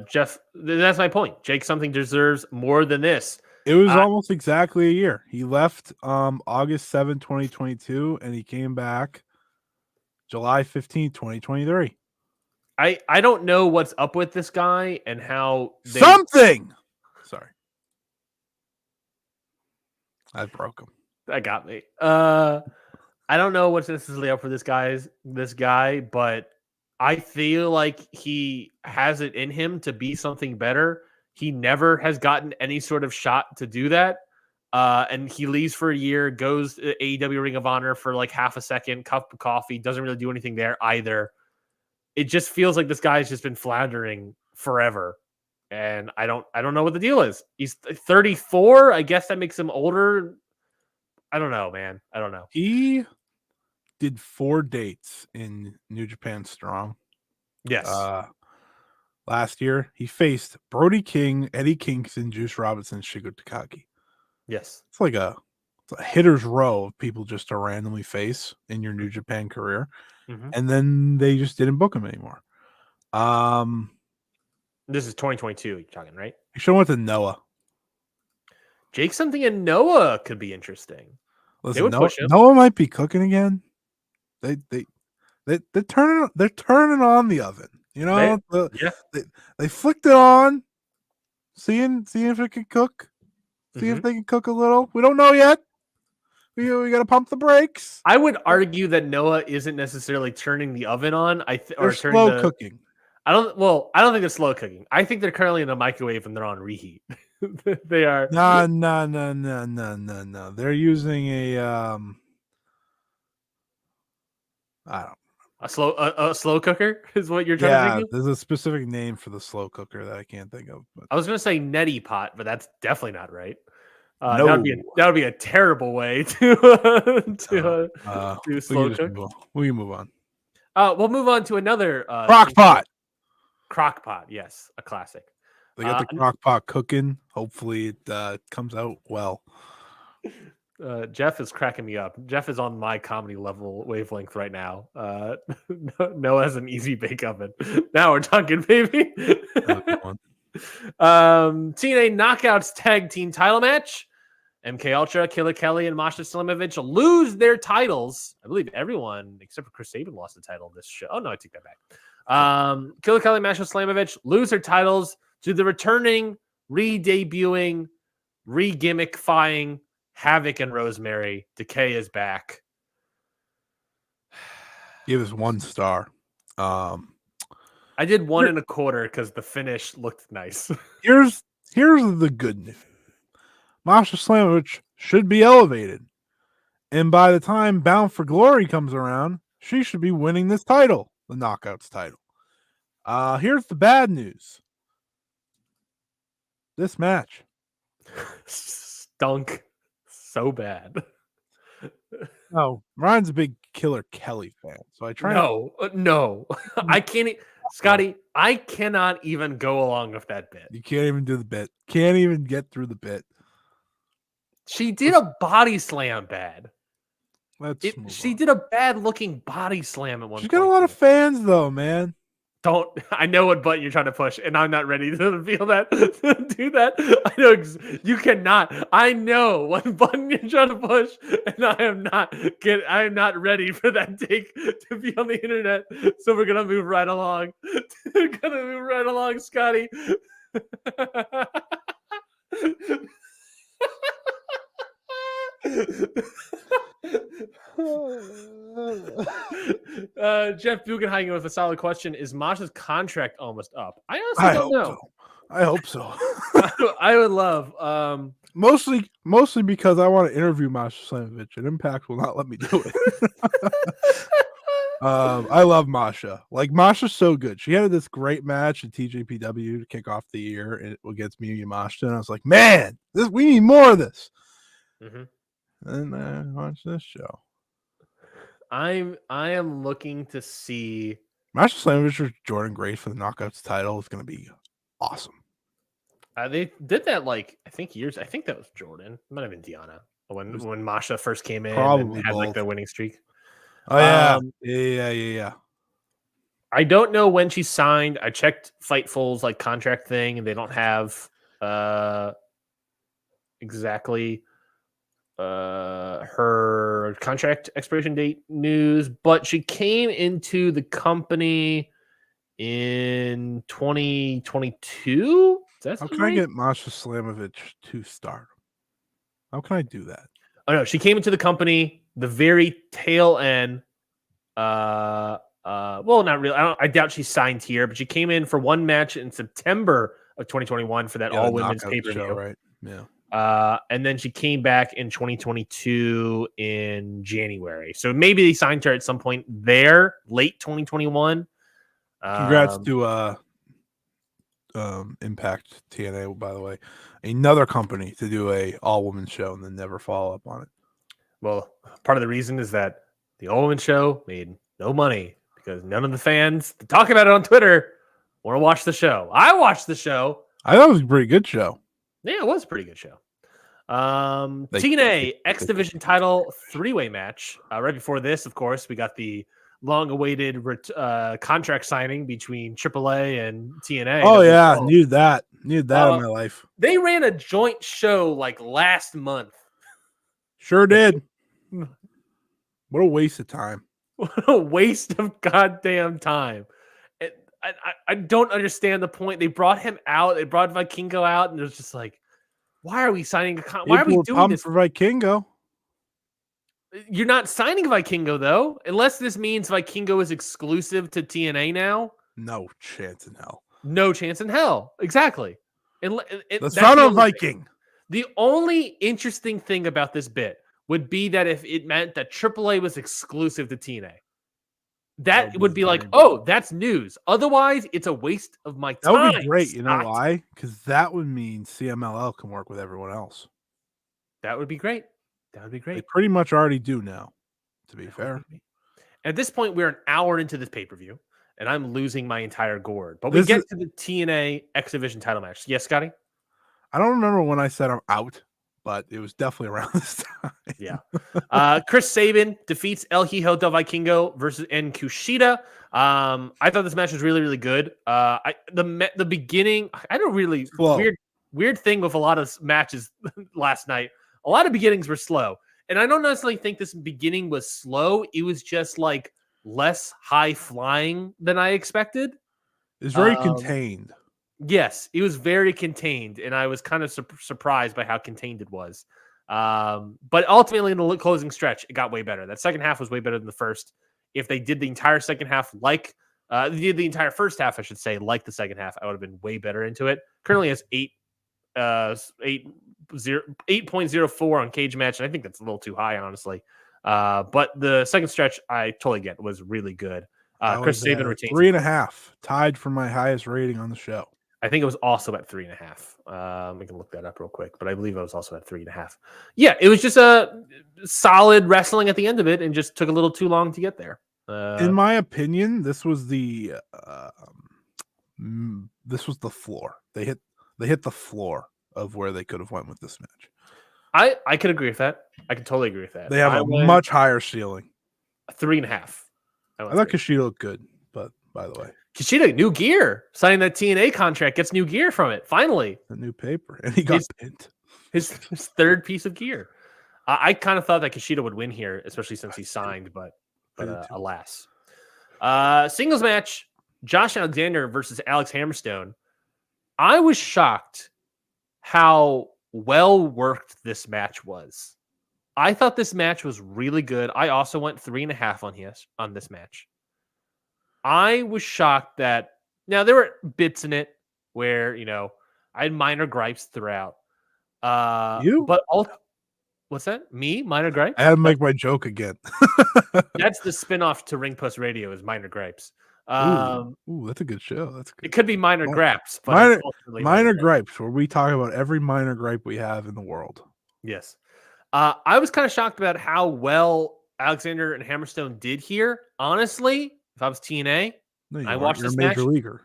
Jeff, that's my point. Jake something deserves more than this. It was almost exactly a year. He left August 7, 2022, and he came back July 15, 2023. I don't know what's up with this guy and how something. Sorry, I broke him. That got me. I don't know what's necessarily up for this guy, but I feel like he has it in him to be something better. He never has gotten any sort of shot to do that. And he leaves for a year, goes to AEW Ring of Honor for like half a second, cup of coffee, doesn't really do anything there either. It just feels like this guy's just been floundering forever. And I don't know what the deal is. He's 34. I guess that makes him older. I don't know, man. I don't know. He did 4 dates in New Japan Strong. Yes. Last year, he faced Brody King, Eddie Kingston, Juice Robinson, Shigo Takagi. Yes. It's like a hitter's row of people just to randomly face in your New Japan career. Mm-hmm. And then they just didn't book him anymore. This is 2022, you're talking, right? He should have went to Noah. Jake something and Noah could be interesting. Listen, Noah might be cooking again. They're turning on the oven. You know, they flicked it on, seeing if it can cook. See if they can cook a little. We don't know yet. We got to pump the brakes. I would argue that Noah isn't necessarily turning the oven on. They're slow cooking. I don't think they're slow cooking. I think they're currently in the microwave and they're on reheat. They are. No. They're using a I don't. A slow cooker is what you're trying to think of? There's a specific name for the slow cooker that I can't think of. But I was going to say neti pot, but that's definitely not right. No. That would be a terrible way to do slow cook. We can move on. We'll move on to another crock pot. Crock pot, yes, a classic. They got the crock pot cooking. Hopefully, it comes out well. Jeff is cracking me up. Jeff is on my comedy level wavelength right now. Noah has an easy bake oven. Now we're talking, baby. TNA Knockouts Tag Team Title Match. MK Ultra, Killer Kelly, and Masha Slamovich lose their titles. I believe everyone except for Chris Sabin lost the title in this show. Oh no, I take that back. Killer Kelly, Masha Slamovich lose their titles to the returning, re-debuting, re-gimmickifying Havoc and Rosemary. Decay is back. Give us 1 star. I did 1.25 because the finish looked nice. Here's the good news. Masha Slamovich should be elevated. And by the time Bound for Glory comes around, she should be winning this title, the Knockouts title. Here's the bad news. This match stunk so bad. No, Ryan's a big Killer Kelly fan, so I try. No, I can't. Scotty, I cannot even go along with that bit. You can't even do the bit. Can't even get through the bit. She did a body slam bad. She did a bad looking body slam at one point. She's got a lot of fans though, man. I know what button you're trying to push, and I'm not ready to feel that. Do that. I know you cannot. I know what button you're trying to push, and I am not ready for that take to be on the internet. So we're gonna move right along. We're gonna move right along, Scotty. Jeff Bugenhagen with a solid question. Is Masha's contract almost up? I honestly don't know. I hope so. I would love. Mostly because I want to interview Masha Slamovich, and Impact will not let me do it. I love Masha. Like, Masha's so good. She had this great match at TJPW to kick off the year against Miyu Yamashita, and I was like, man, we need more of this. Mm-hmm. And I watched this show. I am looking to see Masha Slamovich or Jordan Grace for the Knockouts title is going to be awesome. They did that I think years. I think that was Jordan. It might have been Deanna when Masha first came in and had both. the winning streak. Oh yeah, yeah. I don't know when she signed. I checked Fightful's contract thing, and they don't have exactly her contract expiration date news, but she came into the company in 2022. Does that How sound can I right? get Masha Slamovich to stardom? How can I do that? Oh no, she came into the company the very tail end. Well, not really. I doubt she signed here, but she came in for one match in September of 2021 for that Yeah, the all women's knockout show, pay-per-view. right? Yeah. And then she came back in 2022 in January. So maybe they signed her at some point there, late 2021. Congrats to Impact TNA, by the way. Another company to do a all-woman show and then never follow up on it. Well, part of the reason is that the all women show made no money because none of the fans that talk about it on Twitter want to watch the show. I watched the show. I thought it was a pretty good show. Yeah, it was a pretty good show. TNA X Division title 3-way match. Right before this, of course, we got the long-awaited contract signing between AAA and TNA. Oh yeah, needed that in my life. They ran a joint show like last month. Sure did. What a waste of time. What a waste of goddamn time. I don't understand the point. They brought him out. They brought Vikingo out, and it was just like, why are we signing why are we doing this for Vikingo? You're not signing Vikingo though, unless this means Vikingo is exclusive to TNA now. No chance in hell. No chance in hell. Exactly. The son of Viking. The only interesting thing about this bit would be that if it meant that AAA was exclusive to TNA. That would be like, oh, that's news. Otherwise, it's a waste of my time. That would be great. You know why? Because that would mean CMLL can work with everyone else. That would be great. That would be great. They pretty much already do now, to be fair. At this point, we're an hour into this pay-per-view, and I'm losing my entire gourd. But we get to the TNA X Division title match. Yes, Scotty? I don't remember when I said I'm out, but it was definitely around this time. Yeah. Chris Sabin defeats El Hijo del Vikingo versus Kushida. I thought this match was really, really good. The beginning, I don't really weird thing with a lot of matches last night. A lot of beginnings were slow. And I don't necessarily think this beginning was slow. It was just like less high flying than I expected. It's very contained. Yes, it was very contained, and I was kind of surprised by how contained it was. But ultimately, in the closing stretch, it got way better. That second half was way better than the first. If they did the entire second half they did the entire first half, I should say, like the second half, I would have been way better into it. Currently has 8.04 on Cage Match, and I think that's a little too high, honestly. But the second stretch, I totally get, was really good. Chris Sabin retains 3.5, tied for my highest rating on the show. I think it was also at 3.5. We can look that up real quick, but I believe I was also at 3.5. Yeah, it was just a solid wrestling at the end of it, and just took a little too long to get there. In my opinion, this was the floor. They hit the floor of where they could have went with this match. I could agree with that. I could totally agree with that. They have a much higher ceiling. 3.5. I thought Kushida looked good, but by the way. Kushida, new gear. Signing that TNA contract, gets new gear from it. Finally. A new paper. And he got pinned. His third piece of gear. I kind of thought that Kushida would win here, especially since he signed, but alas. Singles match, Josh Alexander versus Alex Hammerstone. I was shocked how well worked this match was. I thought this match was really good. I also went 3.5 on this match. I was shocked that now there were bits in it where, I had minor gripes throughout. But what's that? Me? Minor gripes? I had to make my joke again. That's the spinoff to Ring Post Radio is Minor Gripes. Ooh, that's a good show. That's good. It could be Minor Gripes. But minor gripes, where we talk about every minor gripe we have in the world. Yes. I was kind of shocked about how well Alexander and Hammerstone did here. Honestly, if I was TNA, I watched this match. Major leaguer.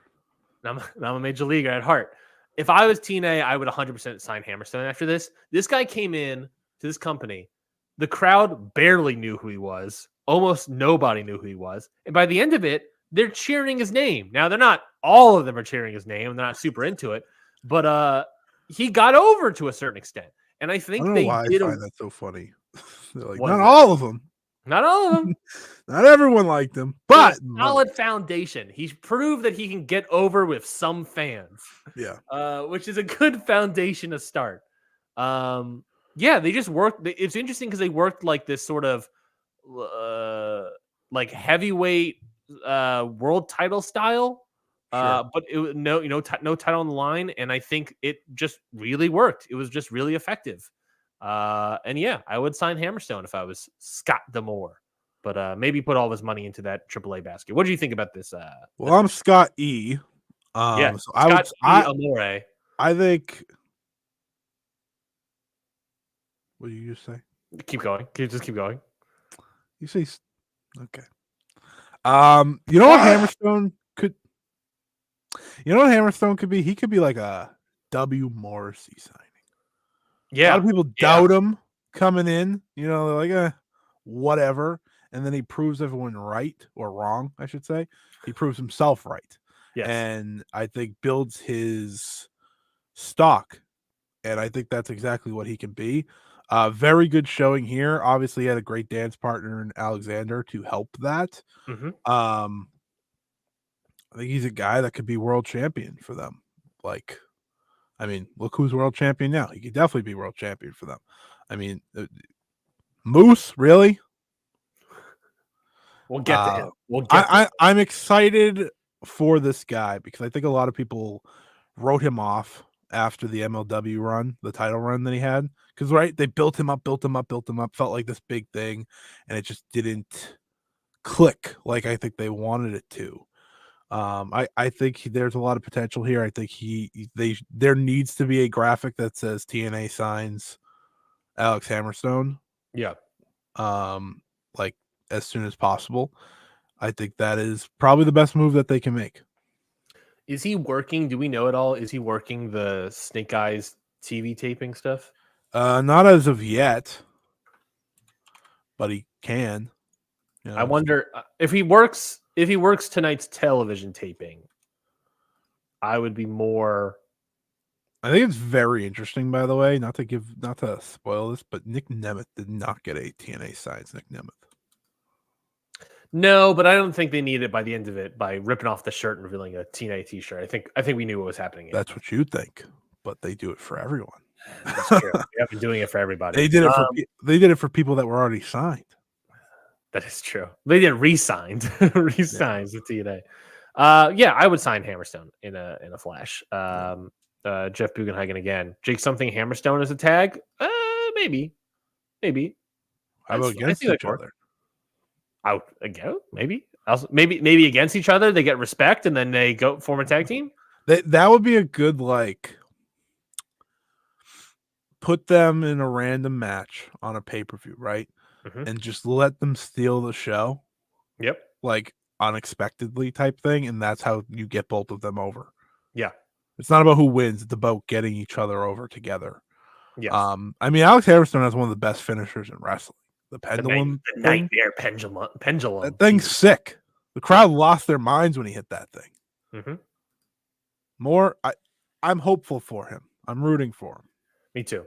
I'm a major leaguer at heart. If I was TNA, I would 100% sign Hammerstone after this. This guy came in to this company. The crowd barely knew who he was. Almost nobody knew who he was. And by the end of it, they're cheering his name. Now, they're not all of them are cheering his name. They're not super into it. But he got over to a certain extent. And I think I don't know why I find that so funny. They're like, not all of them. Not all of them. Not everyone liked him, but Solid foundation. He's proved that he can get over with some fans. yeah, Which is a good foundation to start. Yeah, they just worked. It's interesting because they worked like this sort of like heavyweight world title style. sure. But no title on the line, and I think it just really worked. It was just really effective. And yeah, I would sign Hammerstone if I was Scott D'Amore, but maybe put all his money into that AAA basket. What do you think about this? Well, I'm Scott E. Yeah, So Scott E. Amore. I think. What did you just say? Keep going. Just keep going. You say okay. You know what Hammerstone could. You know what Hammerstone could be? He could be like a W. Morrissey signing. Yeah, A lot of people doubt him coming in. You know, they're like, whatever. And then he proves everyone right or wrong, I should say. He proves himself right. Yes. And I think builds his stock. And I think that's exactly what he can be. Very good showing here. Obviously, he had a great dance partner in Alexander to help that. Mm-hmm. I think he's a guy that could be world champion for them. Like, I mean, look who's world champion now. He could definitely be world champion for them. I mean, Moose, really? We'll get to him. We'll get. I'm excited for this guy because I think a lot of people wrote him off after the MLW run, the title run that he had. Because they built him up, felt like this big thing, and it just didn't click like I think they wanted it to. I think there's a lot of potential here. I think there needs to be a graphic that says TNA signs Alex Hammerstone. Yeah. Like as soon as possible. I think that is probably the best move that they can make. Is he working? Do we know at all? Is he working the Snake Eyes TV taping stuff? Not as of yet, but he can. You know, I wonder if he works. If he works tonight's television taping, I would be more. I think it's very interesting, by the way, not to spoil this, but Nick Nemeth did not get a TNA signs. Nick Nemeth. No, but I don't think they need it by the end of it by ripping off the shirt and revealing a TNA T-shirt. I think we knew what was happening. That's what you think, but they do it for everyone. That's true. They have been doing it for everybody. They did it for people that were already signed. That is true. They didn't re-signed the TNA. Yeah, I would sign Hammerstone in a flash. Jeff Bugenhagen again. Jake something Hammerstone as a tag? Maybe. How about against each other? Out again? Maybe. Also, maybe against each other. They get respect and then they go form a tag team. That would be a good put them in a random match on a pay-per-view, right? Mm-hmm. And just let them steal the show. Yep. Like unexpectedly type thing, and that's how you get both of them over. Yeah. It's not about who wins, it's about getting each other over together. Yes. I mean, Alex Hammerstone has one of the best finishers in wrestling. The pendulum. The nightmare pendulum. That thing's sick. The crowd lost their minds when he hit that thing. Mm-hmm. I'm hopeful for him. I'm rooting for him. Me too.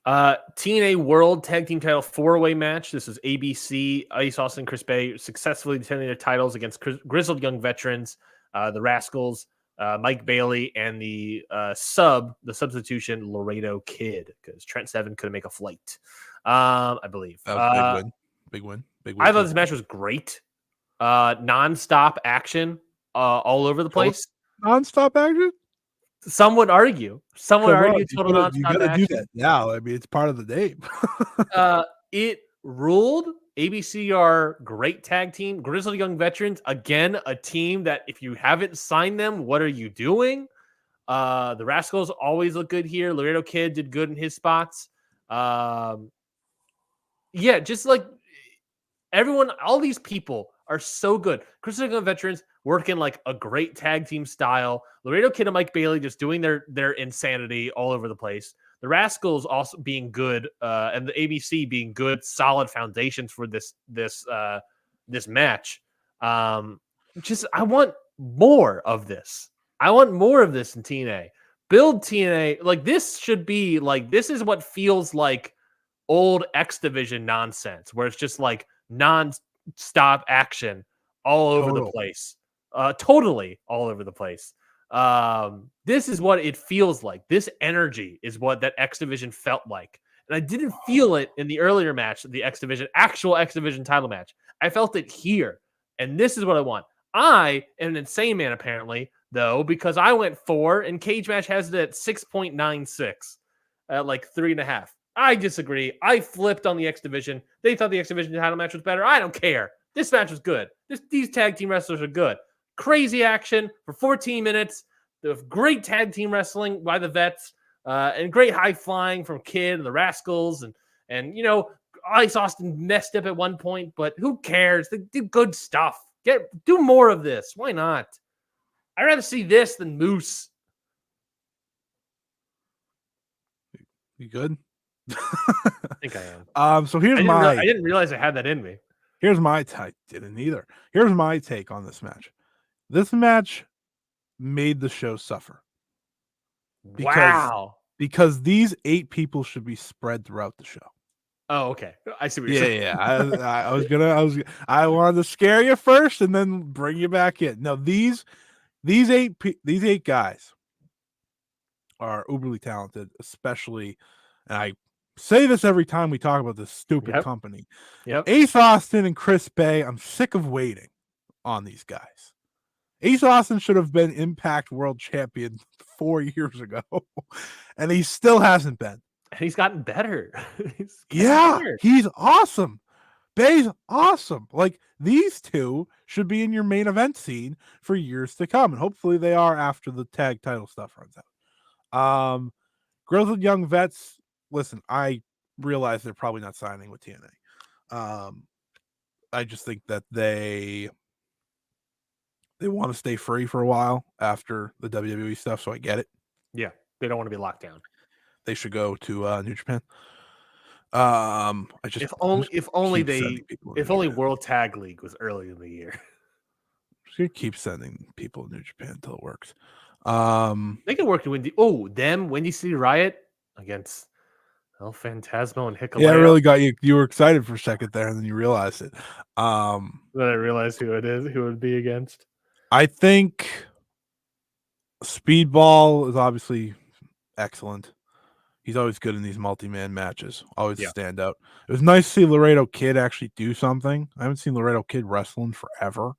TNA World Tag Team Title 4-way match. This is ABC, Ice Austin, Chris Bay successfully defending their titles against grizzled young veterans, the Rascals, Mike Bailey, and the substitution Laredo Kid, because Trent Seven couldn't make a flight. I believe. That was big win. I thought this match was great. Non-stop action all over the place. Non-stop action? Some would argue. Total non-stop you gotta do that now. I mean, it's part of the name. It ruled. ABC are great tag team. Grizzled Young Veterans, again, a team that if you haven't signed them, what are you doing? The Rascals always look good here. Laredo Kid did good in his spots. Yeah, just like everyone, all these people are so good. Grizzled Young Veterans working like a great tag team style. Laredo Kid and Mike Bailey just doing their insanity all over the place. The Rascals also being good, and the ABC being good, solid foundations for this match. I want more of this. I want more of this in TNA. Build TNA like this should be like this is what feels like old X Division nonsense, where it's just like non-stop action all over the place. Totally all over the place. This is what it feels like. This energy is what that X Division felt like. And I didn't feel it in the earlier match, the actual X Division title match. I felt it here. And this is what I want. I am an insane man, apparently, though, because I went 4 and Cage Match has it at 6.96 at like 3.5. I disagree. I flipped on the X Division. They thought the X Division title match was better. I don't care. This match was good. These tag team wrestlers are good. Crazy action for 14 minutes. Great tag team wrestling by the vets. And great high flying from Kid and the Rascals. And you know, Ice Austin messed up at one point, but who cares? They do good stuff. Do more of this. Why not? I'd rather see this than Moose. You good? I think I am. So here's I didn't realize I had that in me. Here's my take. Didn't either. Here's my take on this match. This match made the show suffer. Because these 8 people should be spread throughout the show. Oh, okay. I see what you're saying. Yeah. I wanted to scare you first and then bring you back in. No, these 8 guys are uberly talented, especially, and I say this every time we talk about this stupid company. Yep. Ace Austin and Chris Bay, I'm sick of waiting on these guys. Ace Austin should have been Impact World Champion 4 years ago, and he still hasn't been. And he's gotten better. He's awesome. Bay's awesome. Like, these 2 should be in your main event scene for years to come, and hopefully they are after the tag title stuff runs out. Grizzled Young Vets, listen, I realize they're probably not signing with TNA. I just think that they want to stay free for a while after the WWE stuff, so I get it. Yeah, they don't want to be locked down. They should go to New Japan. If only World Tag League was early in the year. Just gonna keep sending people to New Japan until it works. They can work to Windy City Riot against El Phantasmo and Hikuleo. Yeah, I really got you. You were excited for a second there, and then you realized it. Then I realized who it would be against. I think Speedball is obviously excellent. He's always good in these multi-man matches. Always a standout. It was nice to see Laredo Kid actually do something. I haven't seen Laredo Kid wrestling forever.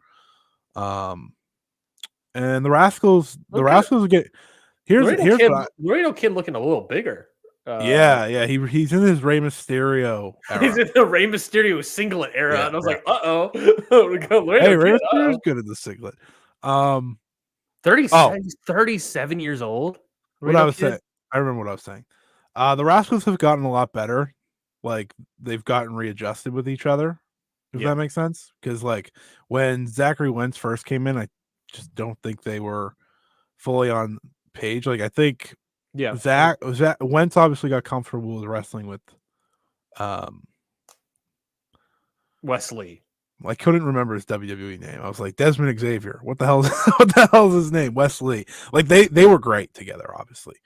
And the Rascals get Laredo Kid looking a little bigger. He's in his Rey Mysterio era. He's in the Rey Mysterio singlet era, and I was like, "Uh-oh." Hey, Rey Mysterio's good in the singlet. 37 years old. What I was saying. I remember what I was saying. The Rascals have gotten a lot better. Like, they've gotten readjusted with each other. If that makes sense. Because, like, when Zachary Wentz first came in, I just don't think they were fully on page. Like, I think Zach Wentz obviously got comfortable with wrestling with Wesley. I couldn't remember his WWE name. I was like, Desmond Xavier. What the hell is his name? Wesley. Like, they were great together, obviously.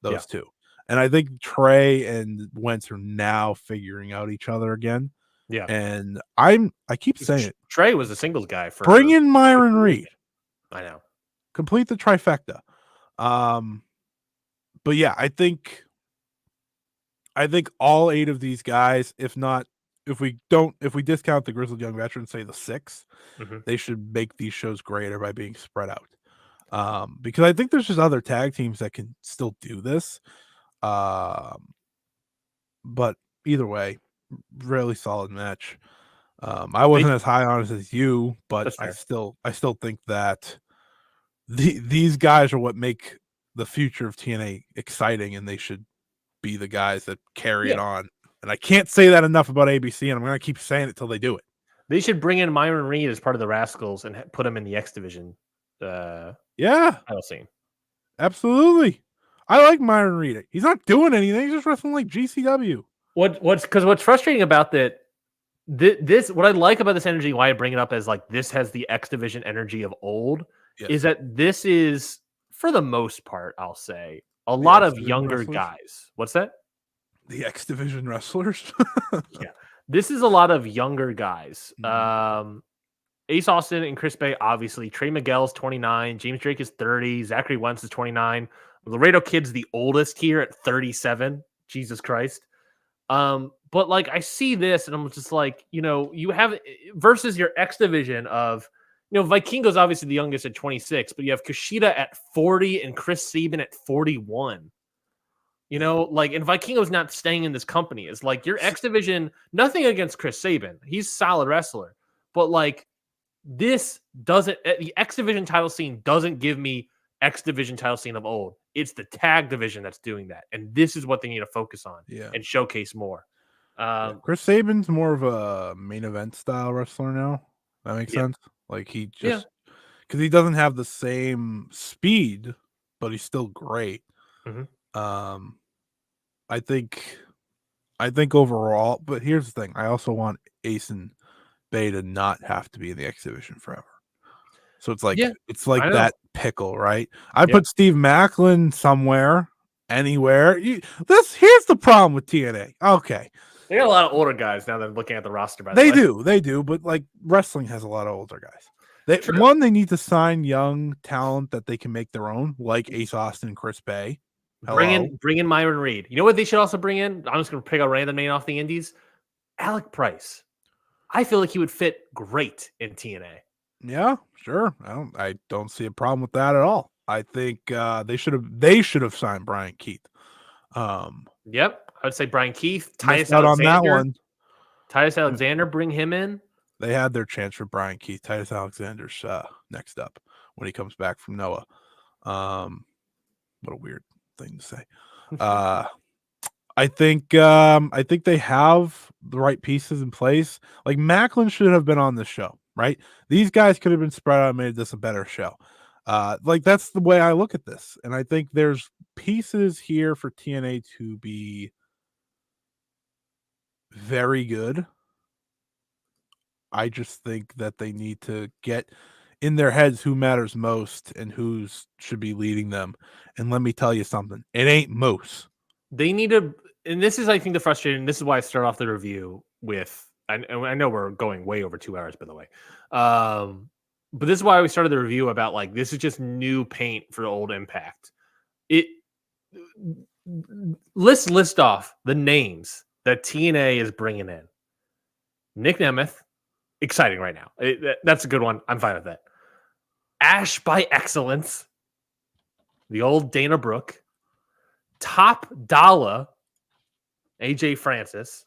Those 2. And I think Trey and Wentz are now figuring out each other again. Yeah. And I keep saying it. Trey was a singles guy for bring in Myron Reed. I know. Complete the trifecta. But yeah, I think all 8 of these guys, if we discount the Grizzled Young Veterans, say the 6, they should make these shows greater by being spread out. Because I think there's just other tag teams that can still do this. But either way, really solid match. I wasn't as high on it as you, but I still think that these guys are what make the future of TNA exciting, and they should be the guys that carry it on. And I can't say that enough about ABC, and I'm going to keep saying it till they do it. They should bring in Myron Reed as part of the Rascals and put him in the X Division. Title scene. Absolutely. I like Myron Reed. He's not doing anything. He's just wrestling like GCW. What's frustrating about that? What I like about this energy, why I bring it up as like this has the X Division energy of old, is that this is, for the most part, I'll say, a lot of younger guys. What's that? The X Division wrestlers. Yeah. This is a lot of younger guys. Mhm. Ace Austin and Chris Bay, obviously. Trey Miguel's 29. James Drake is 30. Zachary Wentz is 29. Laredo Kid's the oldest here at 37. Jesus Christ. But like I see this and I'm just like, you have versus your X division of, Vikingo's obviously the youngest at 26, but you have Kushida at 40 and Chris Sabin at 41. And Vikingo's not staying in this company. It's like your X division, nothing against Chris Sabin. He's a solid wrestler. But like this doesn't, the X division title scene doesn't give me X division title scene of old. It's the tag division that's doing that. And this is what they need to focus on and showcase more. Chris Sabin's more of a main event style wrestler now. That makes Yeah. sense. Like he just because he doesn't have the same speed, but he's still great. Mhm. I think overall, but here's the thing: I also want Ace and Bay to not have to be in the X division forever. So it's like I know. that pickle, right? I Yep. put Steve Macklin somewhere, anywhere. Here's the problem with TNA. Okay, They got a lot of older guys now that I'm looking at the roster. By the they way, they do, but like wrestling has a lot of older guys. True. They need to sign young talent that they can make their own, like Ace Austin and Chris Bay. Bring in Myron Reed. You know what they should also bring in? I'm just going to pick a random name off the indies. Alec Price. I feel like he would fit great in TNA. Yeah, sure. I don't see a problem with that at all. I think they should have signed Brian Keith. Yep, I would say Brian Keith, Titus Alexander. On that one. Titus Alexander, bring him in. They had their chance for Brian Keith. Titus Alexander's next up when he comes back from Noah. What a weird thing to say. I think they have the right pieces in place. Like Macklin should have been on the show, right? These guys could have been spread out and made this a better show. Like that's the way I look at this. And I think there's pieces here for TNA to be very good. I just think that they need to get in their heads who matters most and who should be leading them. And let me tell you something. It ain't Moose. They need to, and this is, I think, the frustration. This is why I start off the review with, I know we're going way over 2 hours, by the way. But this is why we started the review about like, this is just new paint for the old Impact. Let's list off the names that TNA is bringing in. Nick Nemeth, exciting right now. That's a good one. I'm fine with that. Ash by Excellence, the old Dana Brooke. Top Dollar, AJ Francis.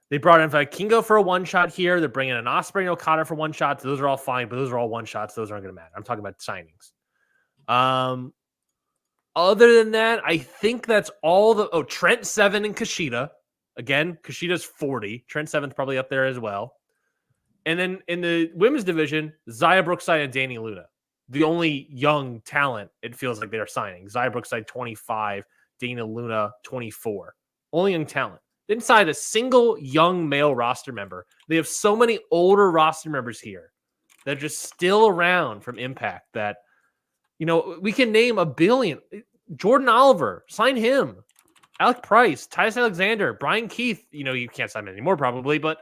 They brought in Vikingo for a one shot here. They're bringing in Ospreay and Okada for one shots. Those are all fine, but those are all one shots. Those aren't going to matter. I'm talking about signings. Other than that, I think that's all the. Oh, Trent Seven and Kushida. Again, Kushida's 40. Trent Seven's probably up there as well. And then in the women's division, Zaya Brookside and Danny Luna. The only young talent it feels like they're signing. Zaya Brookside 25, Dana Luna 24. Only young talent. They didn't sign a single young male roster member. They have so many older roster members here that are just still around from Impact that, we can name a billion. Jordan Oliver, sign him. Alec Price, Titus Alexander, Brian Keith. You can't sign him anymore probably, but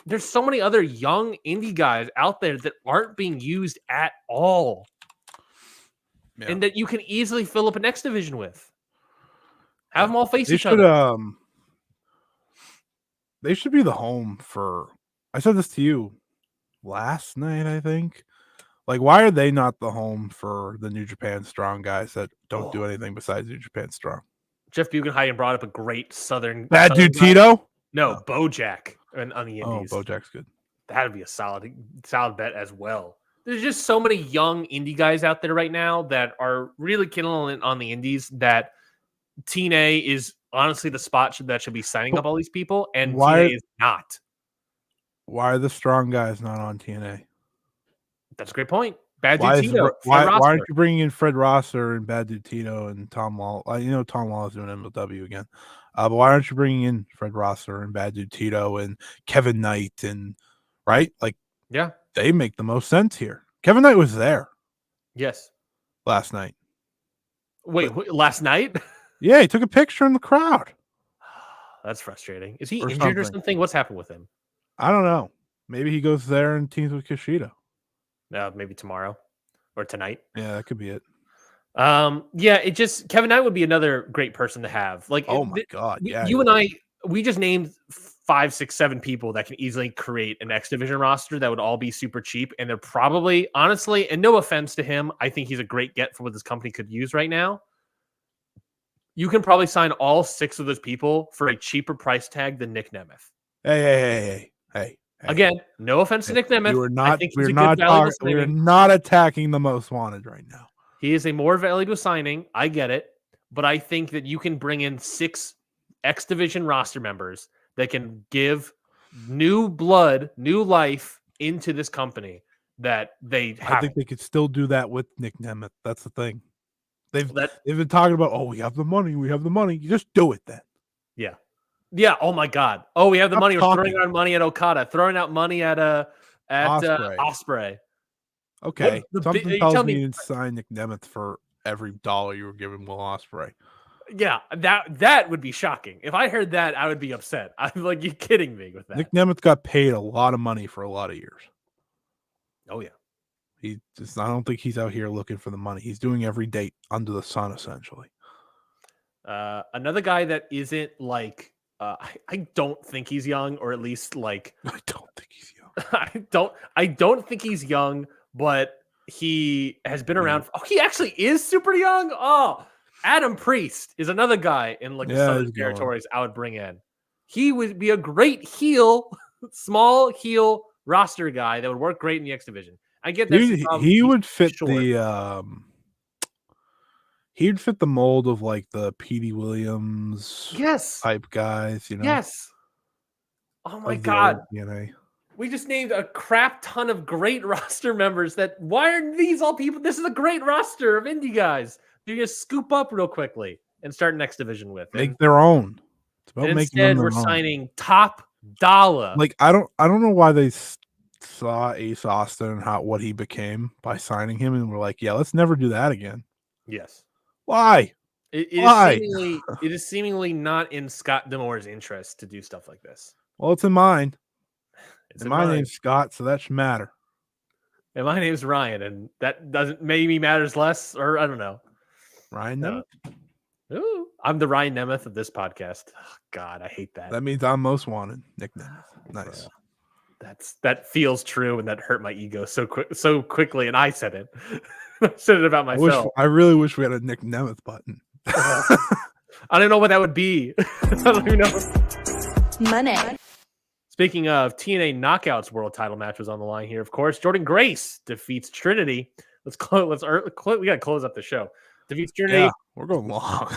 there's so many other young indie guys out there that aren't being used at all. Yeah. And that you can easily fill up an X division with. Have them all face each other. They should be the home for, I said this to you last night, I think. Like, why are they not the home for the New Japan Strong guys that don't do anything besides New Japan Strong? Jeff Buchenheim brought up a great Southern dude Tito? No, Bojack on the Indies. Oh, Bojack's good. That'd be a solid bet as well. There's just so many young indie guys out there right now that are really killing it on the Indies that TNA is honestly the spot that should be signing up all these people, and TNA is not. Why are the Strong guys not on TNA? That's a great point. Bad Dude Tito. Why aren't you bringing in Fred Rosser and Bad Dude Tito and Tom Law? Tom Law is doing MLW again. But why aren't you bringing in Fred Rosser and Bad Dude Tito and Kevin Knight and right? Like, yeah, they make the most sense here. Kevin Knight was there. Yes. Last night. Wait, last night? Yeah, he took a picture in the crowd. That's frustrating. Is he Or injured or something. something? What's happened with him? I don't know. Maybe he goes there and teams with Kushida. Maybe tomorrow or tonight. Yeah, that could be it. Yeah, it just Kevin Knight would be another great person to have. Like, Oh my god, yeah. you and I, we just named 5, 6, 7 people that can easily create an X Division roster that would all be super cheap, and they're probably, honestly, and no offense to him, I think he's a great get for what this company could use right now. You can probably sign all 6 of those people for a cheaper price tag than Nick Nemeth. Hey. Again, no offense to Nick Nemeth. I think he's a good valuable signing. We're not attacking the most wanted right now. He is a more valuable signing. I get it. But I think that you can bring in 6 X Division roster members that can give new blood, new life into this company that they have. I think they could still do that with Nick Nemeth. That's the thing. They've been talking about, we have the money. You just do it then. Yeah. Yeah. Oh my God. Oh, we have the money. We're talking. throwing out money at Okada, throwing out money at Ospreay. Okay. Something tells me you didn't sign Nick Nemeth for every dollar you were giving Will Ospreay. Yeah, that would be shocking. If I heard that, I would be upset. I'm like, you kidding me with that? Nick Nemeth got paid a lot of money for a lot of years. Oh yeah. I don't think he's out here looking for the money. He's doing every date under the sun, essentially. Another guy that isn't like, I don't think he's young, or at least like, I don't think he's young. I don't think he's young, but he has been around. Oh, he actually is super young. Oh, Adam Priest is another guy in like the Southern territories I would bring in. He would be a great heel, small heel roster guy that would work great in the X Division. I get that he would fit he'd fit the mold of like the Petey Williams type guys, you know. Yes. Oh my God. TNA. We just named a crap ton of great roster members why are these all people? This is a great roster of indie guys. You just scoop up real quickly and start next division with. Make their own. It's about making them their own. Signing top dollar. Like I don't know why they saw Ace Austin and what he became by signing him, and we're like, yeah, let's never do that again. Yes. Why? Why? It is seemingly not in Scott D'Amore's interest to do stuff like this. Well, it's in mine. My name's Scott, so that should matter. And my name's Ryan, and that doesn't maybe matters less, or I don't know. Ryan Nemeth. Ooh, I'm the Ryan Nemeth of this podcast. Oh, God, I hate that. That means I'm most wanted. Nick Nemeth. Nice. That feels true, and that hurt my ego so quickly. And I said it. I said it about myself. I really wish we had a Nick Nemeth button. I don't know what that would be. I don't even know. Money. Speaking of, TNA Knockouts World Title match was on the line here. Of course, Jordan Grace defeats Trinity. We got to close up the show. Defeats Trinity. Yeah, we're going long.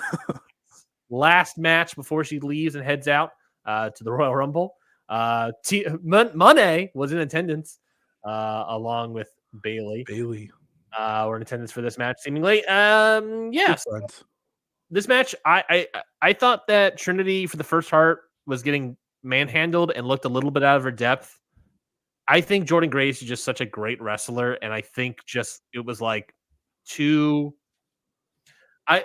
Last match before she leaves and heads out to the Royal Rumble. Money was in attendance along with Bailey. Were in attendance for this match, seemingly. Yes. This match, I thought that Trinity for the first part was getting manhandled and looked a little bit out of her depth. I think Jordan Grace is just such a great wrestler, and I think it was like too. I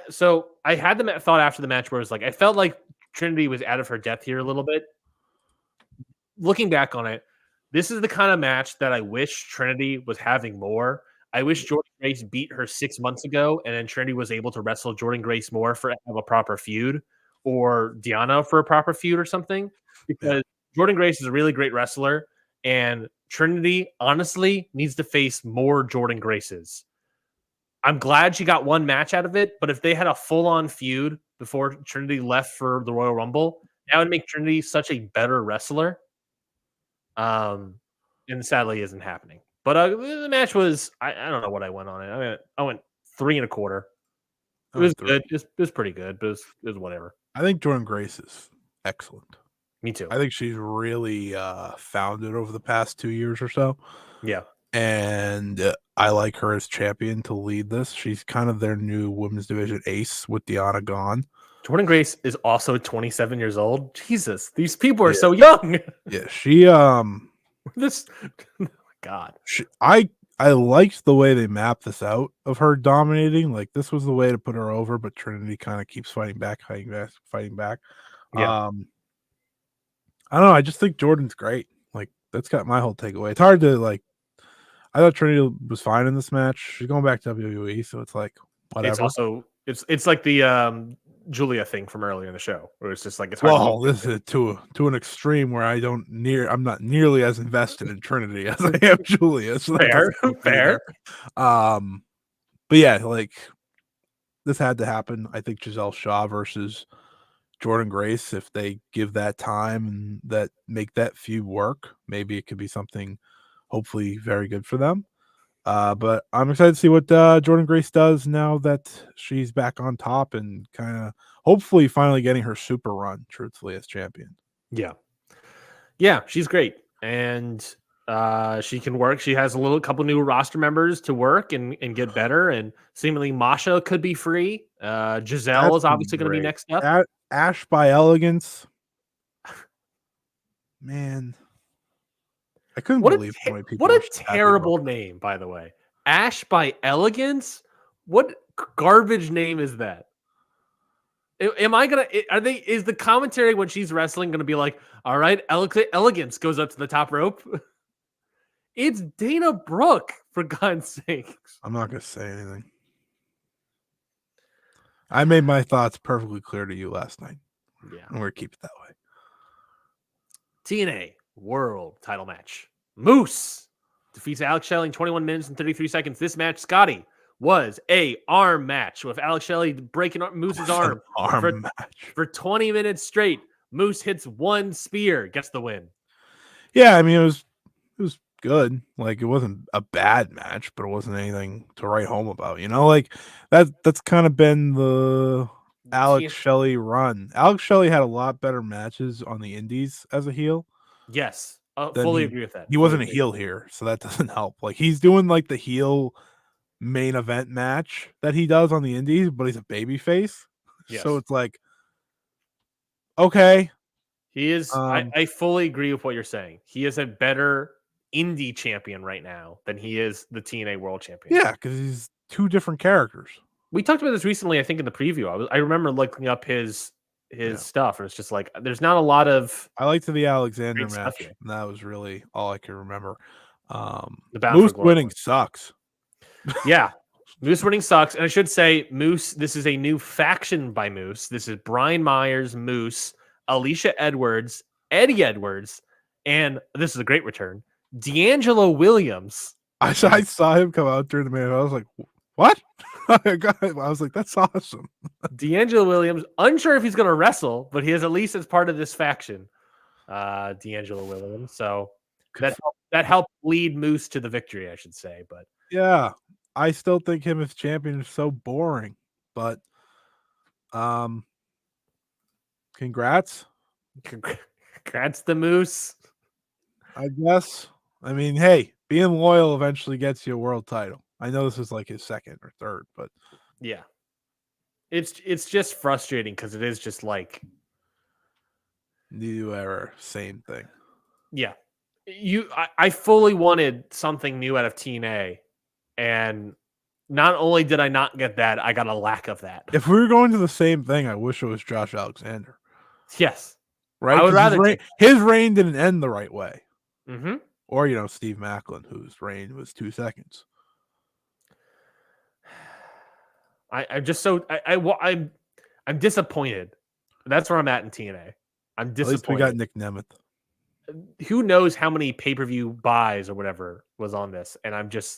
had the thought after the match where it was like I felt like Trinity was out of her depth here a little bit. Looking back on it, this is the kind of match that I wish Trinity was having more. I wish Jordan Grace beat her 6 months ago, and then Trinity was able to wrestle Jordan Grace more for have a proper feud, or Deanna for a proper feud or something. Because Jordan Grace is a really great wrestler, and Trinity honestly needs to face more Jordan Graces. I'm glad she got one match out of it, but if they had a full-on feud before Trinity left for the Royal Rumble, that would make Trinity such a better wrestler. And sadly isn't happening. But the match was, I don't know what I went on it. I went 3 1/4. It was good. It was pretty good, but it was whatever. I think Jordan Grace is excellent. Me too. I think she's really found it over the past 2 years or so. Yeah. And I like her as champion to lead this. She's kind of their new women's division ace with Deanna gone. Jordan Grace is also 27 years old. Jesus, these people are so young. Yeah, she this God. I liked the way they mapped this out of her dominating. Like this was the way to put her over, but Trinity kind of keeps fighting back. Yeah. I don't know. I just think Jordan's great. Like that's got my whole takeaway. It's hard to like. I thought Trinity was fine in this match. She's going back to WWE, so it's like whatever. It's also it's like the Julia thing from earlier in the show, where it's just like it's hard. Well, this is to an extreme where I'm not nearly as invested in Trinity as I am Julia. So Fair, fair. But yeah, like this had to happen. I think Giselle Shaw versus Jordan Grace, if they give that time and that make that feud work, maybe it could be something hopefully very good for them. But I'm excited to see what Jordan Grace does now that she's back on top and kind of hopefully finally getting her super run, truthfully, as champion. Yeah, she's great. And she can work. She has a couple new roster members to work and get better. And seemingly Masha could be free. Giselle is obviously going to be next up. Ash by Elegance. Man. I couldn't believe how many people. What a terrible name, by the way. Ash by Elegance? What garbage name is that? Am I gonna? Is the commentary when she's wrestling gonna be like, all right, Elegance goes up to the top rope? It's Dana Brooke, for God's sakes. I'm not gonna say anything. I made my thoughts perfectly clear to you last night. Yeah, and we're gonna keep it that way. TNA World Title match. Moose defeats Alex Shelley in 21 minutes and 33 seconds. This match, Scotty, was a arm match with Alex Shelley breaking Moose's arm for 20 minutes straight. Moose hits one spear, gets the win. Yeah, I mean it was good. Like it wasn't a bad match, but it wasn't anything to write home about. You know, like that's kind of been the Alex Shelley run. Alex Shelley had a lot better matches on the indies as a heel. Yes, fully agree with that. He wasn't a heel here, so that doesn't help. Like he's doing like the heel main event match that he does on the indies, but he's a baby face. Yes. So it's like, okay. He is, I fully agree with what you're saying. He is a better indie champion right now than he is the TNA World Champion. Yeah, because he's two different characters. We talked about this recently, I think, in the preview. I remember looking up his stuff, and it's just like there's not a lot of. I liked the Alexander match, and that was really all I can remember. Moose winning sucks. Yeah, Moose winning sucks, and I should say, Moose. This is a new faction by Moose. This is Brian Myers, Moose, Alicia Edwards, Eddie Edwards, and this is a great return. D'Angelo Williams. I saw him come out during the match. I was like, what? I was like, that's awesome. D'Angelo Williams, unsure if he's going to wrestle, but he is at least as part of this faction. D'Angelo Williams. So that helped lead Moose to the victory, I should say. But yeah, I still think him as champion is so boring. But congrats. Congrats to Moose. I guess. I mean, hey, being loyal eventually gets you a world title. I know this is like his second or third, but yeah, it's just frustrating because it is just like new era, same thing. Yeah, I fully wanted something new out of TNA, and not only did I not get that, I got a lack of that. If we were going to the same thing, I wish it was Josh Alexander. Yes, right. I would rather his reign didn't end the right way. Mm-hmm. Or Steve Macklin, whose reign was 2 seconds. I'm just so I'm disappointed. That's where I'm at in TNA. I'm disappointed. At least we got Nick Nemeth. Who knows how many pay-per-view buys or whatever was on this, and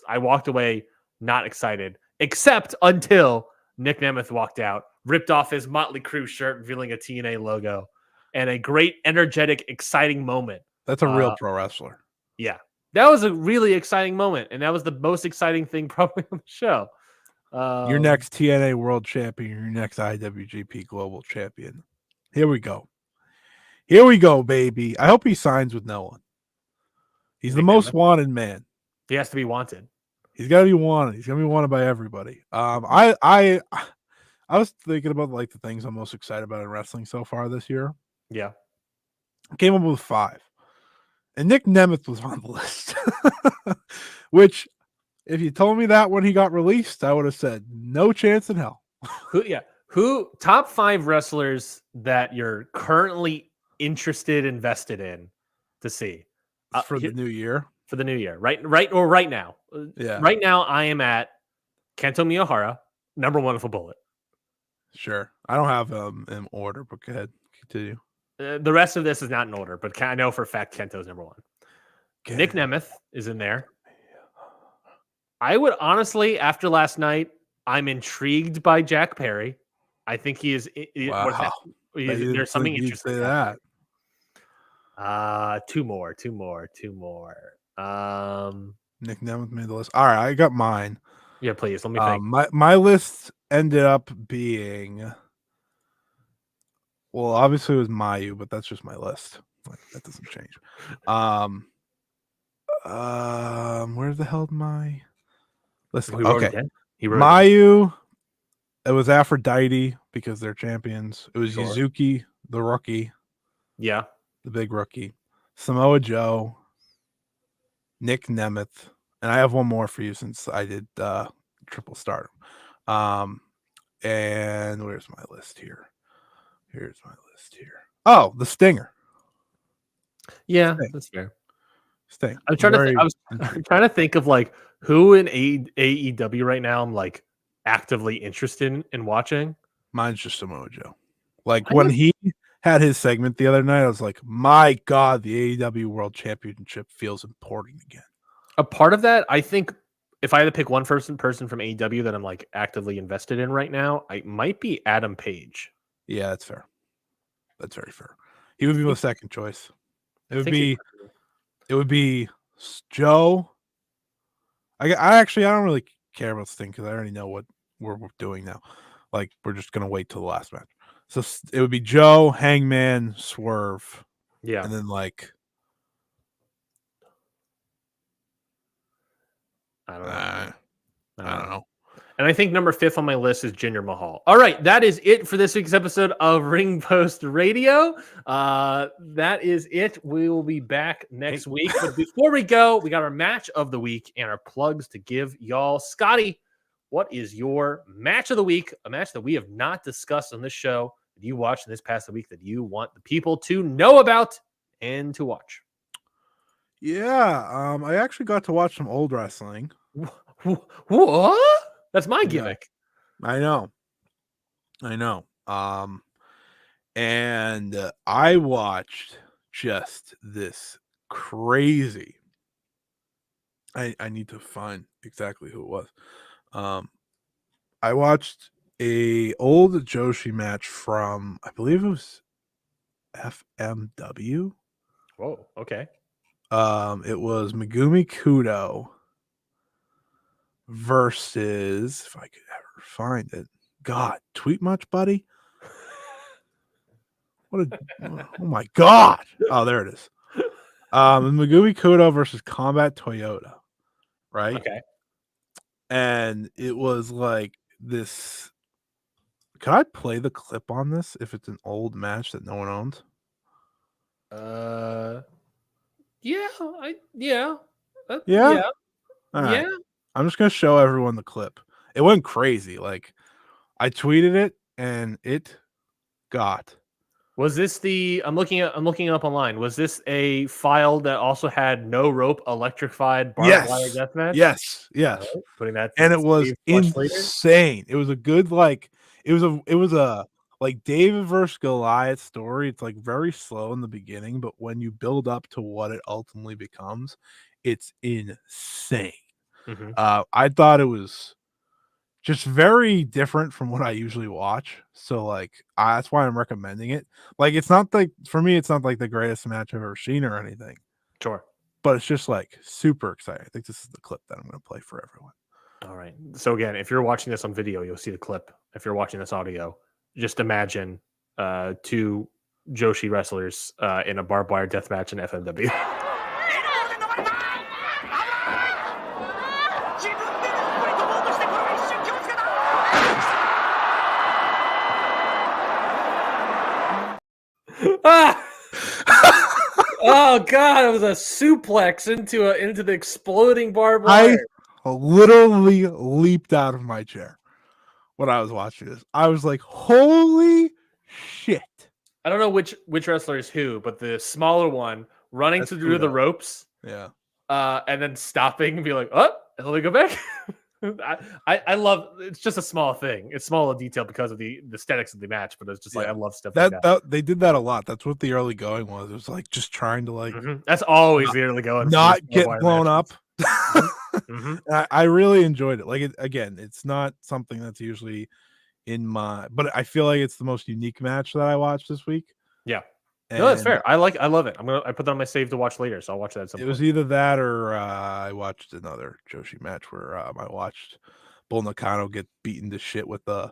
I walked away not excited, except until Nick Nemeth walked out, ripped off his Motley Crue shirt, revealing a TNA logo, and a great, energetic, exciting moment. That's a real pro wrestler. Yeah, that was a really exciting moment, and that was the most exciting thing probably on the show. Your next TNA World Champion, your next IWGP Global Champion. Here we go. Here we go, baby. I hope he signs with no one. He's the most wanted man. He has to be wanted. He's got to be wanted. He's going to be wanted by everybody. I was thinking about like the things I'm most excited about in wrestling so far this year. Yeah. I came up with 5. And Nick Nemeth was on the list. Which, if you told me that when he got released, I would have said, no chance in hell. Who top 5 wrestlers that you're currently invested in to see for the new year. For the new year, right now. Yeah. Right now, I am at Kento Miyahara, number 1 with a bullet. Sure. I don't have in order, but go ahead. Continue. The rest of this is not in order, but I know for a fact Kento's number 1. Nick Nemeth is in there. I would honestly, after last night, I'm intrigued by Jack Perry. I think he is. Wow. There's something interesting. Say that. Two more. Nick Nemeth made the list. All right, I got mine. Yeah, please. Let me think. My list ended up being, well, obviously it was Mayu, but that's just my list. Like, that doesn't change. Where the hell did my list go? Okay, Mayu. It was Aphrodite because they're champions. It was Yuzuki, the rookie. Yeah, the big rookie. Samoa Joe, Nick Nemeth, and I have one more for you since I did triple stardom. And where's my list here? Here's my list here. Oh, the Stinger. Yeah, that's fair. Sting. I'm trying to think of like who in AEW right now I'm like actively interested in watching. Mine's just Samoa Joe. Like when he had his segment the other night, I was like, my God, the AEW World Championship feels important again. A part of that, I think, if I had to pick one person from AEW that I'm like actively invested in right now, I might be Adam Page. Yeah, that's fair. That's very fair. He would be my second choice. It would be Joe. I don't really care about Sting because I already know what we're doing now. Like, we're just gonna wait till the last match. So it would be Joe, Hangman, Swerve. Yeah. And then like I don't know. And I think number 5 on my list is Jinder Mahal. All right, that is it for this week's episode of Ring Post Radio. That is it. We will be back next week. But before we go, we got our match of the week and our plugs to give y'all. Scotty, what is your match of the week? A match that we have not discussed on this show that you watched in this past week that you want the people to know about and to watch. Yeah, I actually got to watch some old wrestling. What? That's my gimmick. I know. And I watched just this crazy. I need to find exactly who it was. I watched a old Joshi match from, I believe it was FMW. Whoa, okay. It was Megumi Kudo versus, if I could ever find it. God, tweet much, buddy? Oh my God. Oh, there it is. Megumi Kudo versus Combat Toyota. Right? Okay. And it was like this. Can I play the clip on this if it's an old match that no one owns? Yeah. Yeah. All right. I'm just gonna show everyone the clip. It went crazy. Like, I tweeted it and it got. Was this I'm looking it up online. Was this a file that also had no rope electrified barbed wire deathmatch? Yes. Right. Putting that, and it was insane. It was a good, like, it was a like David versus Goliath story. It's like very slow in the beginning, but when you build up to what it ultimately becomes, it's insane. Mm-hmm. I thought it was just very different from what I usually watch. So like, that's why I'm recommending it. Like, it's not like, for me, it's not like the greatest match I've ever seen or anything. Sure. But it's just like super exciting. I think this is the clip that I'm going to play for everyone. All right. So again, if you're watching this on video, you'll see the clip. If you're watching this audio, just imagine 2 Joshi wrestlers in a barbed wire death match in FMW. Oh God! It was a suplex into the exploding barbed wire. I literally leaped out of my chair when I was watching this. I was like, "Holy shit!" I don't know which wrestler is who, but the smaller one running That's through the Kudo. ropes, Yeah. and then stopping and be like, "Oh, let me go back." I love. It's just a small thing. It's small in detail because of the aesthetics of the match, but it's just like I love stuff like that. That they did that a lot. That's what the early going was. It was like just trying to like That's always the early going. not get blown up. I really enjoyed it. Like again, it's not something that's usually in my, but I feel like it's the most unique match that I watched this week. Yeah. And No, that's fair. I love it. I put that on my save to watch later, so I'll watch that at some it point. was either that or I watched another Joshi match where I watched Bull Nakano get beaten to shit with the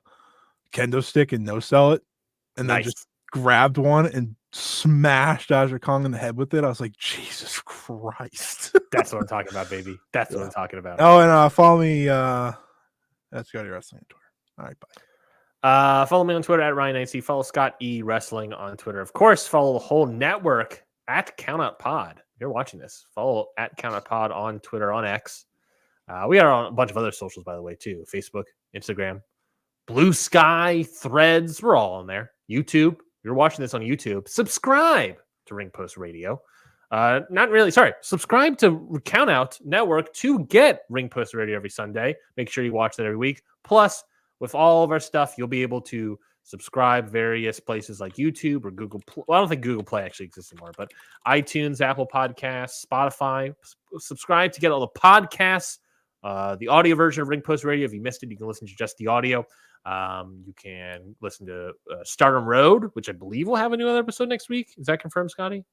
kendo stick and no sell it, and then just grabbed one and smashed Aja Kong in the head with it. I was like, Jesus Christ. That's what I'm talking about, baby. That's what I'm talking about. Oh, and follow me at Scotty Wrestling on Twitter. All right, bye. Follow me on Twitter at RyanIC. Follow Scott E Wrestling on Twitter. Of course, follow the whole network at Countout Pod. If you're watching this, follow at Countout Pod on Twitter, on X. We are on a bunch of other socials, by the way, too. Facebook, Instagram, Blue Sky, Threads. We're all on there. YouTube. If you're watching this on YouTube, subscribe to Ring Post Radio. Subscribe to Countout Network to get Ring Post Radio every Sunday. Make sure you watch that every week. Plus, with all of our stuff, you'll be able to subscribe various places like YouTube or Google. Well, I don't think Google Play actually exists anymore, but iTunes, Apple Podcasts, Spotify. Subscribe to get all the podcasts, the audio version of Ring Post Radio. If you missed it, you can listen to just the audio. You can listen to Stardom Road, which I believe will have a new episode next week. Is that confirmed, Scotty?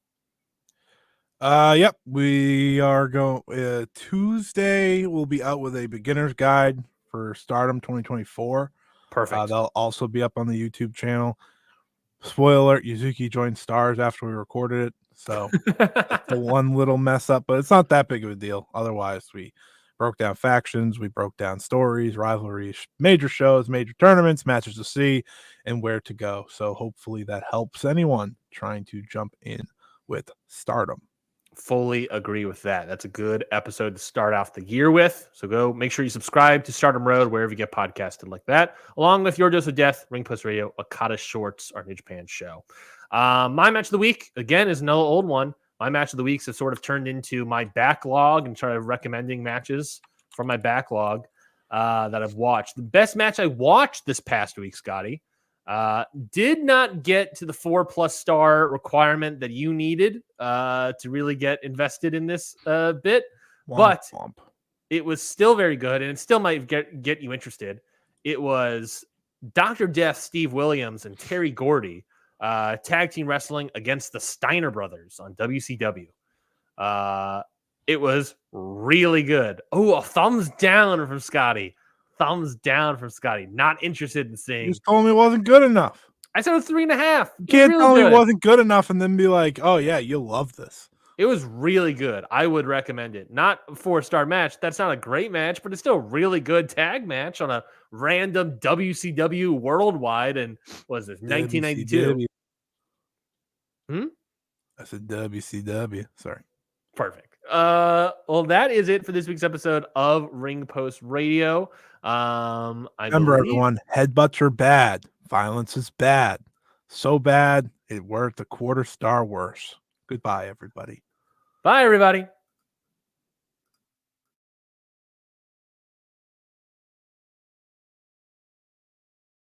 Yep, we are going Tuesday. We'll be out with a beginner's guide for Stardom 2024. Perfect. They'll also be up on the YouTube channel. Spoiler alert, Yuzuki joined Stars after we recorded it, so that's the one little mess up, but it's not that big of a deal. Otherwise, we broke down factions, we broke down stories, rivalries, major shows, major tournaments, matches to see, and where to go. So hopefully that helps anyone trying to jump in with Stardom. Fully agree with that. That's a good episode to start off the year with. So go make sure you subscribe to Stardom Road wherever you get podcasted like that, along with Your Dose of Death, Ring Post Radio, Okada Shorts, our New Japan show. My match of the week, again, is another old one. My match of the weeks has sort of turned into my backlog and started recommending matches from my backlog that I've watched. The best match I watched this past week, Scotty, did not get to the 4+ star requirement that you needed to really get invested in this bit, but it was still very good, and it still might get you interested. It was Dr. Death, Steve Williams, and Terry Gordy tag team wrestling against the Steiner brothers on WCW. It was really good. Oh, a thumbs down from Scotty. Thumbs down from Scotty. Not interested in seeing. You just told me it wasn't good enough. I said it was 3.5. You can't tell me it wasn't good enough and then be like, oh, yeah, you'll love this. It was really good. I would recommend it. Not a 4-star match. That's not a great match, but it's still a really good tag match on a random WCW worldwide. And what is this, 1992? I said WCW. Sorry. Perfect. Well, that is it for this week's episode of Ring Post Radio. Remember, everyone, headbutts are bad. Violence is bad. So bad, we're at the 1/4 star worse. Goodbye, everybody. Bye, everybody.